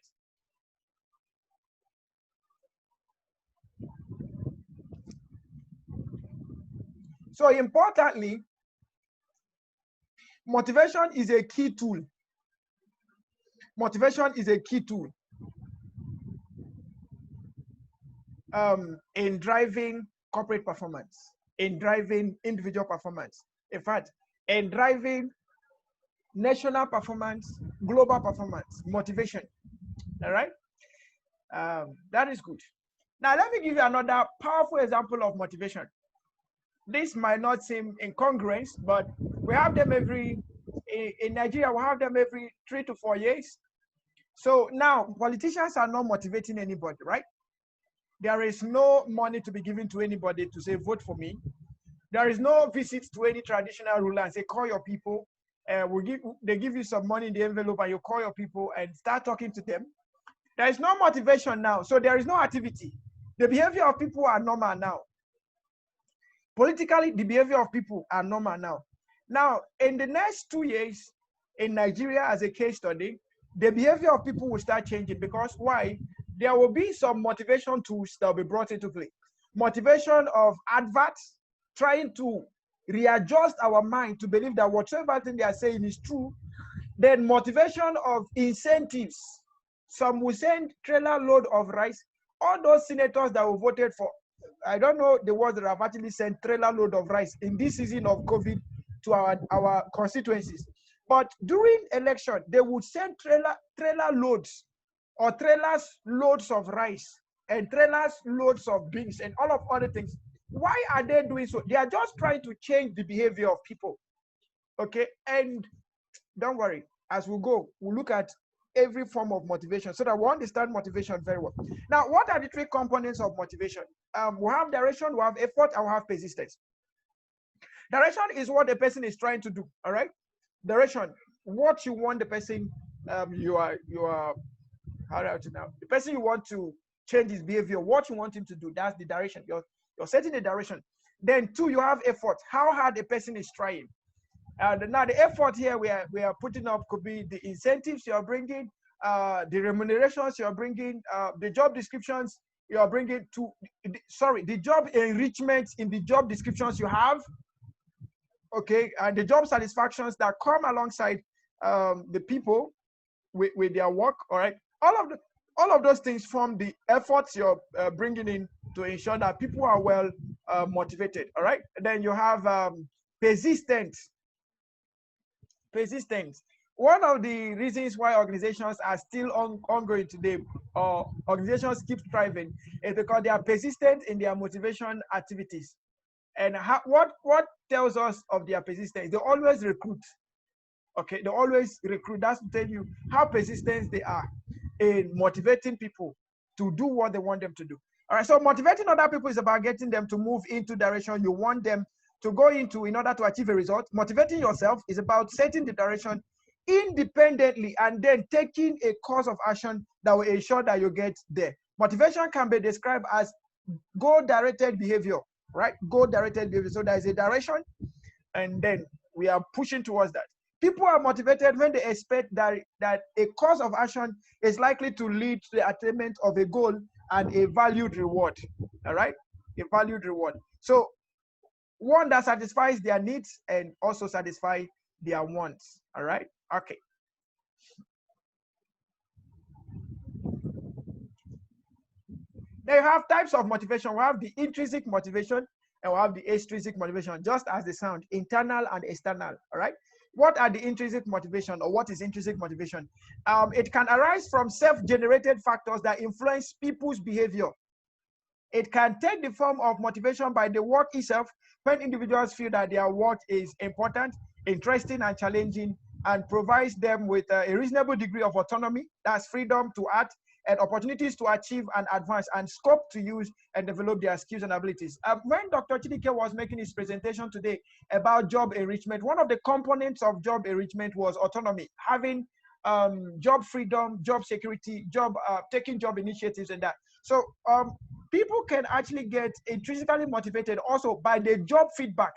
So importantly, motivation is a key tool. Motivation is a key tool in driving corporate performance, in driving individual performance. In fact, in driving national performance, global performance, motivation. All right? That is good. Now, let me give you another powerful example of motivation. This might not seem incongruent, but we have them in Nigeria, we have them every 3 to 4 years. So now politicians are not motivating anybody, right? There is no money to be given to anybody to say, vote for me. There is no visit to any traditional ruler and say, call your people. They give you some money in the envelope and you call your people and start talking to them. There is no motivation now. So there is no activity. The behavior of people are normal now. Politically, the behavior of people are normal now. Now, in the next 2 years, in Nigeria as a case study, the behavior of people will start changing because why? There will be some motivation tools that will be brought into play. Motivation of adverts, trying to readjust our mind to believe that whatever thing they are saying is true. Then motivation of incentives. Some will send trailer load of rice. All those senators that were voted for, I don't know the words that have actually sent trailer load of rice in this season of COVID to our constituencies. But during election, they would send trailer loads or trailers loads of rice and trailers loads of beans and all of other things. Why are they doing so? They are just trying to change the behavior of people. Okay, and don't worry, as we go, we'll look at every form of motivation so that we understand motivation very well. Now, what are the 3 components of motivation? We have direction, we have effort, and we have persistence. Direction is what the person is trying to do, all right? Direction, what you want the person, you are how do I know? The person you want to change his behavior, what you want him to do, that's the direction. You're setting the direction. Then 2, you have effort, how hard a person is trying. Now the effort here we are putting up could be the incentives you are bringing, the remunerations you are bringing, the job descriptions you are bringing to, the job enrichment in the job descriptions you have. okay, and the job satisfactions that come alongside the people with their work. All right, all of those things form the efforts you're bringing in to ensure that people are well motivated. All right, and then you have persistence. One of the reasons why organizations are still ongoing today, or organizations keep thriving, is because they are persistent in their motivation activities. And what tells us of their persistence? They always recruit. Okay, they always recruit. That's to tell you how persistent they are in motivating people to do what they want them to do. All right, so motivating other people is about getting them to move into direction you want them to go into in order to achieve a result. Motivating yourself is about setting the direction independently and then taking a course of action that will ensure that you get there. Motivation can be described as goal-directed behavior, right? Goal-directed behavior. So there is a direction, and then we are pushing towards that. People are motivated when they expect that a course of action is likely to lead to the attainment of a goal and a valued reward. All right, a valued reward. So one that satisfies their needs and also satisfy their wants. All right. Okay. Now you have types of motivation. We have the intrinsic motivation and we have the extrinsic motivation, just as they sound, internal and external. All right. What are the intrinsic motivation, or what is intrinsic motivation? It can arise from self-generated factors that influence people's behavior. It can take the form of motivation by the work itself, when individuals feel that their work is important, interesting, and challenging, and provides them with a reasonable degree of autonomy, that's freedom to act, and opportunities to achieve and advance, and scope to use and develop their skills and abilities. When Dr. Chidike was making his presentation today about job enrichment, one of the components of job enrichment was autonomy, having job freedom, job security, taking job initiatives and that. So people can actually get intrinsically motivated also by the job feedback.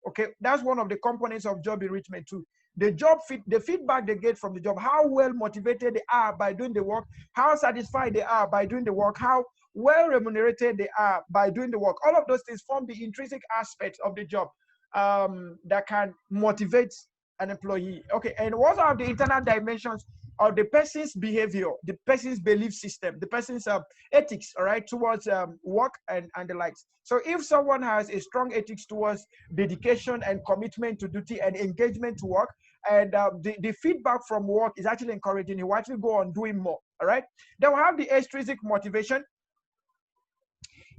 Okay, that's one of the components of job enrichment too. The feedback they get from the job, how well motivated they are by doing the work, how satisfied they are by doing the work, how well remunerated they are by doing the work. All of those things form the intrinsic aspects of the job that can motivate an employee. Okay, and what are the internal dimensions of the person's behavior, the person's belief system, the person's ethics, all right, towards work and the likes. So if someone has a strong ethics towards dedication and commitment to duty and engagement to work, and the feedback from work is actually encouraging, he will actually go on doing more, all right? Then we have the extrinsic motivation,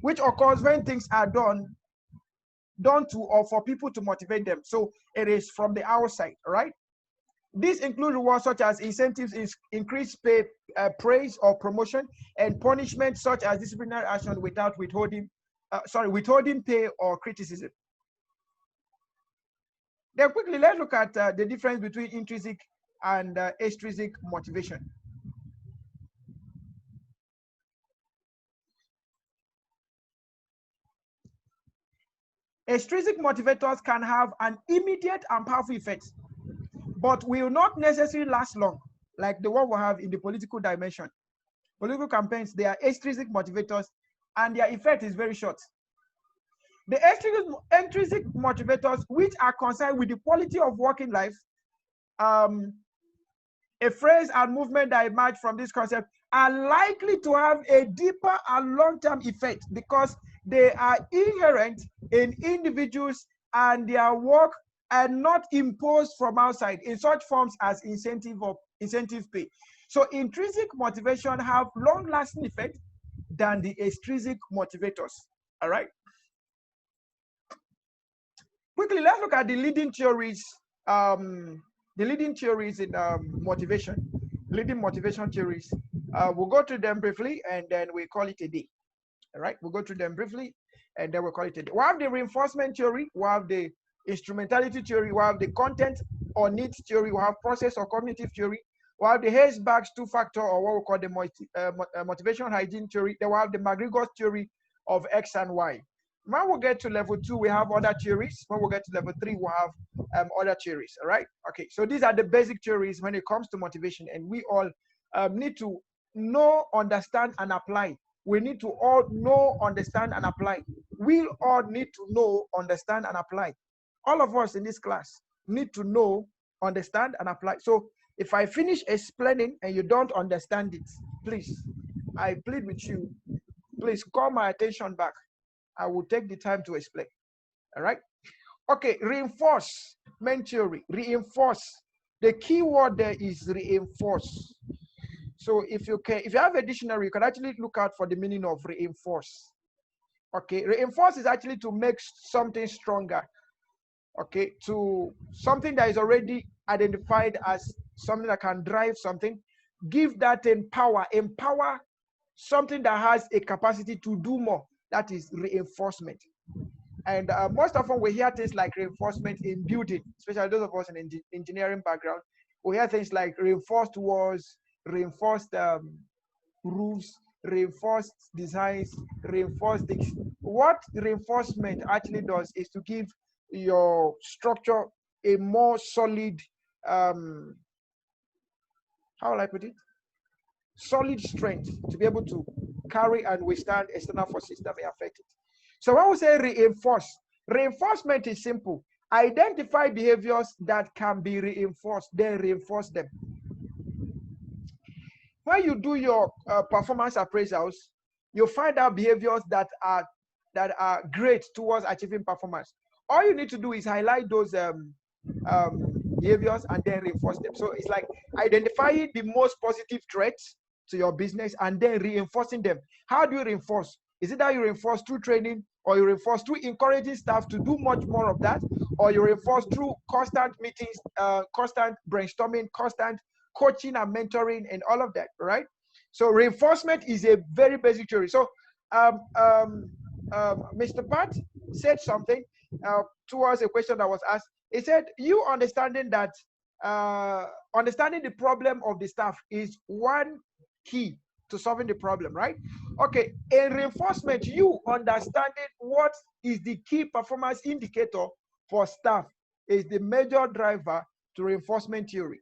which occurs when things are done to or for people to motivate them. So it is from the outside, all right? These include rewards such as incentives, increased pay, praise or promotion, and punishment such as disciplinary action without withholding pay or criticism. Then quickly, let's look at the difference between intrinsic and extrinsic motivation. Extrinsic motivators can have an immediate and powerful effect, but will not necessarily last long, like the one we have in the political dimension. Political campaigns, they are extrinsic motivators, and their effect is very short. The intrinsic motivators, which are concerned with the quality of working life, a phrase and movement that emerge from this concept, are likely to have a deeper and long-term effect because they are inherent in individuals and their work, and not imposed from outside in such forms as incentive pay. So intrinsic motivation have long-lasting effect than the extrinsic motivators. All right. Quickly, let's look at the leading theories. The leading theories in motivation, leading motivation theories. We'll go through them briefly and then we call it a day. All right, we'll go through them briefly and then we'll call it a day. We have the reinforcement theory, we have the instrumentality theory, we have the content or needs theory, we have process or cognitive theory, we have the Herzberg's two-factor or what we call the motivation hygiene theory, then we have the McGregor's theory of X and Y. When we get to level 2, we have other theories. When we get to level 3, we have other theories, all right? Okay, so these are the basic theories when it comes to motivation, and we all need to know, understand, and apply. We need to all know, understand, and apply. We all need to know, understand, and apply. all of us in this class need to know, understand, and apply. So if I finish explaining and you don't understand it, please, I plead with you, please call my attention back. I will take the time to explain. All right? Okay, reinforcement theory. Reinforce. The key word there is reinforce. So if you have a dictionary, you can actually look out for the meaning of reinforce. Okay, reinforce is actually to make something stronger. Okay, to something that is already identified as something that can drive something, give that empower something that has a capacity to do more. That is reinforcement. And most often we hear things like reinforcement in building, especially those of us in engineering background. We hear things like reinforced walls, reinforced roofs, reinforced designs, reinforced things. What reinforcement actually does is to give your structure a more solid, how will I put it? Solid strength to be able to carry and withstand external forces that may affect it. So when we say reinforce, reinforcement is simple. Identify behaviors that can be reinforced, then reinforce them. When you do your performance appraisals, you find out behaviors that are great towards achieving performance. All you need to do is highlight those behaviors and then reinforce them. So it's like identifying the most positive traits to your business and then reinforcing them. How do you reinforce? Is it that you reinforce through training, or you reinforce through encouraging staff to do much more of that, or you reinforce through constant meetings, constant brainstorming, constant coaching and mentoring and all of that, right? So reinforcement is a very basic theory. So Mr. Pat said something towards a question that was asked. He said, you understanding that understanding the problem of the staff is one key to solving the problem, right? Okay, in reinforcement, you understanding what is the key performance indicator for staff is the major driver to reinforcement theory.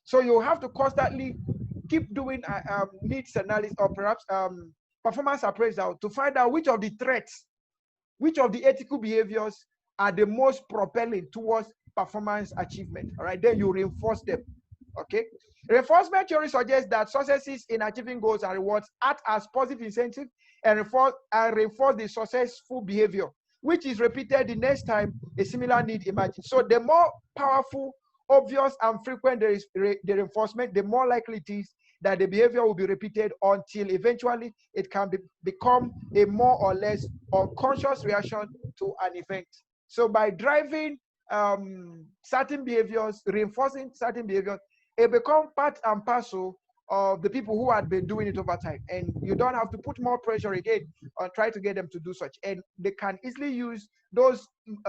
So you have to constantly keep doing needs analysis, or perhaps performance appraisal, to find out which of the threats, which of the ethical behaviors are the most propelling towards performance achievement. All right, then you reinforce them. Okay, reinforcement theory suggests that successes in achieving goals and rewards act as positive incentive and reinforce the successful behavior, which is repeated the next time a similar need emerges. So the more powerful, obvious, and frequent the reinforcement, the more likely it is that the behavior will be repeated until eventually it can become a more or less unconscious reaction to an event. So by driving certain behaviors, reinforcing certain behaviors, it becomes part and parcel of the people who had been doing it over time. And you don't have to put more pressure again on try to get them to do such. And they can easily use those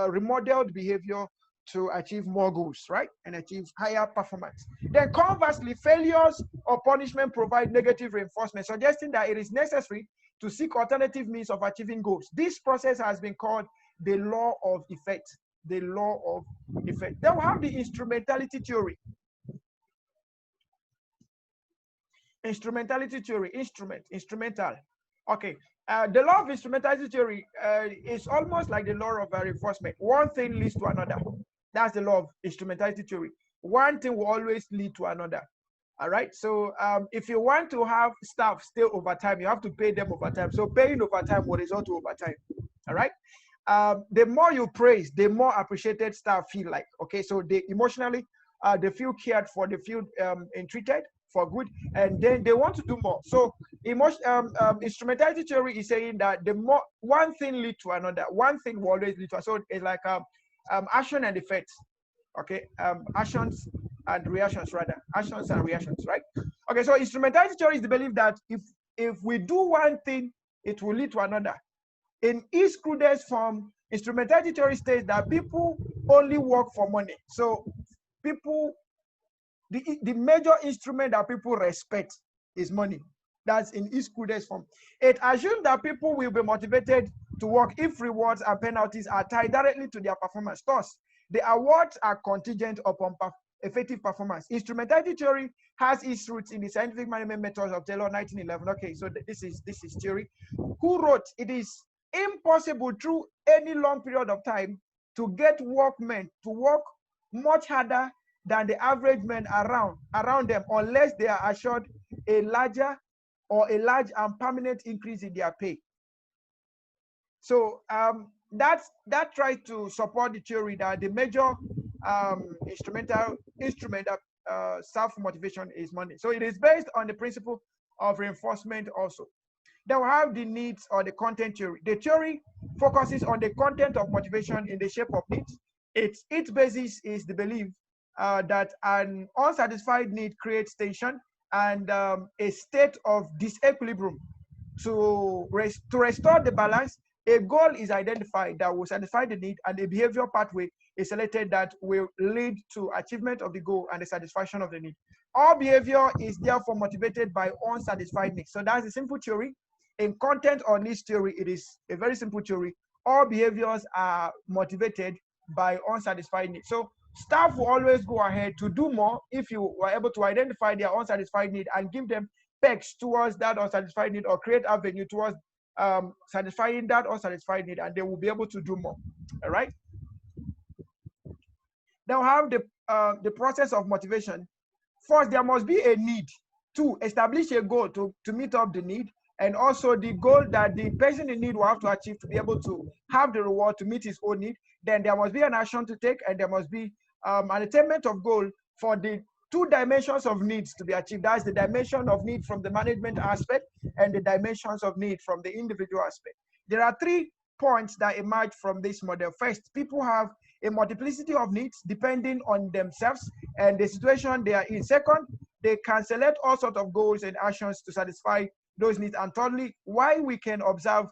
remodeled behavior to achieve more goals, right? And achieve higher performance. Then conversely, failures or punishment provide negative reinforcement, suggesting that it is necessary to seek alternative means of achieving goals. This process has been called the law of effect. The law of effect. Then we have the instrumentality theory. Instrumentality theory, instrumental. Okay, the law of instrumentality theory is almost like the law of reinforcement. One thing leads to another. That's the law of instrumentality theory. One thing will always lead to another. All right. So if you want to have staff stay overtime, you have to pay them overtime. So paying overtime will result to overtime. All right. The more you praise, the more appreciated staff feel like. Okay. So they emotionally, they feel cared for, they feel entreated for good, and then they want to do more. So instrumentality theory is saying that the more one thing leads to another, one thing will always lead to. So it's like action and effects. Okay, actions and reactions, rather actions and reactions, right? Okay, so instrumentality theory is the belief that if we do one thing, it will lead to another. In its crudest form, instrumentality theory states that people only work for money. So people, the major instrument that people respect is money. That's in its crudest form. It assumes that people will be motivated to work if rewards and penalties are tied directly to their performance. Thus, the awards are contingent upon effective performance. Instrumentality theory has its roots in the scientific management methods of Taylor 1911. Okay, so this is theory. Who wrote, "It is impossible through any long period of time to get workmen to work much harder than the average men around them, unless they are assured a large and permanent increase in their pay. So that tries to support the theory that the major instrument of self-motivation is money. So it is based on the principle of reinforcement also. Then we have the needs or the content theory. The theory focuses on the content of motivation in the shape of needs. Its basis is the belief that an unsatisfied need creates tension and a state of disequilibrium. To restore the balance, a goal is identified that will satisfy the need, and a behavioral pathway is selected that will lead to achievement of the goal and the satisfaction of the need. All behavior is therefore motivated by unsatisfied needs. So that's a simple theory. In content or needs theory, it is a very simple theory. All behaviors are motivated by unsatisfied needs. So staff will always go ahead to do more if you were able to identify their unsatisfied need and give them pegs towards that unsatisfied need, or create avenue towards satisfying that unsatisfied need, and they will be able to do more. All right. Now have the process of motivation. First, there must be a need to establish a goal to meet up the need, and also the goal that the person in need will have to achieve to be able to have the reward to meet his own need. Then there must be an action to take, and there must be an attainment of goal for the two dimensions of needs to be achieved. That's the dimension of need from the management aspect and the dimensions of need from the individual aspect. There are 3 points that emerge from this model. First, people have a multiplicity of needs depending on themselves and the situation they are in. Second, they can select all sorts of goals and actions to satisfy those needs. And thirdly, while we can observe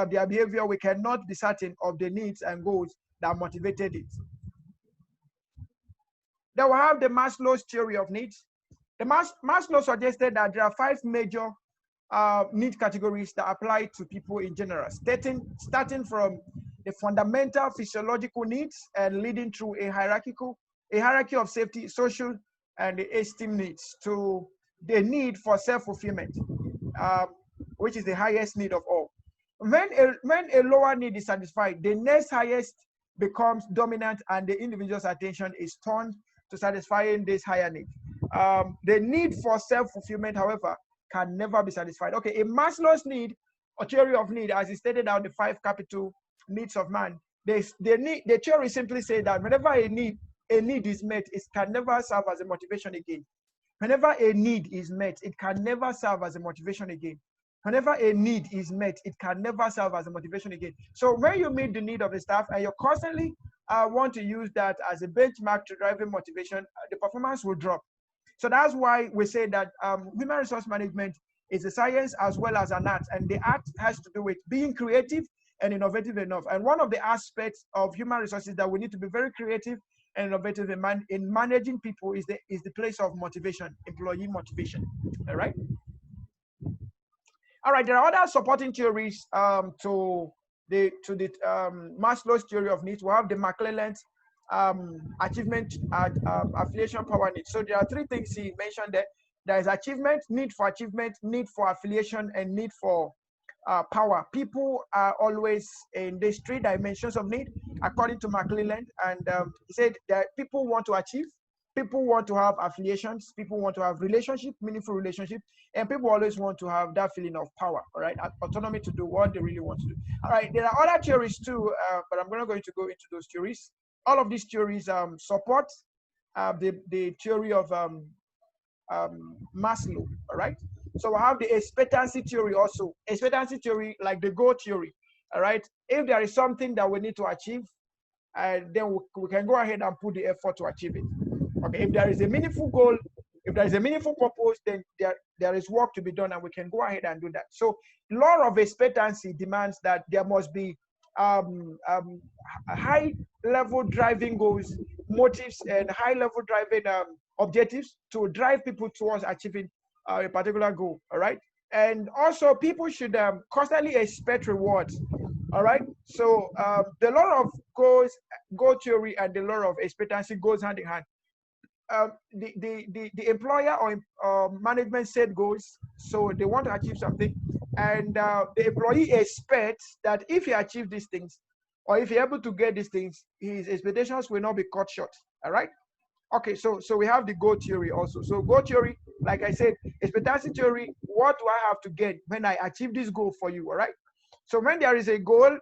their behavior, we cannot be certain of the needs and goals that motivated it. Then we have the Maslow's theory of needs. The Maslow suggested that there are 5 major need categories that apply to people in general, starting from the fundamental physiological needs and leading through a hierarchy of safety, social, and the esteem needs to the need for self-fulfillment, which is the highest need of all. When a lower need is satisfied, the next highest becomes dominant, and the individual's attention is turned to satisfying this higher need. The need for self-fulfillment, however, can never be satisfied. Okay, a Maslow's need or theory of need, as he stated out the 5 capital needs of man, the theory simply says that whenever a need is met, it can never serve as a motivation again. Whenever a need is met, it can never serve as a motivation again. Whenever a need is met, it can never serve as a motivation again. So when you meet the need of the staff and you constantly want to use that as a benchmark to driving motivation, the performance will drop. So that's why we say that human resource management is a science as well as an art, and the art has to do with being creative and innovative enough. And one of the aspects of human resources that we need to be very creative and innovative in managing people is the place of motivation, employee motivation. All right. All right, there are other supporting theories to the Maslow's theory of needs. We have the McClelland's achievement affiliation power needs. So there are 3 things he mentioned there. There is achievement, need for affiliation, and need for power. People are always in these 3 dimensions of need, according to McClelland. And he said that people want to achieve, people want to have affiliations, people want to have meaningful relationship, and people always want to have that feeling of power, all right, autonomy to do what they really want to do. All right, there are other theories too, but I'm not going to go into those theories. All of these theories support the theory of Maslow, all right? So we have the expectancy theory also. Expectancy theory, like the goal theory, all right? If there is something that we need to achieve, then we can go ahead and put the effort to achieve it. Okay, if there is a meaningful goal, if there is a meaningful purpose, then there is work to be done, and we can go ahead and do that. So law of expectancy demands that there must be high-level driving goals, motives, and high-level driving objectives to drive people towards achieving a particular goal, all right? And also, people should constantly expect rewards, all right? So the law of goal theory and the law of expectancy goes hand in hand. The employer or management set goals, so they want to achieve something, and the employee expects that if he achieves these things, or if you're able to get these things, his expectations will not be cut short. All right. Okay, so we have the goal theory also. So goal theory, like I said, expectancy theory, what do I have to get when I achieve this goal for you? All right. So when there is a goal,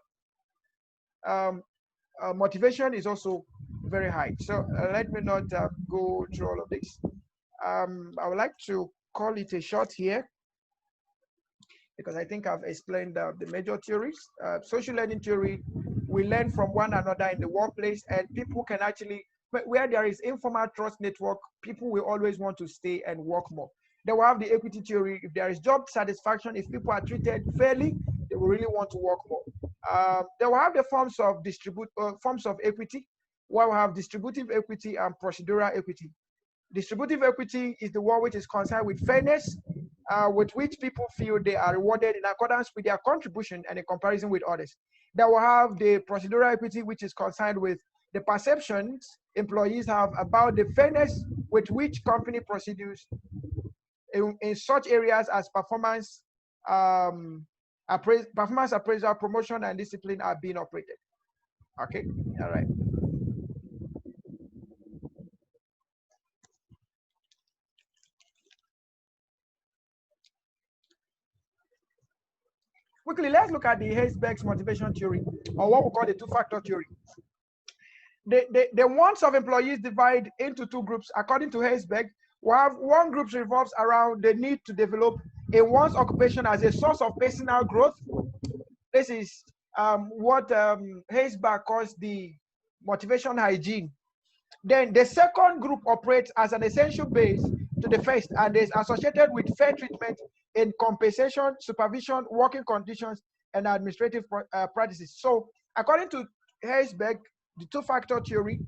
motivation is also very high. So let me not go through all of this. I would like to call it a short here, because I think I've explained the major theories. Social learning theory, we learn from one another in the workplace, and people can actually, where there is informal trust network, people will always want to stay and work more. Then we have the equity theory. If there is job satisfaction, if people are treated fairly, they will really want to work more. Then we have the forms of equity, where we have distributive equity and procedural equity. Distributive equity is the one which is concerned with fairness, with which people feel they are rewarded in accordance with their contribution and in comparison with others. Then we'll have the procedural equity, which is concerned with the perceptions employees have about the fairness with which company proceeds in such areas as performance appraisal, promotion, and discipline are being operated. Okay, all right. Quickly, let's look at the Heisberg's motivation theory, or what we call the two-factor theory. The wants of employees divide into two groups according to Heisberg. We have one group revolves around the need to develop in one's occupation as a source of personal growth. This is what Heisberg calls the motivation hygiene. Then the second group operates as an essential base to the first and is associated with fair treatment in compensation, supervision, working conditions, and administrative practices. So according to Heisberg, the two-factor theory,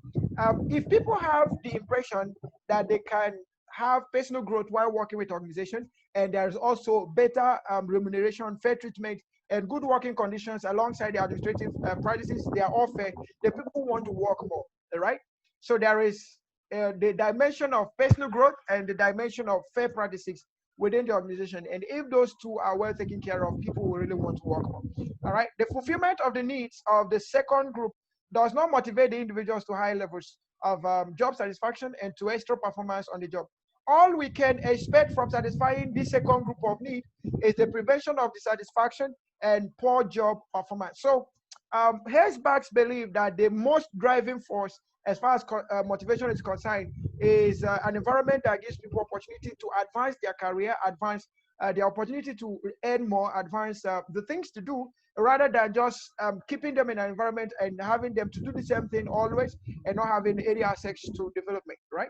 if people have the impression that they can have personal growth while working with organization, and there's also better remuneration, fair treatment, and good working conditions alongside the administrative practices, they are all fair, the people want to work more, right? So there is the dimension of personal growth and the dimension of fair practices within the organization. And if those two are well taken care of, people will really want to work more. All right. The fulfillment of the needs of the second group does not motivate the individuals to high levels of job satisfaction and to extra performance on the job. All we can expect from satisfying this second group of needs is the prevention of dissatisfaction and poor job performance. So Heisberg's believe that the most driving force as far as motivation is concerned is an environment that gives people opportunity to advance their career, advance the opportunity to earn more, advance the things to do, rather than just keeping them in an environment and having them to do the same thing always and not having area access to development, right?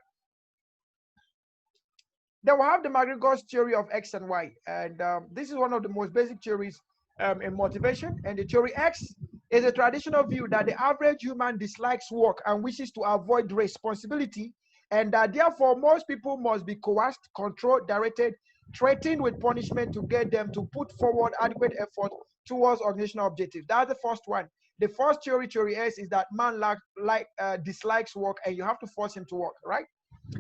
Then we have the McGregor's theory of X and Y. And this is one of the most basic theories in motivation. And the theory X is a traditional view that the average human dislikes work and wishes to avoid responsibility, and that therefore most people must be coerced, controlled, directed, threatened with punishment to get them to put forward adequate effort towards organizational objectives. That's the first one. The first theory, theory S, is that man dislikes work and you have to force him to work, right?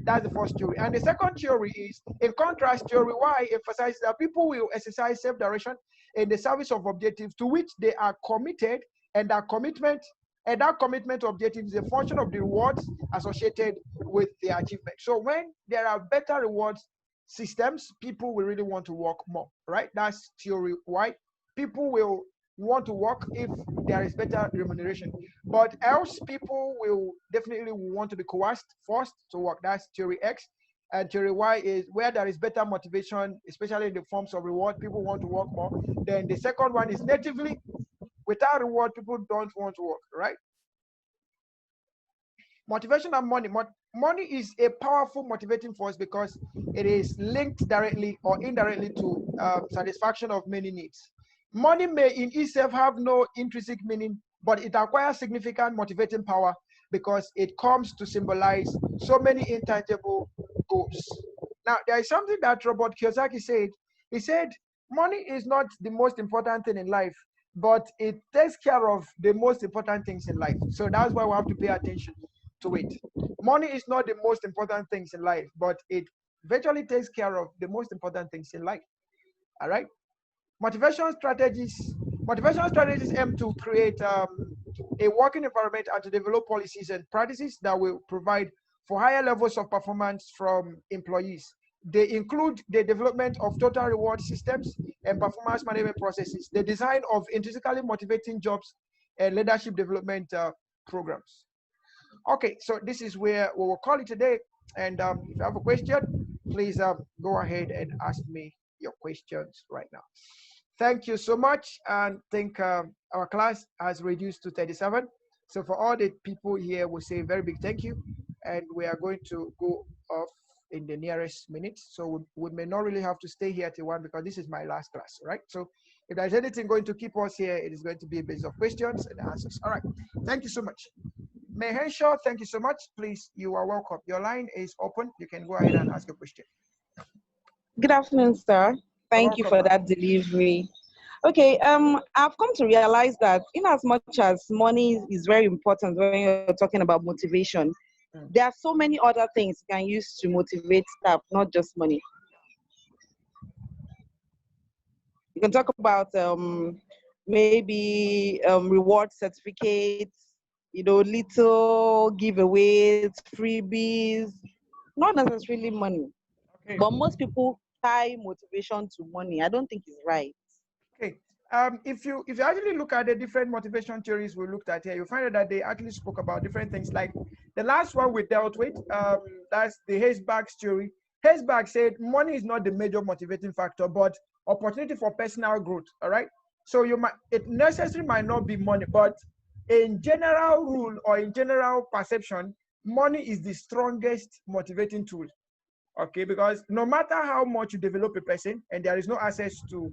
That's the first theory. And the second theory is, in contrast, theory Y emphasizes that people will exercise self-direction in the service of objectives to which they are committed, and that commitment to objectives is a function of the rewards associated with the achievement. So when there are better rewards systems, people will really want to work more, right? That's theory Y. People will want to work if there is better remuneration, but else people will definitely want to be coerced, forced to work. That's theory X. And theory Y is where there is better motivation, especially in the forms of reward, people want to work more. Then the second one is natively, without reward, people don't want to work, right? Motivation and money. Money is a powerful motivating force because it is linked directly or indirectly to satisfaction of many needs. Money may in itself have no intrinsic meaning, but it acquires significant motivating power because it comes to symbolize so many intangible goals. Now, there is something that Robert Kiyosaki said. He said, money is not the most important thing in life, but it takes care of the most important things in life. So that's why we have to pay attention to it. Money is not the most important things in life, but it virtually takes care of the most important things in life. All right. Motivation strategies Motivational strategies aim to create a working environment and to develop policies and practices that will provide for higher levels of performance from employees. They include the development of total reward systems and performance management processes, the design of intrinsically motivating jobs, and leadership development programs. Okay, so this is where we will call it today. And if you have a question, please go ahead and ask me your questions right now. Thank you so much. And I think our class has reduced to 37. So for all the people here, we'll say a very big thank you. And we are going to go off in the nearest minutes. So we may not really have to stay here till 1 because this is my last class, right? So if there's anything going to keep us here, it is going to be a base of questions and answers. All right. Thank you so much. May Henshaw, thank you so much. Please, you are welcome. Your line is open. You can go ahead and ask a question. Good afternoon, sir. Thank you for that delivery. Okay, I've come to realize that in as much as money is very important when you're talking about motivation, there are so many other things you can use to motivate staff, not just money. You can talk about maybe reward certificates, little giveaways, freebies, not necessarily money. Okay. But most people tie motivation to money. I don't think it's right. Okay. If you actually look at the different motivation theories we looked at here, you find that they actually spoke about different things. Like the last one we dealt with, that's the Hayesback's theory. Hayesback said money is not the major motivating factor, but opportunity for personal growth. All right. So it necessarily might not be money, but in general rule or in general perception, money is the strongest motivating tool. Okay, because no matter how much you develop a person and there is no access to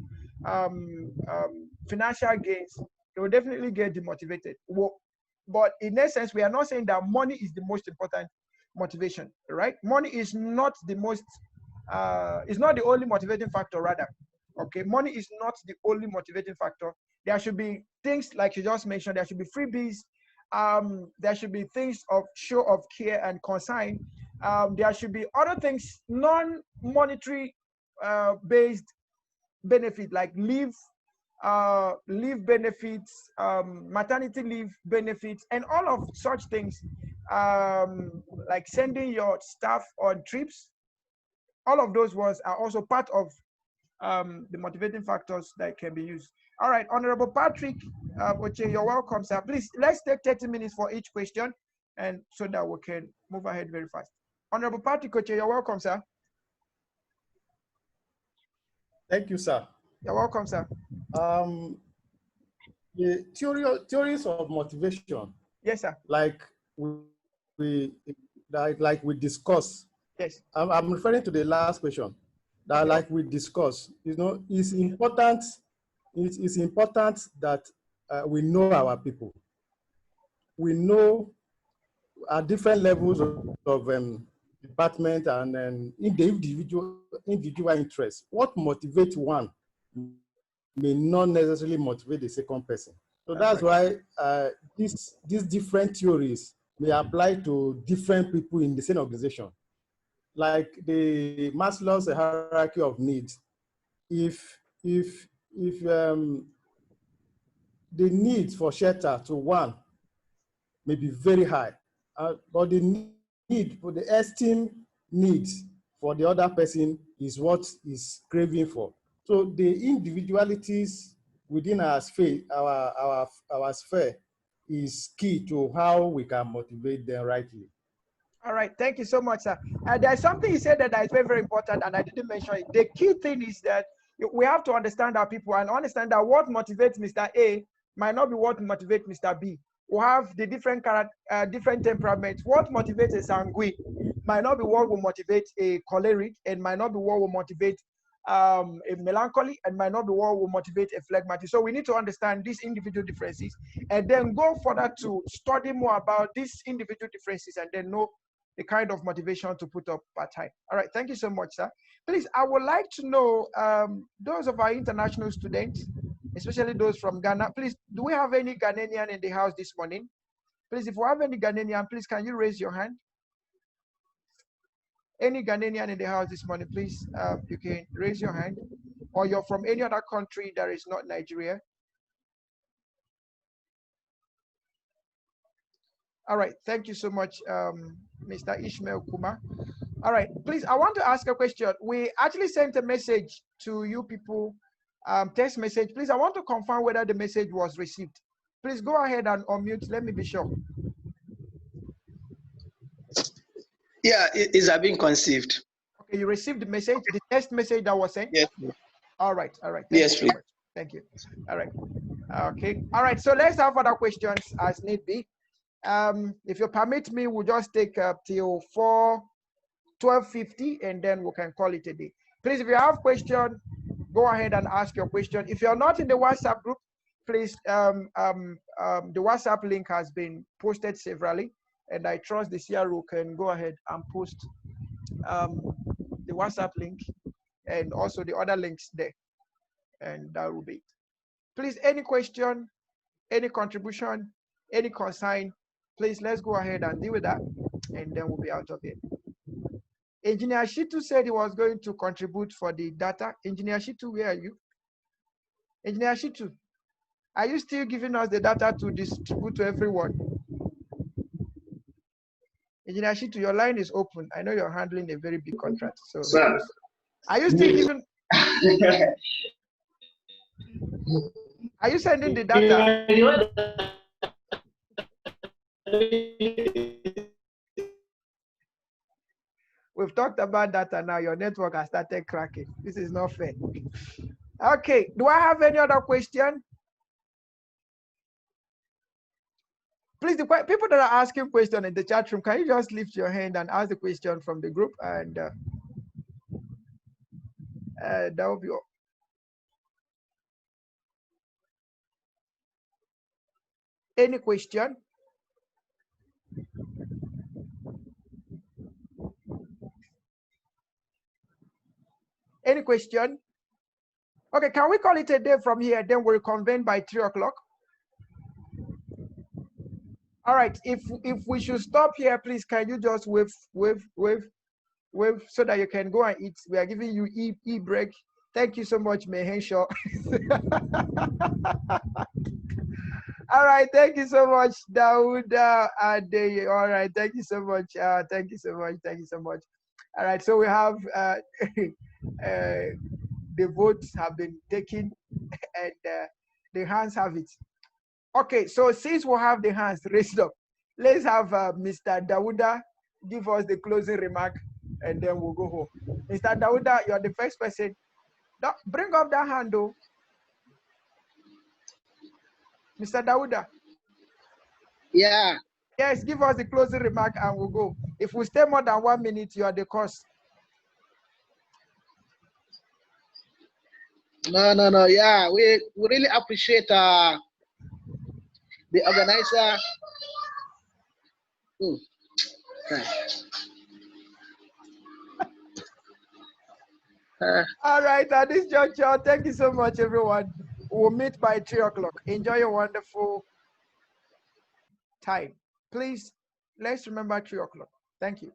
financial gains, they will definitely get demotivated. Well, but in essence, we are not saying that money is the most important motivation, right? Money is not the most, is not the only motivating factor, rather. Okay, money is not the only motivating factor. There should be things like you just mentioned. There should be freebies. There should be things of show of care and concern. There should be other things, non-monetary based benefit like leave benefits, maternity leave benefits, and all of such things, like sending your staff on trips. All of those ones are also part of the motivating factors that can be used. All right, Honorable Patrick Oche, you're welcome, sir. Please, let's take 30 minutes for each question, and so that we can move ahead very fast. Honorable Patrick Oche, you're welcome, sir. Thank you, sir. You're welcome, sir. The theories of motivation. Yes, sir. Like we discussed. Yes. I'm referring to the last question. That like we discussed, it's important. It's important that we know our people. We know at different levels of department and in the individual interest. What motivates one may not necessarily motivate the second person. So that's why these different theories may apply to different people in the same organization. Like the Maslow's hierarchy of needs. If the need for shelter to one may be very high, but the need for the esteem needs for the other person is what is craving for. So the individualities within our sphere, our sphere is key to how we can motivate them rightly. All right, thank you so much, sir. There's something you said that is very, very important, and I didn't mention it. The key thing is that we have to understand our people and understand that what motivates Mr. A might not be what motivates Mr. B. We have the different temperaments. What motivates a sanguine might not be what will motivate a choleric, and might not be what will motivate a melancholy, and might not be what will motivate a phlegmatic. So we need to understand these individual differences and then go further to study more about these individual differences and then know the kind of motivation to put up part time. All right, thank you so much, sir. Please, I would like to know those of our international students, especially those from Ghana. Please, do we have any Ghanaian in the house this morning? Please, if we have any Ghanaian, please, can you raise your hand? Any Ghanaian in the house this morning, please, you can raise your hand. Or you're from any other country that is not Nigeria. All right. Thank you so much, Mr. Ishmael Kumar. All right. Please, I want to ask a question. We actually sent a message to you people, text message. Please, I want to confirm whether the message was received. Please go ahead and unmute. Let me be sure. Yeah, it is being conceived. Okay, you received the message, the text message that was sent? Yes. All right, all right. Yes, Thank you so much. Thank you. All right. Okay. All right. So let's have other questions as need be. If you permit me, we'll just take up till 12:50 and then we can call it a day. Please, if you have question, go ahead and ask your question. If you're not in the WhatsApp group, please, the WhatsApp link has been posted severally, and I trust the CRO can go ahead and post the WhatsApp link and also the other links there, and that will be it. Please, any question, any contribution, any consign, please, let's go ahead and deal with that, and then we'll be out of it. Engineer Shitu said he was going to contribute for the data. Engineer Shitu, where are you? Engineer Shitu, are you still giving us the data to distribute to everyone? Engineer Shitu, your line is open. I know you're handling a very big contract. So, sir, are you still giving? Are you sending the data? We've talked about that, and now your network has started cracking. This is not fair. Okay, do I have any other question? Please, the people that are asking questions in the chat room, can you just lift your hand and ask the question from the group? And that will be all. Any question? Any question? Okay, can we call it a day from here? Then we'll convene by 3 o'clock. All right, if we should stop here, please, can you just wave so that you can go and eat? We are giving you e-break. Thank you so much, Mehenshaw. All right, thank you so much, Dauda Adeye. All right, thank you so much. Thank you so much. Thank you so much. All right, so we have the votes have been taken and the hands have it. Okay, so since we have the hands raised up, let's have Mr. Dauda give us the closing remark and then we'll go home. Mr. Dauda, you're the first person. Now, bring up that hand though. Mr. Dauda. Yeah. Yes, give us the closing remark and we'll go. If we stay more than 1 minute, you are the cause. No. Yeah, we really appreciate the organizer. All right, at this juncture, thank you so much, everyone. We'll meet by 3 o'clock. Enjoy your wonderful time. Please, let's remember 3 o'clock. Thank you.